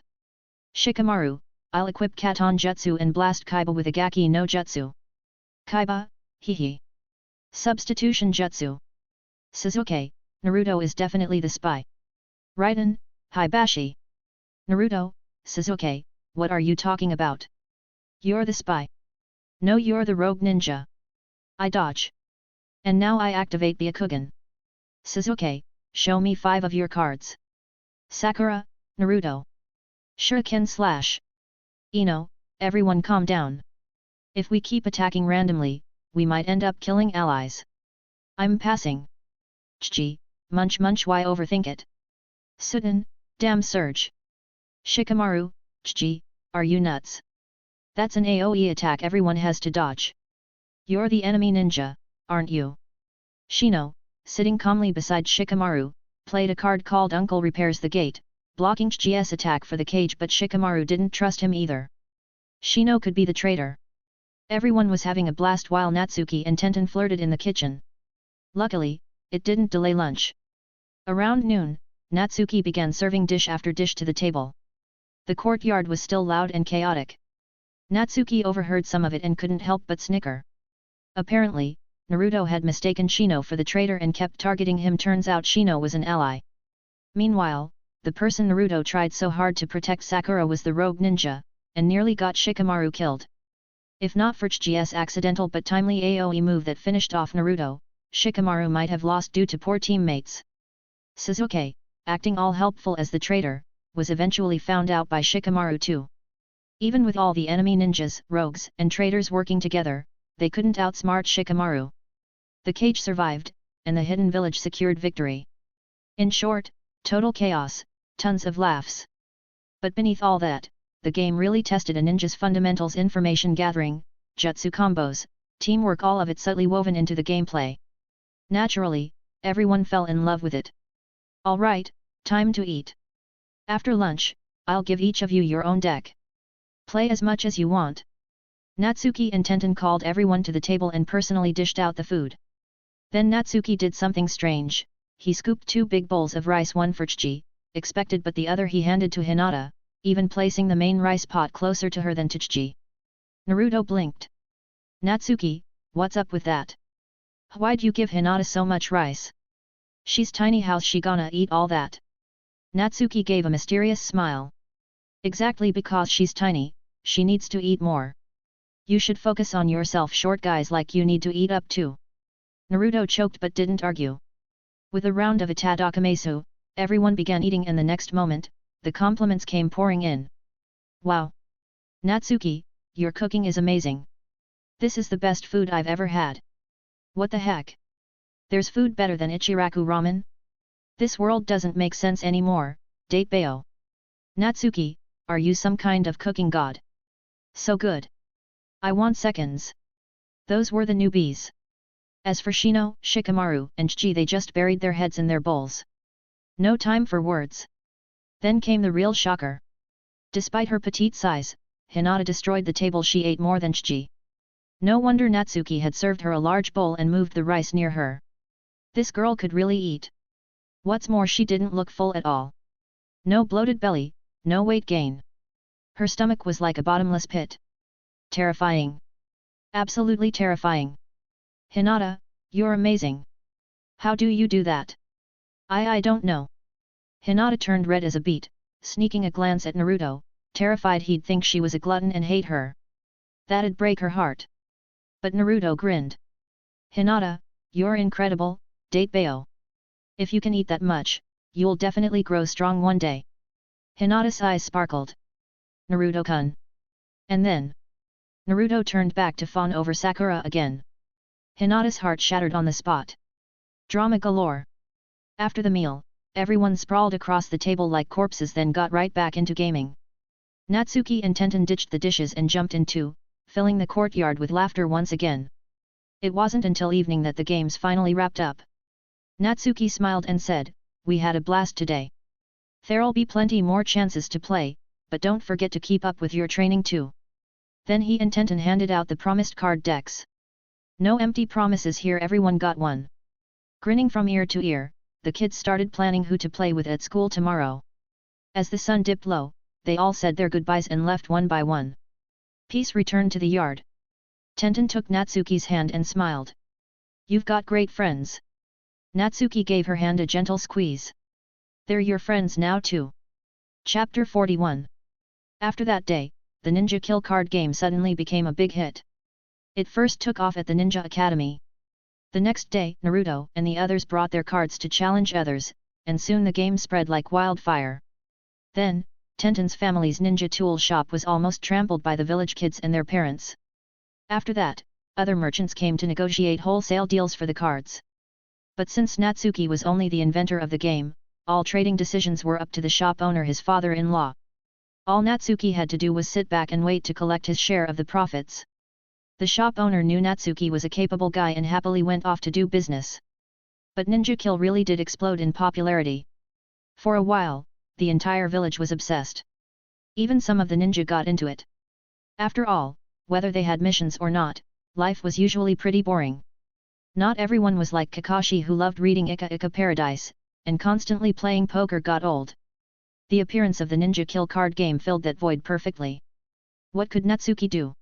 Shikamaru, I'll equip Katon Jutsu and blast Kaiba with Agaki no Jutsu. Kaiba, hehe. Substitution Jutsu. Sasuke, Naruto is definitely the spy. Raiden, Hibashi. Naruto, Sasuke, what are you talking about? You're the spy. No, you're the rogue ninja. I dodge. And now I activate Byakugan. Sasuke, show me 5 of your cards. Sakura, Naruto. Shuriken slash. Ino, everyone calm down. If we keep attacking randomly, we might end up killing allies. I'm passing. Chiji, munch munch, why overthink it? Sudden, damn surge. Shikamaru, Chiji, are you nuts? That's an AoE attack everyone has to dodge. You're the enemy ninja, aren't you? Shino, sitting calmly beside Shikamaru, played a card called Uncle Repairs the Gate, blocking Chiji's attack for the cage, but Shikamaru didn't trust him either. Shino could be the traitor. Everyone was having a blast while Natsuki and Tenton flirted in the kitchen. Luckily, it didn't delay lunch. Around noon, Natsuki began serving dish after dish to the table. The courtyard was still loud and chaotic. Natsuki overheard some of it and couldn't help but snicker. Apparently, Naruto had mistaken Shino for the traitor and kept targeting him. Turns out Shino was an ally. Meanwhile, the person Naruto tried so hard to protect, Sakura, was the rogue ninja, and nearly got Shikamaru killed. If not for Chiji's accidental but timely AoE move that finished off Naruto, Shikamaru might have lost due to poor teammates. Sasuke, acting all helpful as the traitor, was eventually found out by Shikamaru too. Even with all the enemy ninjas, rogues, and traitors working together, they couldn't outsmart Shikamaru. The cage survived, and the hidden village secured victory. In short, total chaos, tons of laughs. But beneath all that, the game really tested a ninja's fundamentals: information gathering, jutsu combos, teamwork, all of it subtly woven into the gameplay. Naturally, everyone fell in love with it. Alright, time to eat. After lunch, I'll give each of you your own deck. Play as much as you want. Natsuki and Tenton called everyone to the table and personally dished out the food. Then Natsuki did something strange. He scooped 2 big bowls of rice, one for Chichi, expected, but the other he handed to Hinata, even placing the main rice pot closer to her than to Chichi. Naruto blinked. Natsuki, what's up with that? Why'd you give Hinata so much rice? She's tiny, how's she gonna eat all that? Natsuki gave a mysterious smile. Exactly, because she's tiny, she needs to eat more. You should focus on yourself, short guys like you need to eat up too. Naruto choked but didn't argue. With a round of itadakimasu, everyone began eating, and the next moment, the compliments came pouring in. Wow! Natsuki, your cooking is amazing. This is the best food I've ever had. What the heck? There's food better than Ichiraku ramen? This world doesn't make sense anymore, Datebao. Natsuki, are you some kind of cooking god? So good. I want seconds. Those were the newbies. As for Shino, Shikamaru, and Chichi, they just buried their heads in their bowls. No time for words. Then came the real shocker. Despite her petite size, Hinata destroyed the table. She ate more than Chichi. No wonder Natsuki had served her a large bowl and moved the rice near her. This girl could really eat. What's more, she didn't look full at all. No bloated belly, no weight gain. Her stomach was like a bottomless pit. Terrifying. Absolutely terrifying. Hinata, you're amazing. How do you do that? I don't know. Hinata turned red as a beet, sneaking a glance at Naruto, terrified he'd think she was a glutton and hate her. That'd break her heart. But Naruto grinned. Hinata, you're incredible, Datebao. If you can eat that much, you'll definitely grow strong one day. Hinata's eyes sparkled. Naruto-kun. And then Naruto turned back to fawn over Sakura again. Hinata's heart shattered on the spot. Drama galore. After the meal, everyone sprawled across the table like corpses, then got right back into gaming. Natsuki and Tenton ditched the dishes and jumped in too, filling the courtyard with laughter once again. It wasn't until evening that the games finally wrapped up. Natsuki smiled and said, "We had a blast today. There'll be plenty more chances to play, but don't forget to keep up with your training too." Then he and Tenton handed out the promised card decks. No empty promises here, everyone got one. Grinning from ear to ear, the kids started planning who to play with at school tomorrow. As the sun dipped low, they all said their goodbyes and left one by one. Peace returned to the yard. Tenton took Natsuki's hand and smiled. "You've got great friends." Natsuki gave her hand a gentle squeeze. "They're your friends now too." Chapter 41. After that day, the Ninja Kill card game suddenly became a big hit. It first took off at the Ninja Academy. The next day, Naruto and the others brought their cards to challenge others, and soon the game spread like wildfire. Then, Tenton's family's ninja tool shop was almost trampled by the village kids and their parents. After that, other merchants came to negotiate wholesale deals for the cards. But since Natsuki was only the inventor of the game, all trading decisions were up to the shop owner, his father-in-law. All Natsuki had to do was sit back and wait to collect his share of the profits. The shop owner knew Natsuki was a capable guy and happily went off to do business. But Ninja Kill really did explode in popularity. For a while, the entire village was obsessed. Even some of the ninja got into it. After all, whether they had missions or not, life was usually pretty boring. Not everyone was like Kakashi, who loved reading Ika Ika Paradise, and constantly playing poker got old. The appearance of the Ninja Kill card game filled that void perfectly. What could Natsuki do?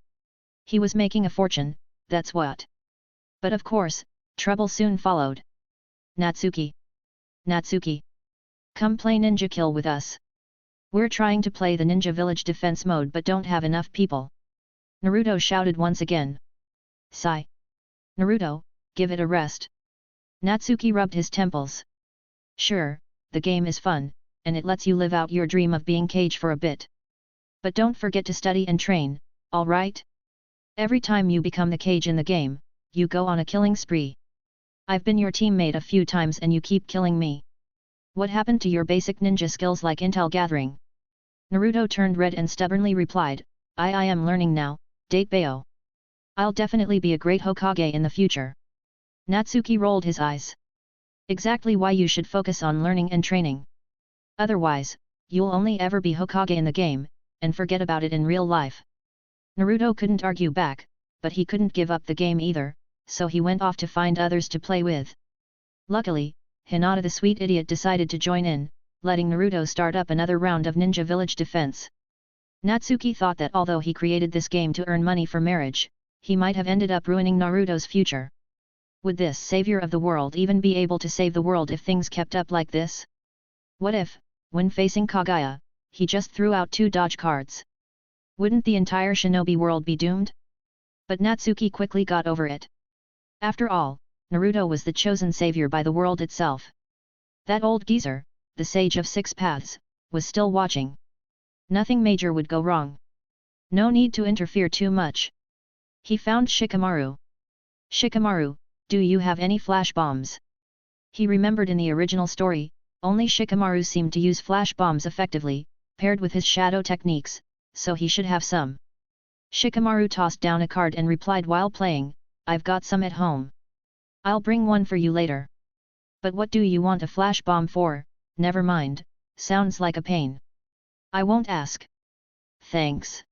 He was making a fortune, that's what. But of course, trouble soon followed. "Natsuki! Natsuki! Come play Ninja Kill with us. We're trying to play the Ninja Village defense mode but don't have enough people." Naruto shouted once again. "Sigh. Naruto, give it a rest." Natsuki rubbed his temples. "Sure, the game is fun, and it lets you live out your dream of being Kage for a bit. But don't forget to study and train, alright? Every time you become the Kage in the game, you go on a killing spree. I've been your teammate a few times and you keep killing me. What happened to your basic ninja skills like intel gathering? Naruto turned red and stubbornly replied, I am learning now, Date Bayo. I'll definitely be a great Hokage in the future. Natsuki rolled his eyes. Exactly why you should focus on learning and training. Otherwise, you'll only ever be Hokage in the game, and forget about it in real life. Naruto couldn't argue back, but he couldn't give up the game either, so he went off to find others to play with. Luckily, Hinata the sweet idiot decided to join in, letting Naruto start up another round of ninja village defense. Natsuki thought that although he created this game to earn money for marriage, he might have ended up ruining Naruto's future. Would this savior of the world even be able to save the world if things kept up like this? What if, when facing Kaguya, he just threw out 2 dodge cards? Wouldn't the entire shinobi world be doomed? But Natsuki quickly got over it. After all, Naruto was the chosen savior by the world itself. That old geezer, the sage of 6 paths, was still watching. Nothing major would go wrong. No need to interfere too much. He found Shikamaru. Shikamaru, do you have any flash bombs? He remembered in the original story, only Shikamaru seemed to use flash bombs effectively, paired with his shadow techniques, so he should have some. Shikamaru tossed down a card and replied while playing, I've got some at home. I'll bring one for you later. But what do you want a flash bomb for? Never mind, sounds like a pain. I won't ask. Thanks.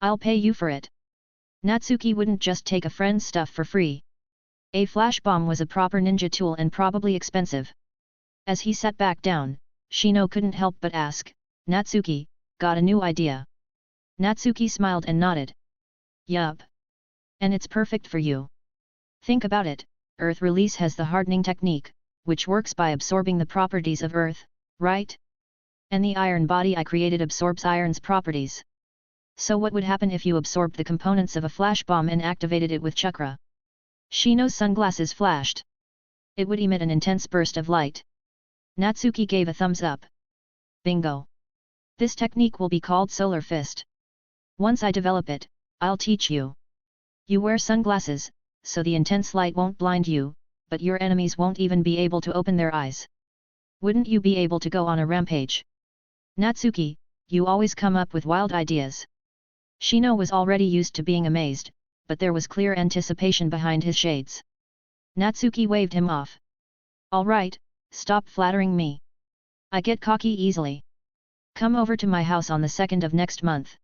I'll pay you for it. Natsuki wouldn't just take a friend's stuff for free. A flash bomb was a proper ninja tool and probably expensive. As he sat back down, Shino couldn't help but ask, Natsuki, got a new idea? Natsuki smiled and nodded. Yup. And it's perfect for you. Think about it, Earth Release has the hardening technique, which works by absorbing the properties of Earth, right? And the iron body I created absorbs iron's properties. So what would happen if you absorbed the components of a flash bomb and activated it with chakra? Shino's sunglasses flashed. It would emit an intense burst of light. Natsuki gave a thumbs up. Bingo! This technique will be called Solar Fist. Once I develop it, I'll teach you. You wear sunglasses, so the intense light won't blind you, but your enemies won't even be able to open their eyes. Wouldn't you be able to go on a rampage? Natsuki, you always come up with wild ideas. Shino was already used to being amazed, but there was clear anticipation behind his shades. Natsuki waved him off. All right, stop flattering me. I get cocky easily. Come over to my house on the 2nd of next month.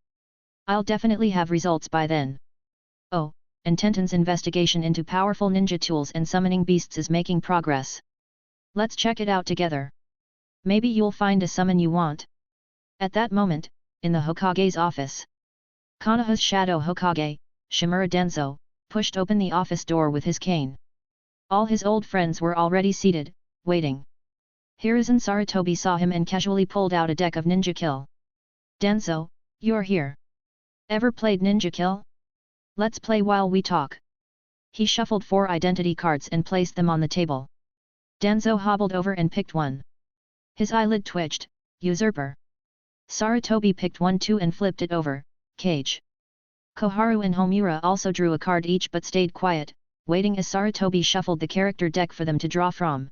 I'll definitely have results by then. Oh, and Tenton's investigation into powerful ninja tools and summoning beasts is making progress. Let's check it out together. Maybe you'll find a summon you want. At that moment, in the Hokage's office, Konoha's shadow Hokage, Shimura Denso, pushed open the office door with his cane. All his old friends were already seated, waiting. Hiruzen Sarutobi saw him and casually pulled out a deck of Ninja Kill. Denso, you're here. Ever played Ninja Kill? Let's play while we talk. He shuffled 4 identity cards and placed them on the table. Denso hobbled over and picked one. His eyelid twitched, usurper. Sarutobi picked one too and flipped it over, cage. Koharu and Homura also drew a card each but stayed quiet, waiting as Sarutobi shuffled the character deck for them to draw from.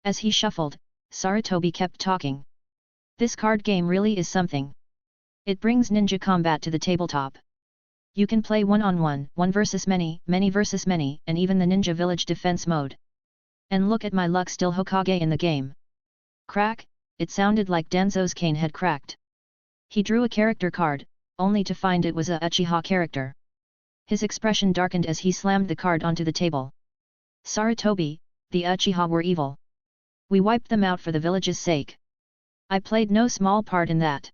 As he shuffled, Sarutobi kept talking. This card game really is something. It brings ninja combat to the tabletop. You can play one-on-one, one versus many, many versus many, and even the ninja village defense mode. And look at my luck, still Hokage in the game. Crack, it sounded like Denso's cane had cracked. He drew a character card, only to find it was a Uchiha character. His expression darkened as he slammed the card onto the table. Sarutobi, the Uchiha were evil. We wiped them out for the village's sake. I played no small part in that.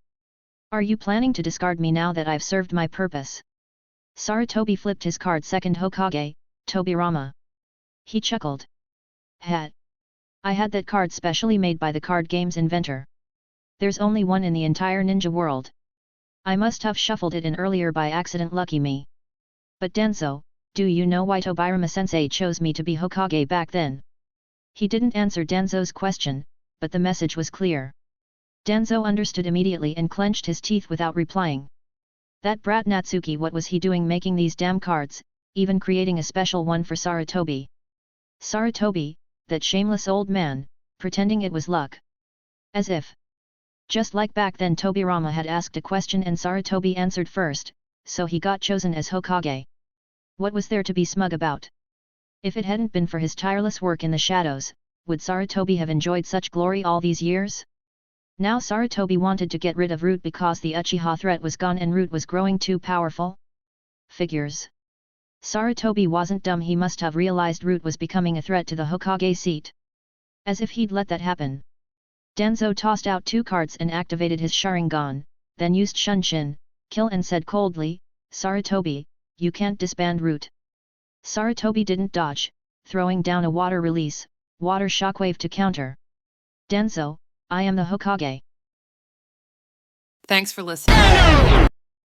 Are you planning to discard me now that I've served my purpose? Sarutobi flipped his card. Second Hokage, Tobirama. He chuckled. Hat. I had that card specially made by the card game's inventor. There's only one in the entire ninja world. I must have shuffled it in earlier by accident, lucky me. But Denso, do you know why Tobirama-sensei chose me to be Hokage back then? He didn't answer Denso's question, but the message was clear. Denso understood immediately and clenched his teeth without replying. That brat Natsuki, what was he doing making these damn cards, even creating a special one for Sarutobi? Sarutobi, that shameless old man, pretending it was luck. As if. Just like back then Tobirama had asked a question and Sarutobi answered first, so he got chosen as Hokage. What was there to be smug about? If it hadn't been for his tireless work in the shadows, would Sarutobi have enjoyed such glory all these years? Now Sarutobi wanted to get rid of Root because the Uchiha threat was gone and Root was growing too powerful? Figures. Sarutobi wasn't dumb, he must have realized Root was becoming a threat to the Hokage seat. As if he'd let that happen. Danzo tossed out 2 cards and activated his Sharingan, then used Shunshin, kill and said coldly, Sarutobi, you can't disband Root. Sarutobi didn't dodge, throwing down a water release, water shockwave to counter. Danzo, I am the Hokage. Thanks for listening.